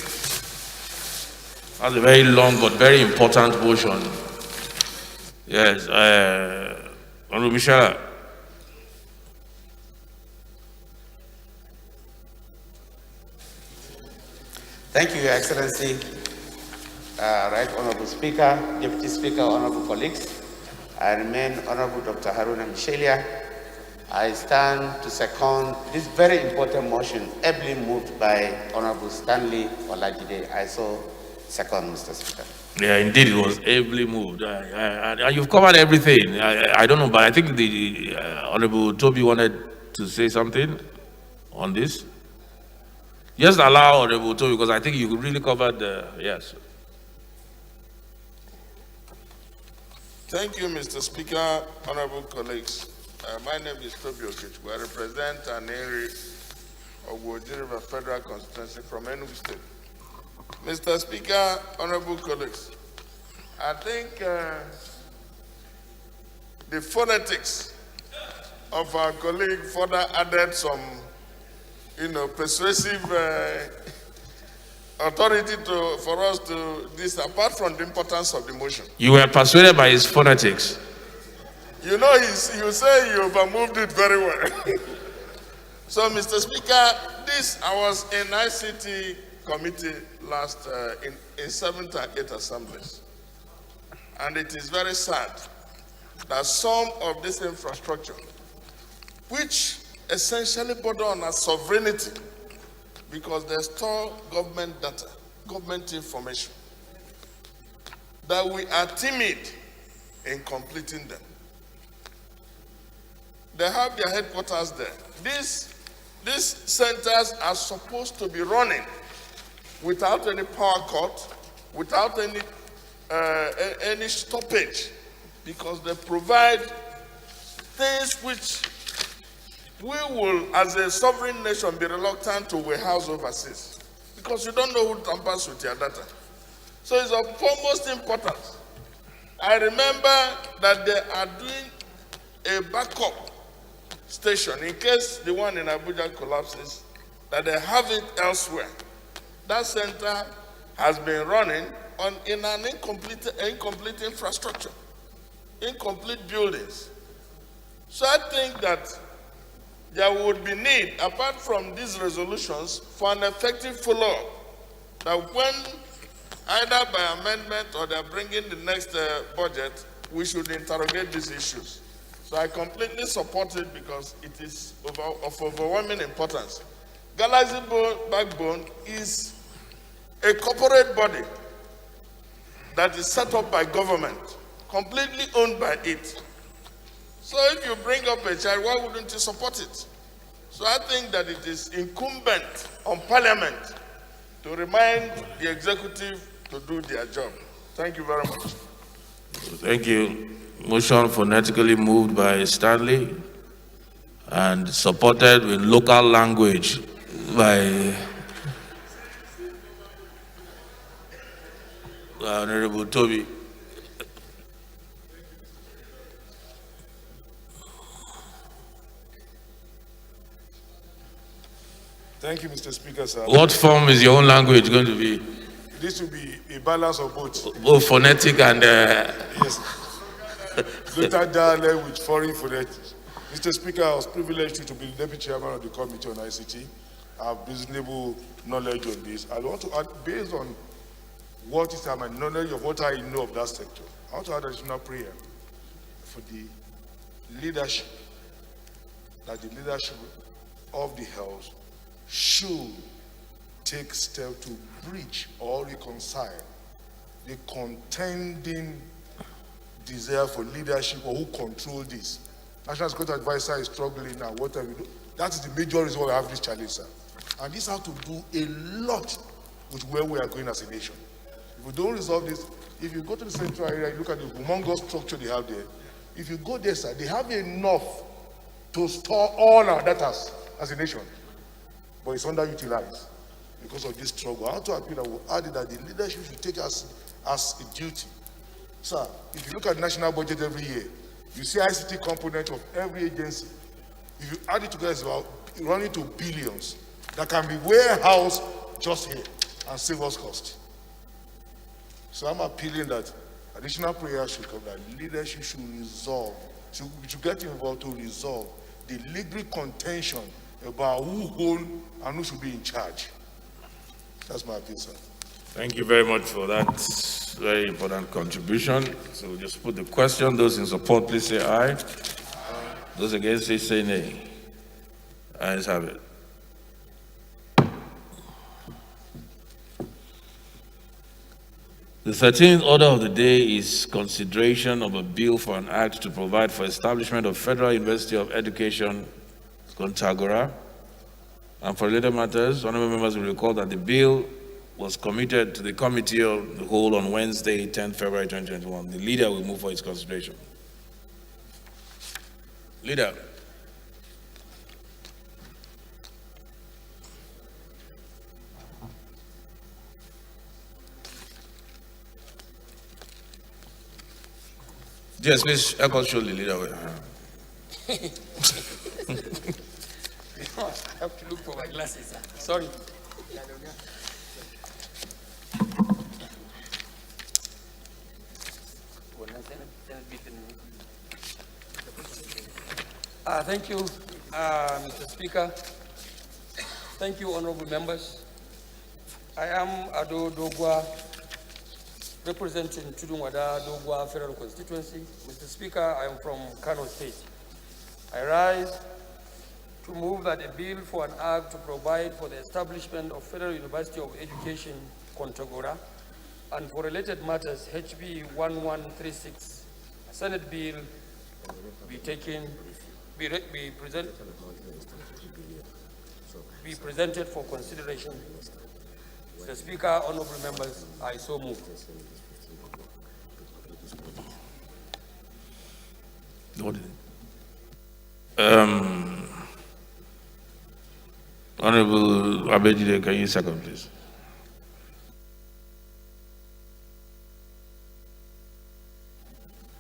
That's a very long but very important motion. Yes, Honorable Michelle. Thank you, Your Excellency. Right Honorable Speaker, Deputy Speaker, Honorable colleagues. I remain Honorable Dr. Haruna Michelia. I stand to second this very important motion, ably moved by Honorable Stanley Olajide. I so second, Mr. Speaker. Yeah, indeed, it was ably moved. You've covered everything. I don't know, but I think the Honorable Toby wanted to say something on this. Just allow Honorable Toby, because I think you really covered the, yes. Thank you, Mr. Speaker, honorable colleagues. My name is Toby Okechukwu. I represent an area of Woji River Federal Constituency from Enugu State. Mr. Speaker, honorable colleagues, I think the phonetics of our colleague further added some, persuasive authority for us to this, apart from the importance of the motion. You were persuaded by his phonetics. You know, you say you overmoved it very well. So, Mr. Speaker, I was in ICT committee last, in 7th and 8th assemblies. And it is very sad that some of this infrastructure, which essentially border on our sovereignty, because they store government data, government information, that we are timid in completing them. They have their headquarters there. These centers are supposed to be running without any power cut, without any stoppage, because they provide things which we will, as a sovereign nation, be reluctant to warehouse overseas, because you don't know who tampers with your data. So it's of foremost importance. I remember that they are doing a backup station in case the one in Abuja collapses, that they have it elsewhere. That center has been running in an incomplete infrastructure, incomplete buildings. So I think that there would be need, apart from these resolutions, for an effective follow-up, that when either by amendment or they're bringing the next budget, we should interrogate these issues. So I completely support it because it is of overwhelming importance. Galaxy Backbone is a corporate body that is set up by government, completely owned by it. So if you bring up a child, why wouldn't you support it? So I think that it is incumbent on Parliament to remind the executive to do their job. Thank you very much. Thank you. Motion phonetically moved by Stanley and supported with local language by Honorable Toby. Thank you, Mr. Speaker, sir. What form is your own language going to be? This will be a balance of both. Both phonetic and... Yes. Greater dialogue with foreign phonetics. Mr. Speaker, I was privileged to be the Deputy Chairman of the Committee on ICT. I have reasonable knowledge on this. I want to add, based on what is my knowledge of what I know of that sector, I want to add additional prayer for the leadership, that the leadership of the House should take steps to bridge or reconcile the contending desire for leadership or who control this. National Security Advisor is struggling now. What have we do? That is the major reason why we have this challenge, sir. And this has to do a lot with where we are going as a nation. If we don't resolve this, if you go to the central area, you look at the humongous structure they have there. If you go there, sir, they have enough to store all our data as a nation. But it's underutilized because of this struggle. I want to appeal that we add that the leadership should take as a duty. Sir, if you look at the national budget every year, you see ICT component of every agency. If you add it together, it's about running to billions that can be warehoused just here and save us cost. So I'm appealing that additional prayer should come, that leadership should resolve, should get involved to resolve the legal contention about who hold and who should be in charge. That's my appeal, sir. Thank you very much for that very important contribution. So we'll just put the question. Those in support, please say aye. Aye. Those against, please say nay. Ayes have it. The 13th order of the day is consideration of a bill for an act to provide for establishment of Federal University of Education, Kontagora. And for related matters, honorable members will recall that the bill was committed to the Committee of the Whole on Wednesday, 10th February 2021. The leader will move for its consideration. Leader. Yes, please, I can show the leader. I have to look for my glasses. Sorry. Thank you, Mr. Speaker. Thank you, honorable members. I am Ado Dogwa, representing Tudunwada Dogwa Federal Constituency. Mr. Speaker, I am from Kano State. I rise to move that a bill for an act to provide for the establishment of Federal University of Education, Kontagora, and for related matters, HB 1136, Senate bill, be presented for consideration. Mr. Speaker, honorable members, I so move. Honorable Abedide, can you second, please?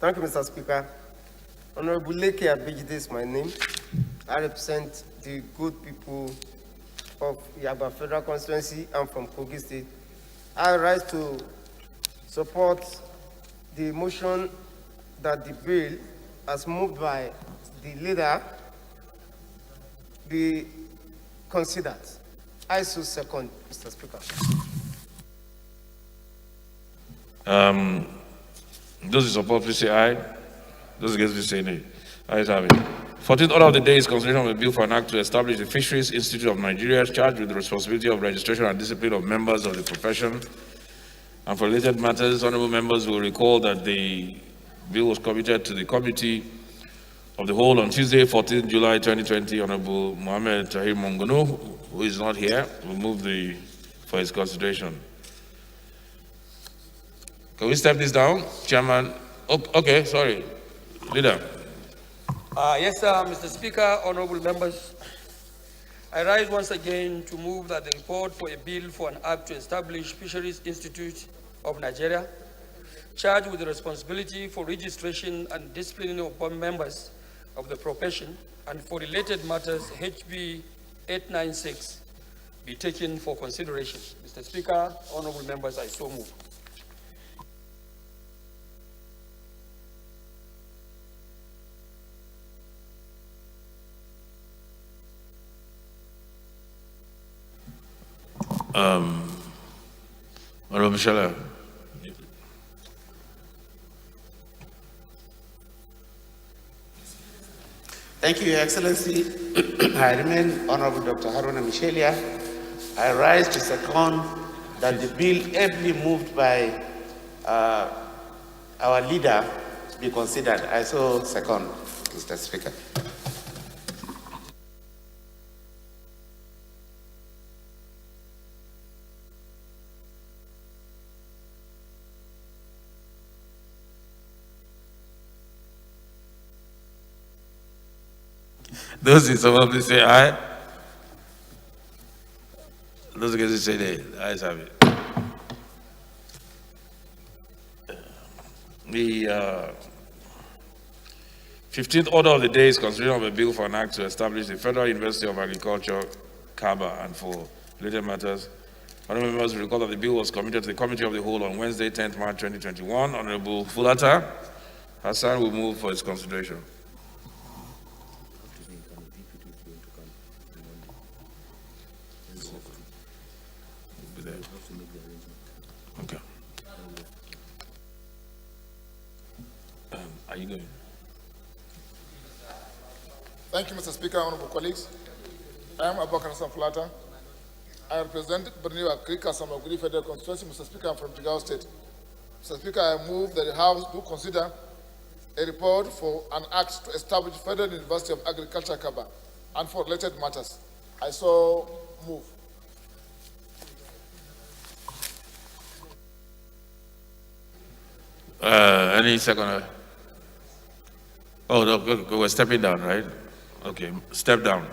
Thank you, Mr. Speaker. Honorable Leke Abejide is my name. I represent the good people of Yaba Federal Constituency. I'm from Kogi State. I rise to support the motion that the bill, as moved by the leader, be considered. I so second, Mr. Speaker. Those who support, please say aye. Those against, please say nay. Ayes have it. 14th order of the day is consideration of a bill for an act to establish the Fisheries Institute of Nigeria, charged with the responsibility of registration and discipline of members of the profession. And for related matters, honorable members will recall that the bill was committed to the Committee of the Whole on Tuesday, 14th July 2020. Honorable Mohammed Tahir Mongono, who is not here, will move for his consideration. Can we step this down, Chairman? Okay, sorry. Leader. Yes, sir, Mr. Speaker, honorable members. I rise once again to move that the report for a bill for an act to establish Fisheries Institute of Nigeria, charged with the responsibility for registration and disciplining of members of the profession, and for related matters, HB 896, be taken for consideration. Mr. Speaker, honorable members, I so move. Honorable Shala. Thank you, Your Excellency. I remain Honorable Dr. Haruna Michelia. I rise to second that the bill ably moved by our leader be considered. I so second, Mr. Speaker. Those in support, please say aye. Those against, say nay. Ayes have it. The 15th order of the day is consideration of a bill for an act to establish the Federal University of Agriculture, Kaba, and for related matters. Honorable members will recall that the bill was committed to the Committee of the Whole on Wednesday, 10th March 2021. Honorable Fulata Hassan will move for its consideration. Okay. Are you going? Thank you, Mr. Speaker, honorable colleagues. I am Abubakar Hassan Fulata. I represent Borneo Agrika Samaguri Federal Constituency. Mr. Speaker, I'm from Jigawa State. Mr. Speaker, I move that the House do consider a report for an act to establish Federal University of Agriculture, Kaba, and for related matters. I so move. Any second? Oh, no, we're stepping down, right? Okay, step down.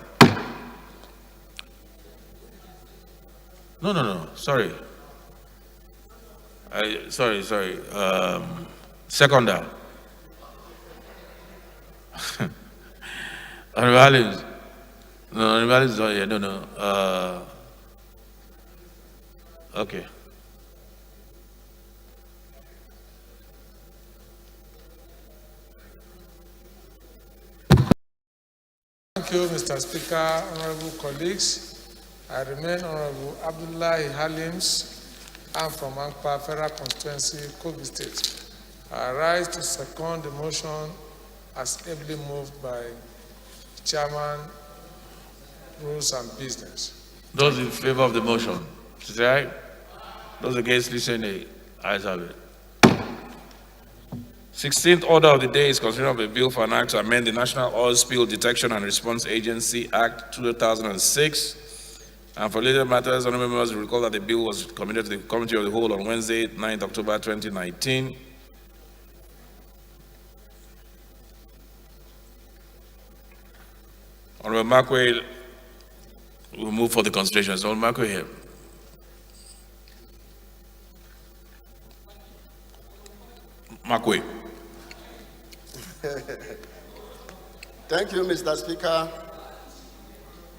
No, sorry. Sorry. Seconder. Honorable is not here. No. Okay. Thank you, Mr. Speaker, honorable colleagues. I remain Honorable Abdullahi Halims. I'm from Ankpa Federal Constituency, Kogi State. I rise to second the motion as ably moved by Chairman, Rules and Business. Those in favor of the motion, say aye. Those against, listen nay. Ayes have it. 16th order of the day is consideration of a bill for an act to amend the National Oil Spill Detection and Response Agency Act 2006. And for later matters, honorable members will recall that the bill was committed to the Committee of the Whole on Wednesday, 9th October 2019. Honorable Makwe will move for the consideration. So, Honorable Makwe here. Makwe. Thank you, Mr. Speaker.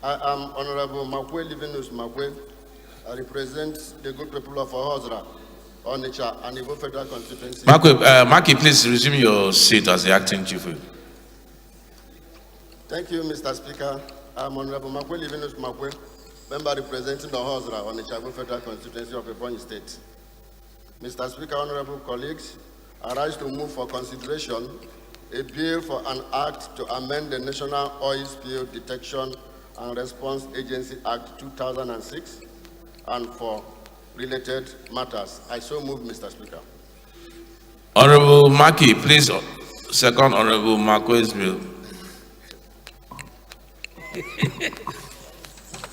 I am Honorable Makwe Livinus Makwe. I represent the good people of Ohozra, Onitsha, and Ivo Federal Constituency. Maki, please resume your seat as the acting chief. Thank you, Mr. Speaker. I am Honorable Makwe Livinus Makwe, member representing the Ohozra, Onitsha, Ivo Federal Constituency of Ebonyi State. Mr. Speaker, honorable colleagues, I rise to move for consideration a bill for an act to amend the National Oil Spill Detection and Response Agency Act 2006 and for related matters. I so move, Mr. Speaker. Honorable Maki, please second Honorable Makwe's bill.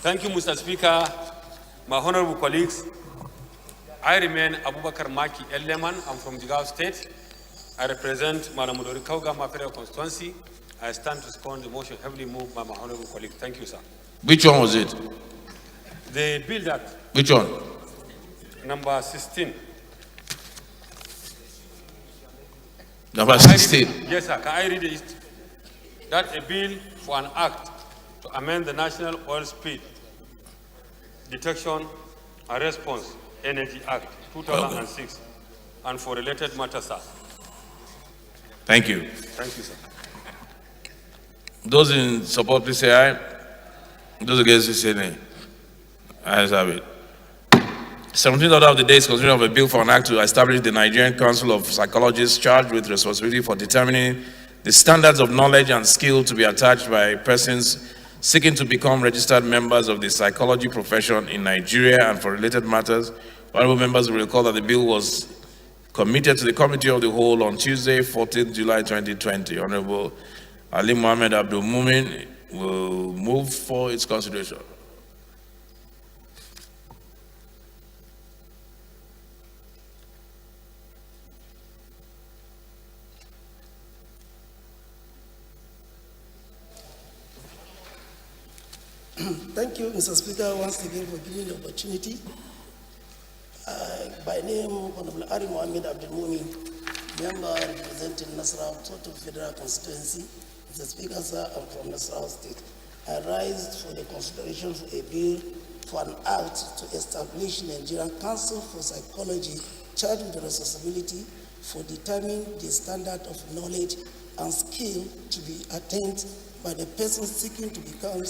Thank you, Mr. Speaker. My honorable colleagues, I remain Abubakar Maki Elleman. I'm from Jigawa State. I represent Madam Mudori Kaugama Federal Constituency. I stand to second the motion heavily moved by my honorable colleague. Thank you, sir. Which one was it? The bill that. Which one? Number 16. Number 16. Yes, sir. Can I read it? That a bill for an act to amend the National Oil Spill Detection and Response Energy Act 2006 and for related matters, sir. Thank you. Thank you, sir. Those in support, please say aye. Those against, please say nay. Ayes have it. 17th order of the day is consideration of a bill for an act to establish the Nigerian Council of Psychologists charged with responsibility for determining the standards of knowledge and skill to be attached by persons seeking to become registered members of the psychology profession in Nigeria and for related matters. Honorable members will recall that the bill was committed to the Committee of the Whole on Tuesday, 14th July 2020. Honorable Ali Mohammed Abdul Mumin will move for its consideration. Thank you, Mr. Speaker, once again for giving the opportunity. By name, Honorable Ari Mohammed Abdul Mumin, member representing Nasarawa Total Federal Constituency. Mr. Speaker, sir, I'm from Nasarawa State. I rise for the consideration for a bill for an act to establish Nigerian Council for Psychology charged with the responsibility for determining the standard of knowledge and skill to be attained by the person seeking to become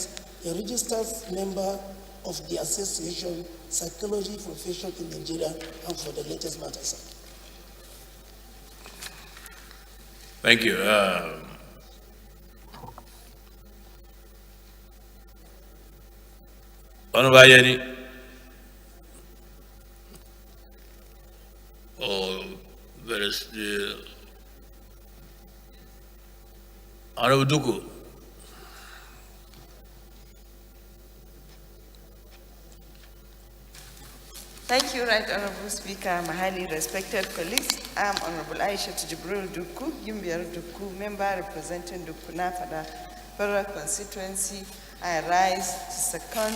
a registered member of the Association Psychology Profession in Nigeria and for the latest matter, sir. Thank you. Honorable Ayeni. Honorable Duku. Thank you, Right Honorable Speaker, my highly respected colleagues. I'm Honorable Aisha Jibril Duku, Gimbiar Duku, member representing Duku Nafada Federal Constituency. I rise to second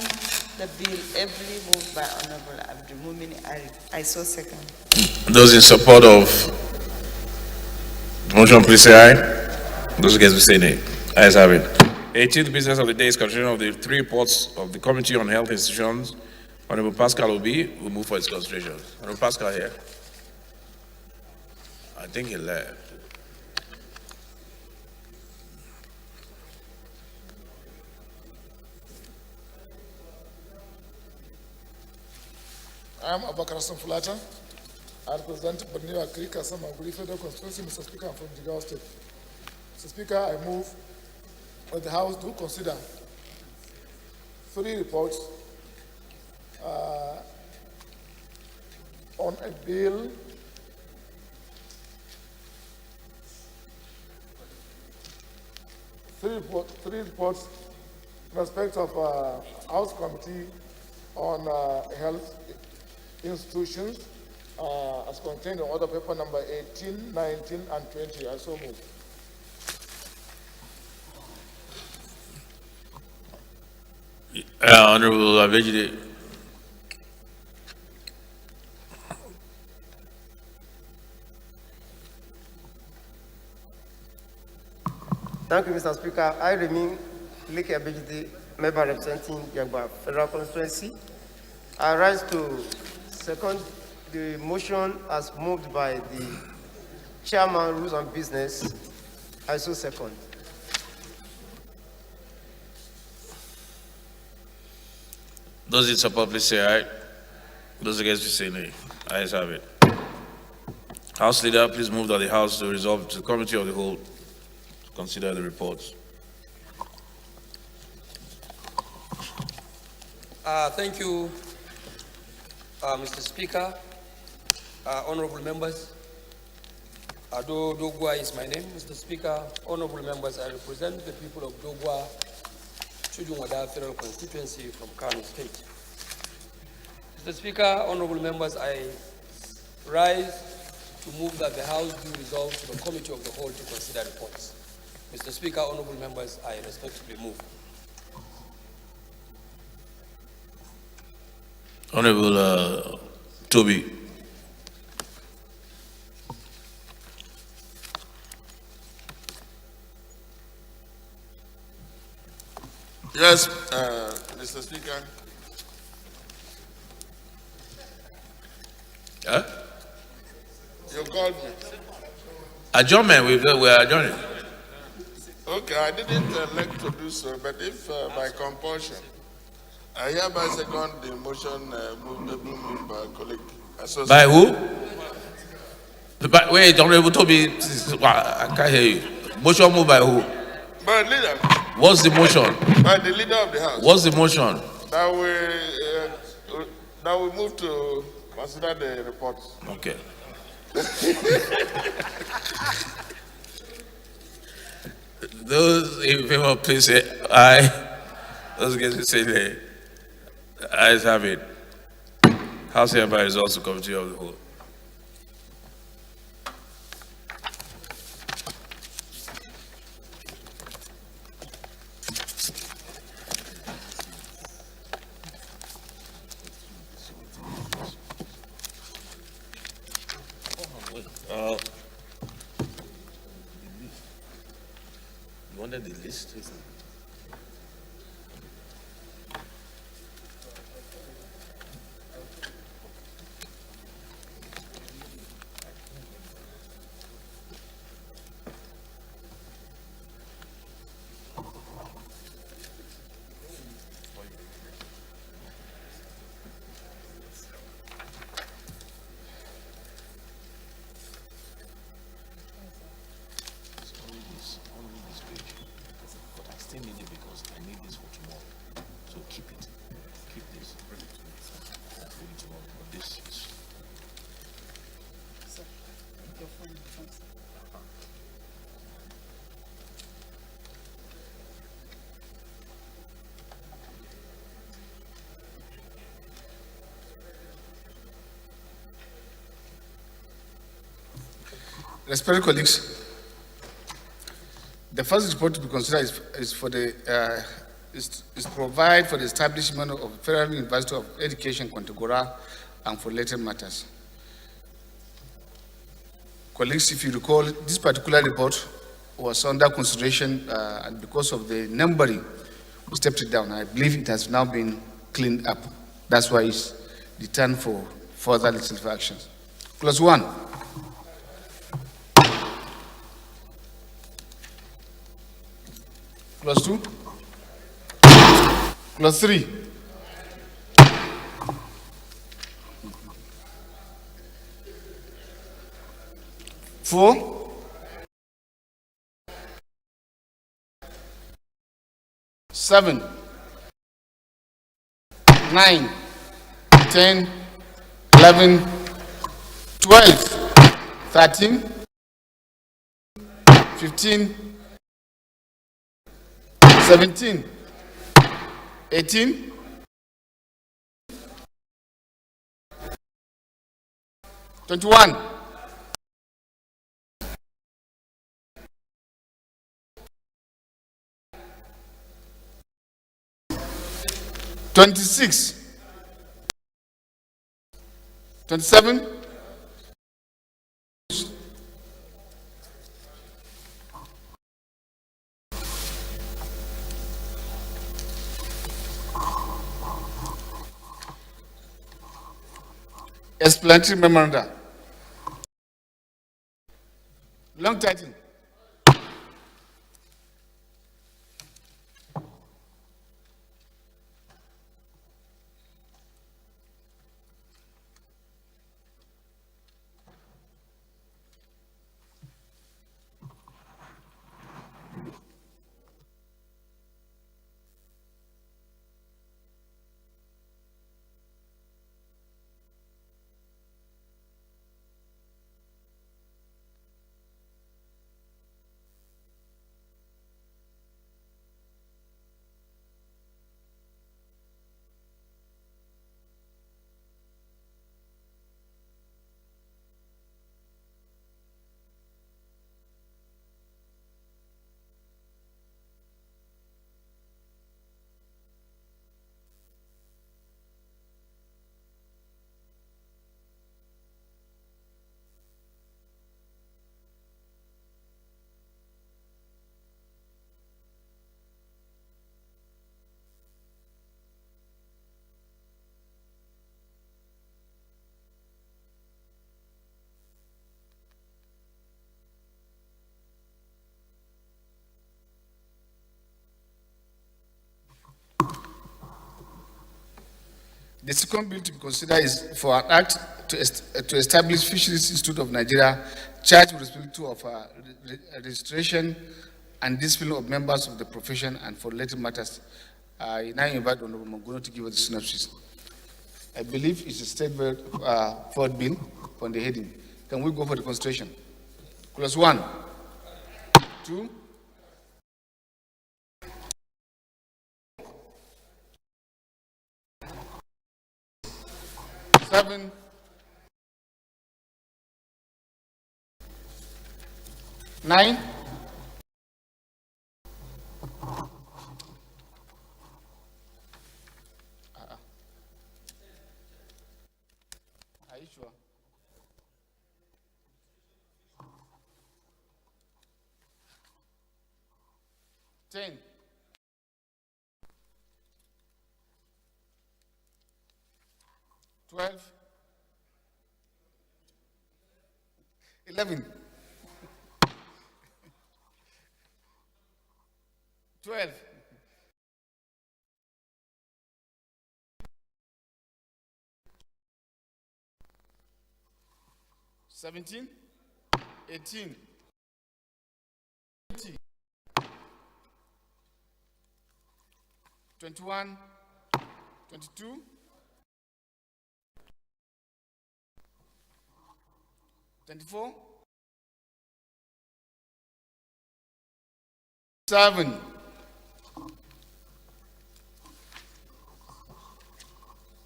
the bill ably moved by Honorable Abdul Mumin Arif. I so second. Those in support of the motion, please say aye. Those against, please say nay. Ayes have it. 18th business of the day is consideration of the 3 reports of the Committee on Health Institutions. Honorable Pascal Obi will move for its consideration. Honorable Pascal here. I think he left. I'm Abakar Fulata. I represent Borneo Creek as a Federal Constituency, Mr. Speaker, I'm from Jigawa State. Mr. Speaker, I move that the House do consider 3 reports on a bill three reports in respect of House Committee on Health Institutions as contained in order paper number 18, 19, and 20. I so move. Honorable Abejide. Thank you, Mr. Speaker. I remain Leke Abejide, member representing Yagba Federal Constituency. I rise to second the motion as moved by the Chairman, Rules on Business. I so second. Those in support, please say aye. Those against, please say nay. Ayes have it. House Leader, please move that the House to resolve to the Committee of the Whole to consider the reports. Thank you, Mr. Speaker, honorable members. Ado Dogwa is my name, Mr. Speaker. Honorable members, I represent the people of Dogwa, Chujungwada Federal Constituency from Kano State. Mr. Speaker, honorable members, I rise to move that the House do resolve to the Committee of the Whole to consider reports. Mr. Speaker, honorable members, I respectfully move. Honorable Toby. Yes, Mr. Speaker. Huh? You called me. Adjournment, we are adjourning. Okay, I didn't elect to do so, but if by compulsion, I hereby second the motion moved by a colleague. By who? Wait, Honorable Toby, I can't hear you. Motion moved by who? By the leader. What's the motion? By the leader of the House. What's the motion? That we move to consider the reports. Okay. Those in favor, please say aye. Those against, say nay. Ayes have it. House hereby resolves to Committee of the Whole. You wanted the list? Respected colleagues, the first report to be considered is to provide for the establishment of Federal University of Education, Kontagora, and for related matters. Colleagues, if you recall, this particular report was under consideration, and because of the numbering, we stepped it down. I believe it has now been cleaned up. That's why it's returned for further legislative actions. Clause 1. Clause 2. Clause 3. Four, 7, 9, 10, 11, 12, 13, 15, 17, 18, 21, 26, 27, explanatory memoranda. Long title. The second bill to be considered is for an act to establish Fisheries Institute of Nigeria, charged with responsibility of registration and discipline of members of the profession and for related matters. I now invite Honorable Monguno to give us the synopsis. I believe it's a state forward bill on the heading. Can we go for the consideration? Clause 1, 2, 7, 9, 10, 12, 11, 12, 17, 18, 20, 21, 22, 24, 7,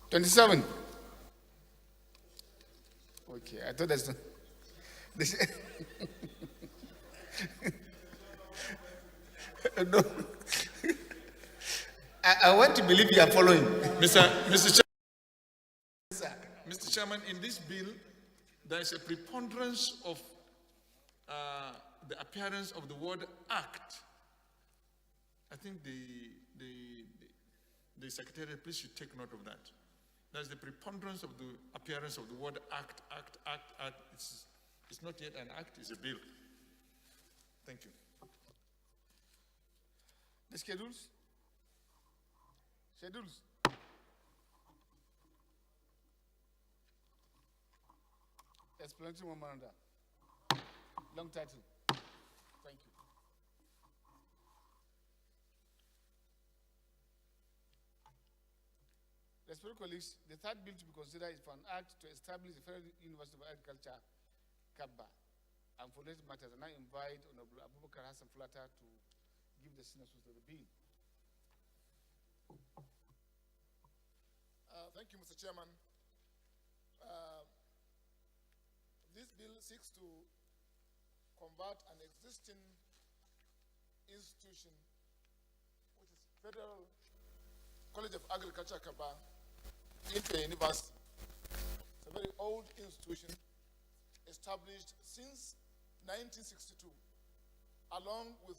27. Okay, I thought No. I want to believe you are following. Mr. Chairman, Sir. Mr. Chairman, in this bill, there is a preponderance of the appearance of the word act. I think the Secretary, please should take note of that. There's the preponderance of the appearance of the word act. It's not yet an act, it's a bill. Thank you. The schedules? Schedules. Explanatory memoranda. Long title. Thank you. Respected colleagues, the third bill to be considered is for an act to establish the Federal University of Agriculture, Kabba, and for related matters. And I invite Honorable Abubakar Hassan Fulata to give the synopsis of the bill. Thank you, Mr. Chairman. This bill seeks to convert an existing institution, which is Federal College of Agriculture, Kabba, into a university. It's a very old institution, established since 1962, along with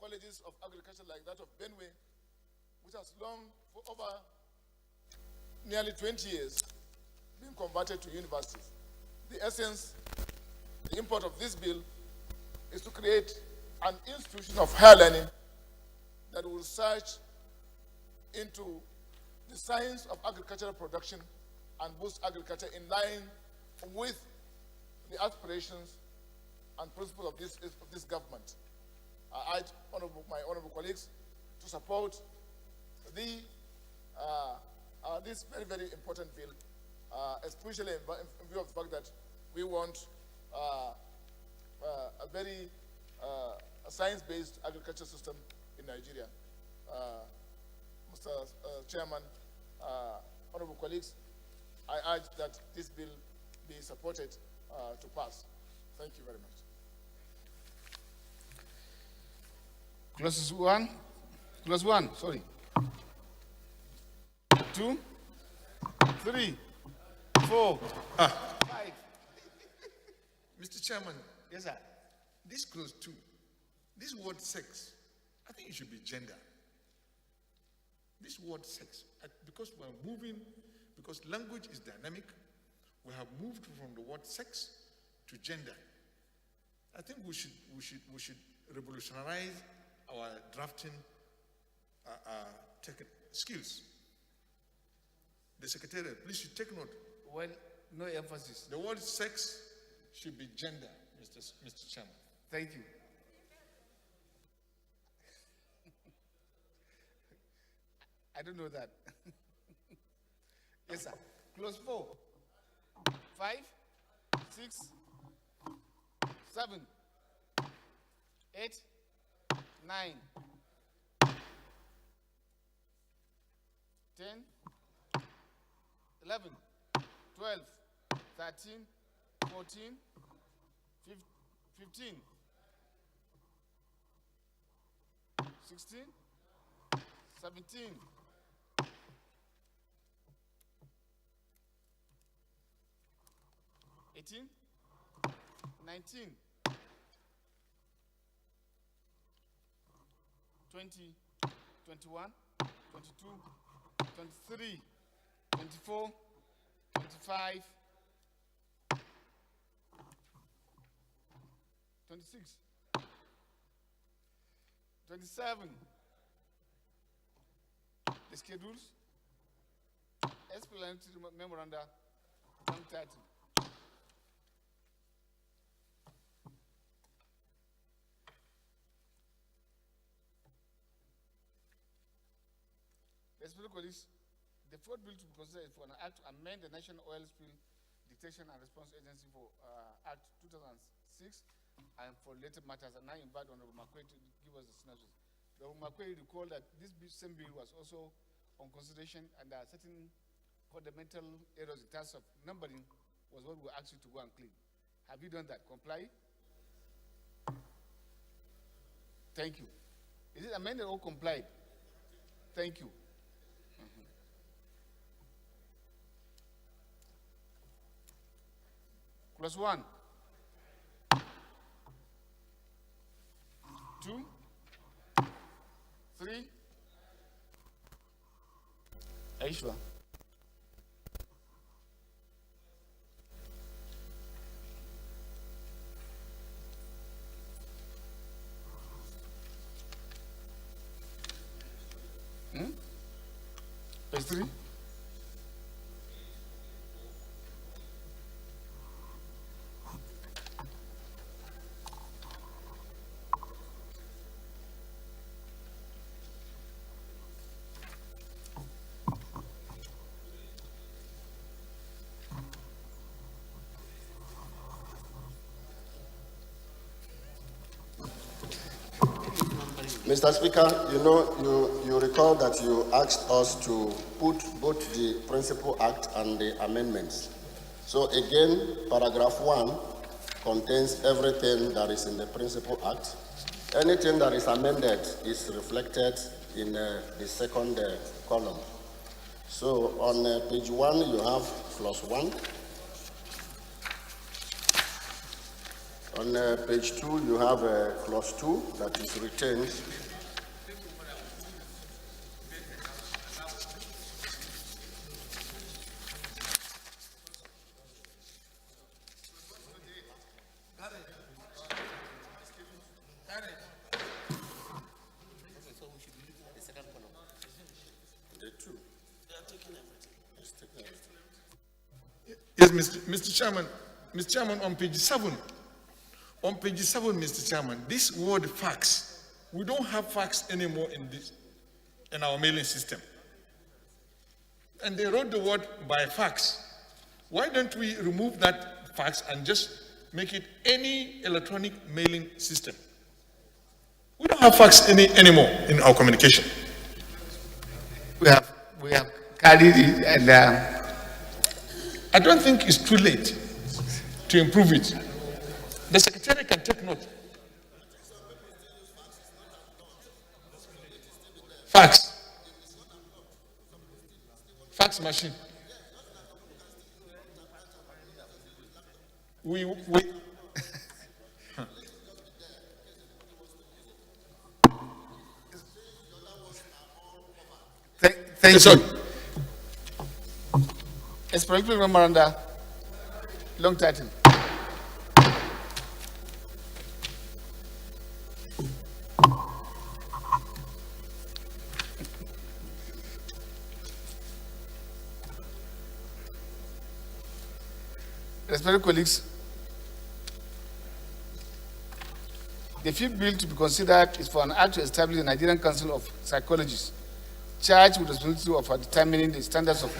colleges of agriculture like that of Benue, which has long, for over nearly 20 years, been converted to universities. The essence, the import of this bill is to create an institution of higher learning that will search into the science of agricultural production and boost agriculture in line with the aspirations and principles of this government. I urge my honorable colleagues to support this very, very important bill, especially in view of the fact that we want a very science-based agriculture system in Nigeria. Mr. Chairman, honorable colleagues, I urge that this bill be supported to pass. Thank you very much. Clause one, sorry. 2, 3, 4, 5. Mr. Chairman. Yes, sir. This clause 2, this word sex, I think it should be gender. This word sex, because we're moving, because language is dynamic, we have moved from the word sex to gender. I think we should revolutionize our drafting skills. The Secretary, please should take note. Well, no emphasis. The word sex should be gender, Mr. Chairman. Thank you. I don't know that. Yes, sir. Clause 4, 5, 6, 7, 8, 9, 10, 11, 12, 13, 14, 15, 16, 17, 18, 19, 20, 21, 22, 23, 24, 25, 26, 27. The schedules, explanatory memoranda, long title. Respected colleagues, the fourth bill to be considered is for an act to amend the National Oil Spill Detection and Response Agency for Act 2006 and for related matters. And I invite Honorable Makwe to give us the synopsis. Honorable Makwe recall that this same bill was also on consideration, and there are certain fundamental errors in terms of numbering was what we asked you to go and clean. Have you done that? Comply? Thank you. Is it amended or complied? Thank you. Clause 1. 2. 3. Are you sure? Page 3. Mr. Speaker, you recall that you asked us to put both the Principal Act and the amendments. So again, paragraph 1 contains everything that is in the Principal Act. Anything that is amended is reflected in the second column. So on page 1, you have clause 1. On page 2, you have clause 2 that is retained. Yes, Mr. Chairman. Mr. Chairman, on page 7, Mr. Chairman, this word fax, we don't have fax anymore in our mailing system. And they wrote the word by fax. Why don't we remove that fax and just make it any electronic mailing system? We don't have fax anymore in our communication. We have carried it, and I don't think it's too late to improve it. The Secretary can take note. Fax machine. Thank you. Explanatory memoranda, long title. Respected colleagues, the fifth bill to be considered is for an act to establish the Nigerian Council of Psychologists, charged with the responsibility of determining the standards of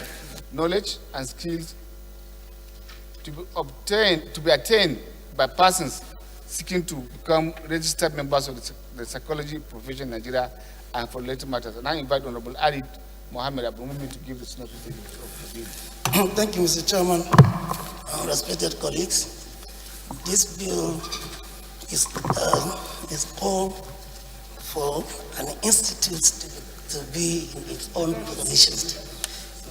knowledge and skills to be attained by persons seeking to become registered members of the psychology profession in Nigeria and for related matters. And I invite Honorable Arid Mohammed Abumumi to give the synopsis of the bill. Thank you, Mr. Chairman. Respected colleagues, this bill is called for an institute to be in its own position.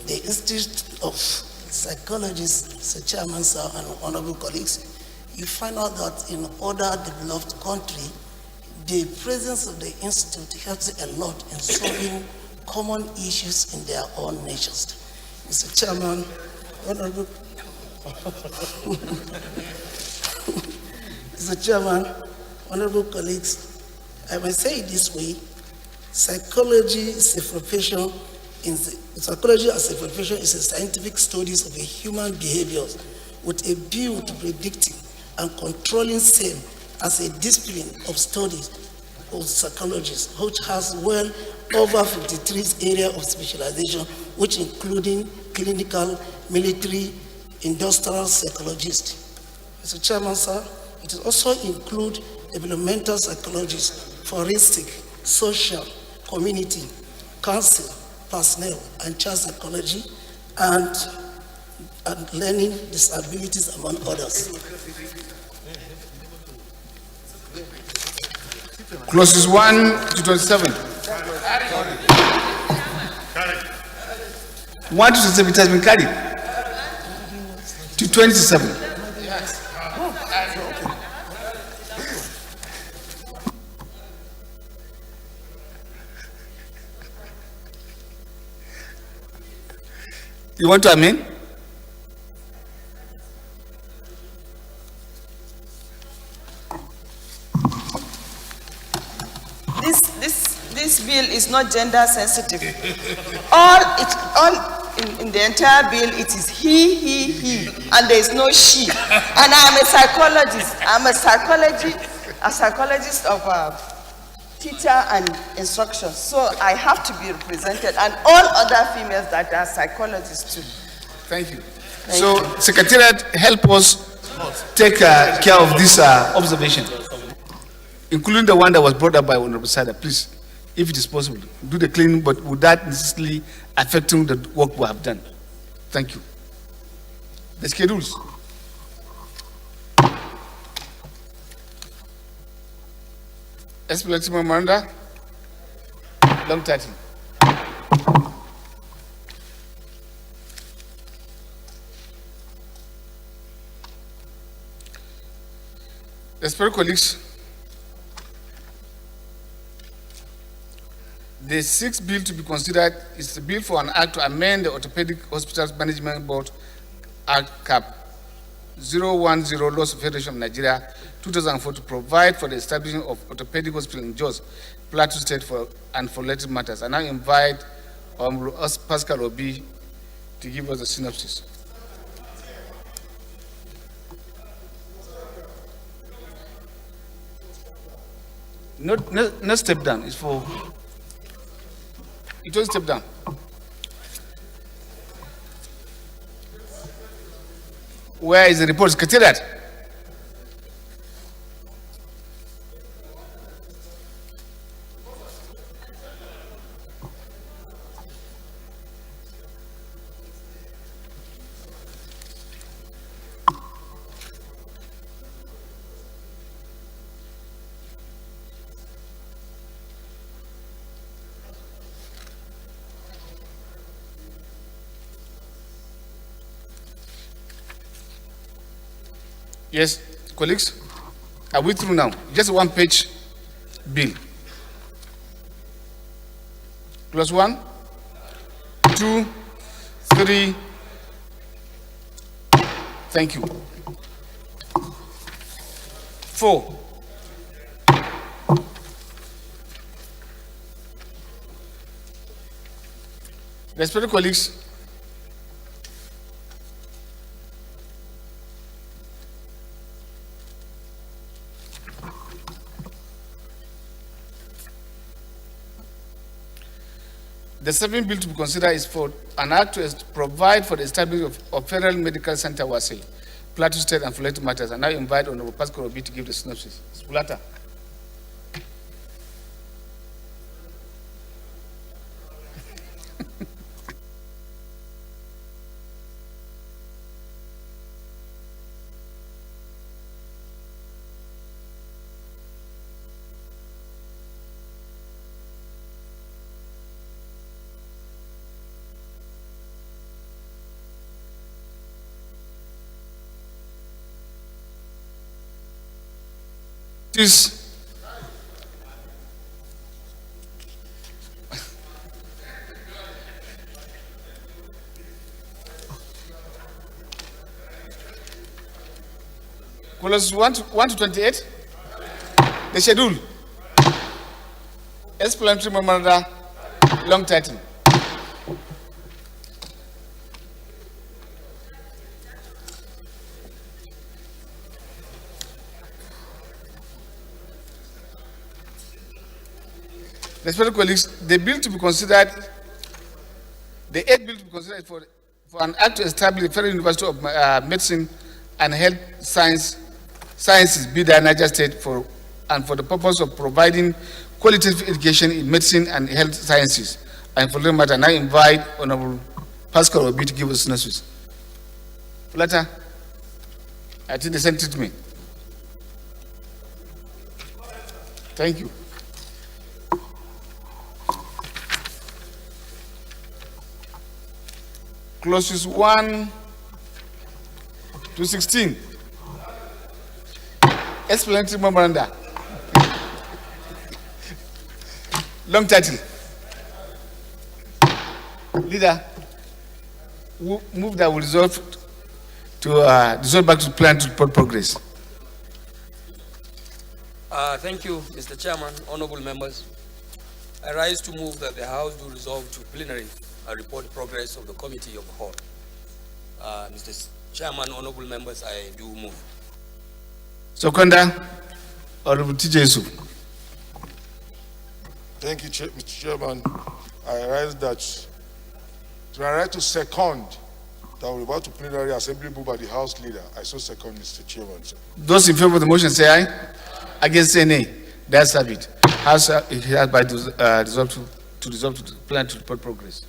The Institute of Psychologists, Mr. Chairman, sir, and honorable colleagues, you find out that in other developed countries, the presence of the institute helps a lot in solving common issues in their own nations. Mr. Chairman, honorable Mr. Chairman, honorable colleagues, I may say it this way: psychology as a profession is a scientific studies of a human behaviors with a view to predicting and controlling same as a discipline of studies of psychologists, which has well over 53 areas of specialization, which including clinical, military, industrial psychologists. Mr. Chairman, sir, it also includes developmental psychologists, forensic, social, community, counsel, personnel, and child psychology, and and learning disabilities, among others. Clauses 1 to 27. 1 to 27, it has been carried. To 27. You want to amend? This bill is not gender sensitive. all in the entire bill, it is he, and there is no she. And I am a psychologist. I'm a psychologist of teacher and instruction. So I have to be represented, and all other females that are psychologists too. Thank you. Secretariat, help us take care of this observation, including the one that was brought up by Honorable Sada. Please, if it is possible, do the cleaning, but without necessarily affecting the work we have done. Thank you. The schedules. Explanatory memoranda, long title. Respected colleagues, the sixth bill to be considered is the bill for an act to amend the Orthopedic Hospitals Management Board Act Cap 010 Laws of Federation of Nigeria 2004 to provide for the establishment of orthopedic hospital in Jos, Plateau State for related matters. I now invite Pascal Obi to give us a synopsis. Not step down, it's for, it was step down. Where is the report? Secretariat. Yes, colleagues, are we through now? Just one page bill. Plus 1, 2, 3. Thank you. 4. Respected colleagues, the seventh bill to be considered is for an act to provide for the establishment of Federal Medical Center Wase, Plateau State and related matters. And I invite Honorable Pascal Obi to give the synopsis. Spulata. This clause 1 to 28, the schedule, explanatory memoranda, long title. Respected colleagues, the bill to be considered, the eighth bill to be considered for an act to establish the Federal University of Medicine and Health Sciences, Bida, Niger State, for the purpose of providing qualitative education in medicine and health sciences. And for the matter, I invite Honorable Pascal Obi to give us synopsis. Letter. I think they sent it to me. Thank you. Clauses 1 to 16. Explanatory memoranda. Long title. Leader, move that will resolve to dissolve back to plan to report progress. Thank you, Mr. Chairman, honorable members. I rise to move that the House do resolve to plenary and report progress of the committee of the whole. Mr. Chairman, honorable members, I do move. Seconder, Honorable T.J. Yusuf. Thank you, Mr. Chairman. I rise to second that we report to plenary assembly moved by the House leader. I so second, Mr. Chairman. Sir. Those in favor of the motion say aye. Against say nay. That's have it. House it has by resolve to plan to report progress.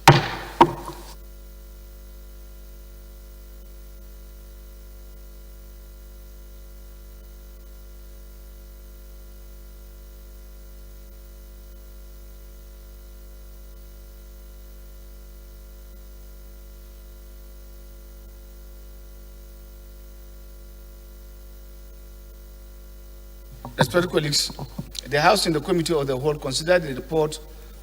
Respected colleagues, the House and the Committee of the Whole considered the report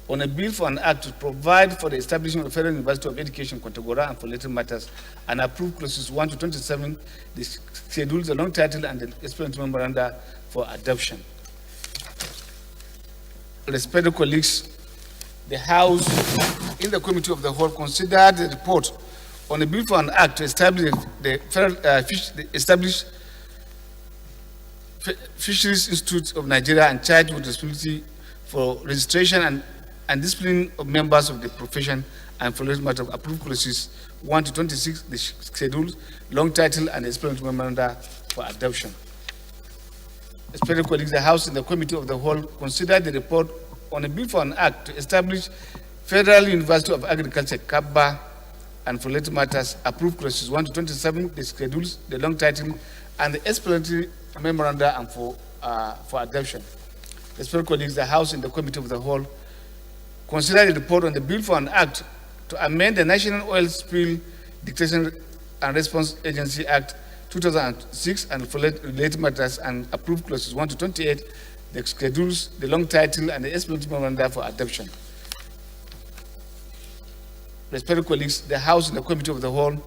on a bill for an act to provide for the establishment of Federal University of Education, Kontagora, and for related matters, and approved clauses 1 to 27, the schedule, the long title, and the explanatory memoranda for adoption. Respected colleagues, the House in the Committee of the Whole considered the report on a bill for an act to establish the Federal Fisheries Institute of Nigeria and charged with responsibility for registration and discipline of members of the profession and for the matter of approved clauses 1 to 26, the schedule, long title, and explanatory memoranda for adoption. Respected colleagues, the House and the Committee of the Whole considered the report on a bill for an act to establish Federal University of Agriculture, Kabba, and for related matters, approved clauses 1 to 27, the schedules, the long title, and the explanatory memoranda and for adoption. Respected colleagues, the House and the Committee of the Whole considered the report on the bill for an act to amend the National Oil Spill Detection and Response Agency Act 2006 and for related matters and approved clauses 1 to 28, the schedules, the long title, and the explanatory memoranda for adoption. Respected colleagues, the House and the Committee of the Whole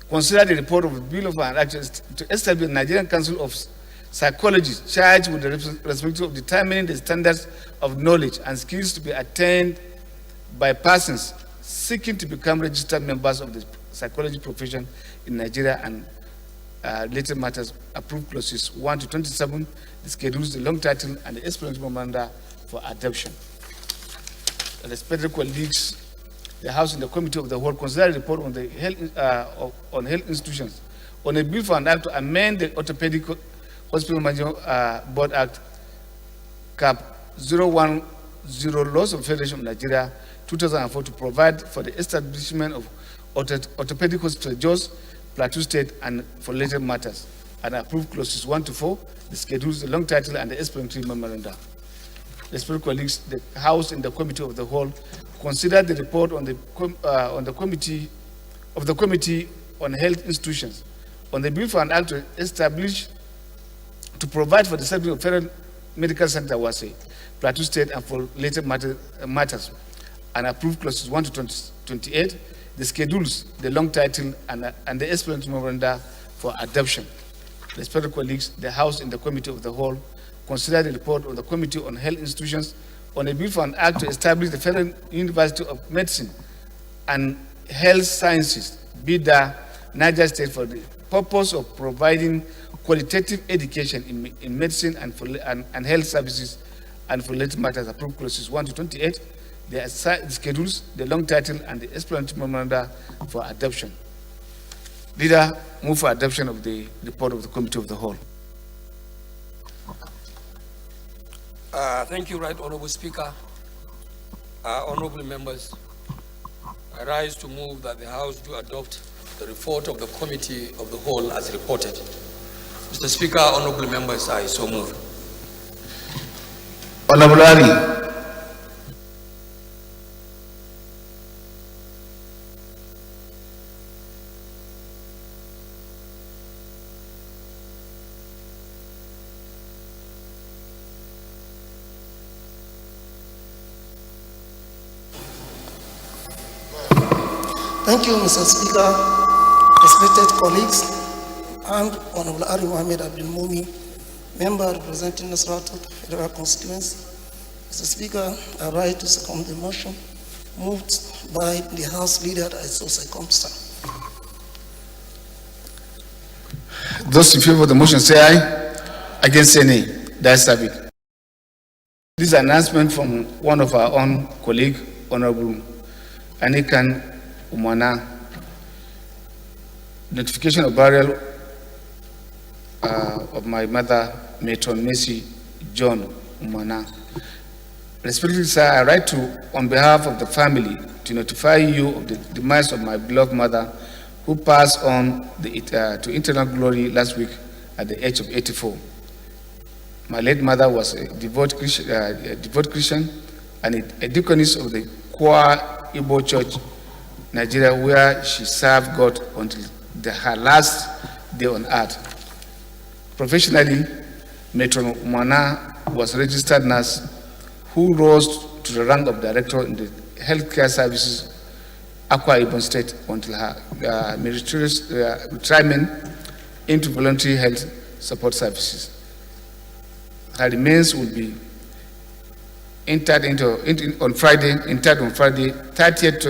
considered the report of the bill of an act to establish the Nigerian Council of Psychologists charged with the responsibility of determining the standards of knowledge and skills to be attained by persons seeking to become registered members of the psychology profession in Nigeria and related matters, approved clauses 1 to 27, the schedules, the long title, and the explanatory memoranda for adoption. Respected colleagues, the House and the Committee of the Whole considered a report on the health institutions on a bill for an act to amend the Orthopedic Hospital Management Board Act Cap 010 Laws of Federation of Nigeria 2004 to provide for the establishment of Orthopedic Hospital Jos, Plateau State, and for related matters, and approved clauses 1 to 4, the schedules, the long title, and the explanatory memoranda. Respected colleagues, the House and the Committee of the Whole considered the report on the Committee on Health Institutions on the bill for an act to establish, to provide for the establishment of Federal Medical Center, Wase, Plateau State, and for related matters, and approved clauses 1 to 28, the schedules, the long title, and the explanatory memoranda for adoption. Respected colleagues, the House and the Committee of the Whole considered the report of the Committee on Health Institutions on a bill for an act to establish the Federal University of Medicine and Health Sciences, BIDA, Niger State, for the purpose of providing qualitative education in medicine and health services and for related matters, approved clauses 1 to 28, the schedules, the long title, and the explanatory memoranda for adoption. Leader, move for adoption of the report of the Committee of the Whole. Thank you, Right Honorable Speaker. Honorable members, I rise to move that the House do adopt the report of the Committee of the Whole as reported. Mr. Speaker, honorable members, I so move. Honorable Ali. Thank you, Mr. Speaker, respected colleagues, and Honorable Ari Mohammed Abdul Mumi, member representing Nasratu Federal Constituency. Mr. Speaker, I rise to second the motion moved by the House Leader as so circumstance. Those in favor of the motion say aye. Against say nay. That's it. This is an announcement from one of our own colleague, Honorable Anikan Umana. Notification of burial of my mother, Matron Messi John Umana. Respected sir, I write to, on behalf of the family, to notify you of the demise of my beloved mother, who passed on to eternal glory last week at the age of 84. My late mother was a devout Christian and a deaconess of the Kwa Igbo Church, Nigeria, where she served God until her last day on earth. Professionally, Matron Umana was a registered nurse who rose to the rank of director in the healthcare services Akwa Ibom State until her meritorious retirement into voluntary health support services. Her remains will be interred on Friday, 30th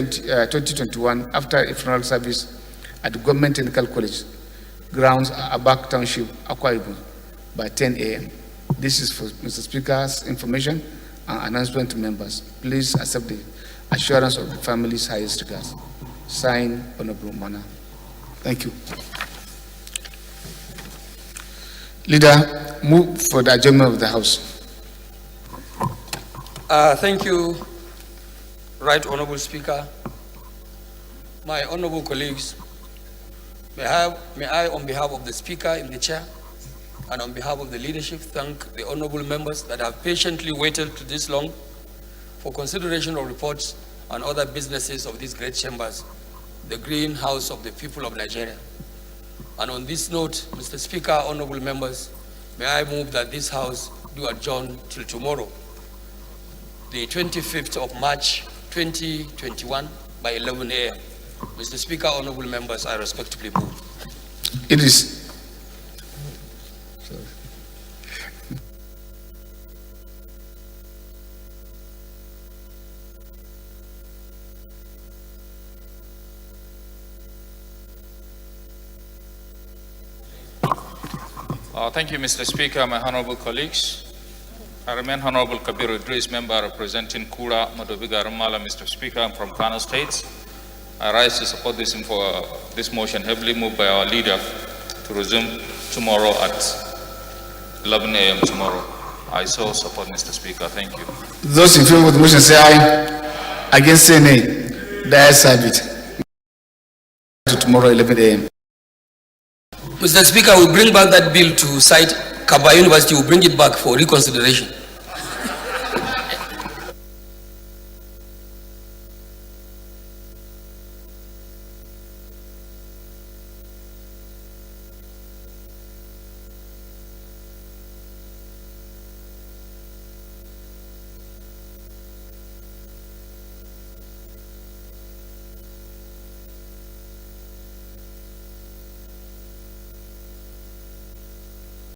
2021, after a funeral service at the Government Technical College grounds, Abak Township, Akwa Ibom, by 10 a.m. This is for Mr. Speaker's information and announcement to members. Please accept the assurance of the family's highest regards. Signed, Honorable Mana. Thank you. Leader, move for the adjournment of the House. Thank you, Right Honorable Speaker. My honorable colleagues, may I, on behalf of the Speaker in the chair and on behalf of the leadership, thank the honorable members that have patiently waited to this long for consideration of reports and other businesses of these great chambers, the green house of the people of Nigeria. And on this note, Mr. Speaker, honorable members, may I move that this house do adjourn till tomorrow, the 25th of March, 2021, by 11 a.m. Mr. Speaker, honorable members, I respectfully move. It is. Thank you, Mr. Speaker, my honorable colleagues. I remain Honorable Kabir Idris, member representing Kura, Madobiga, Ramala. Mr. Speaker, I'm from Kano State. I rise to support this motion, heavily moved by our leader, to resume tomorrow at 11 a.m. tomorrow. I so support, Mr. Speaker. Thank you. Those in favor of the motion say aye. Against say nay. The ayes have it. To tomorrow 11 a.m. Mr. Speaker, we bring back that bill to site Kaba University. We bring it back for reconsideration.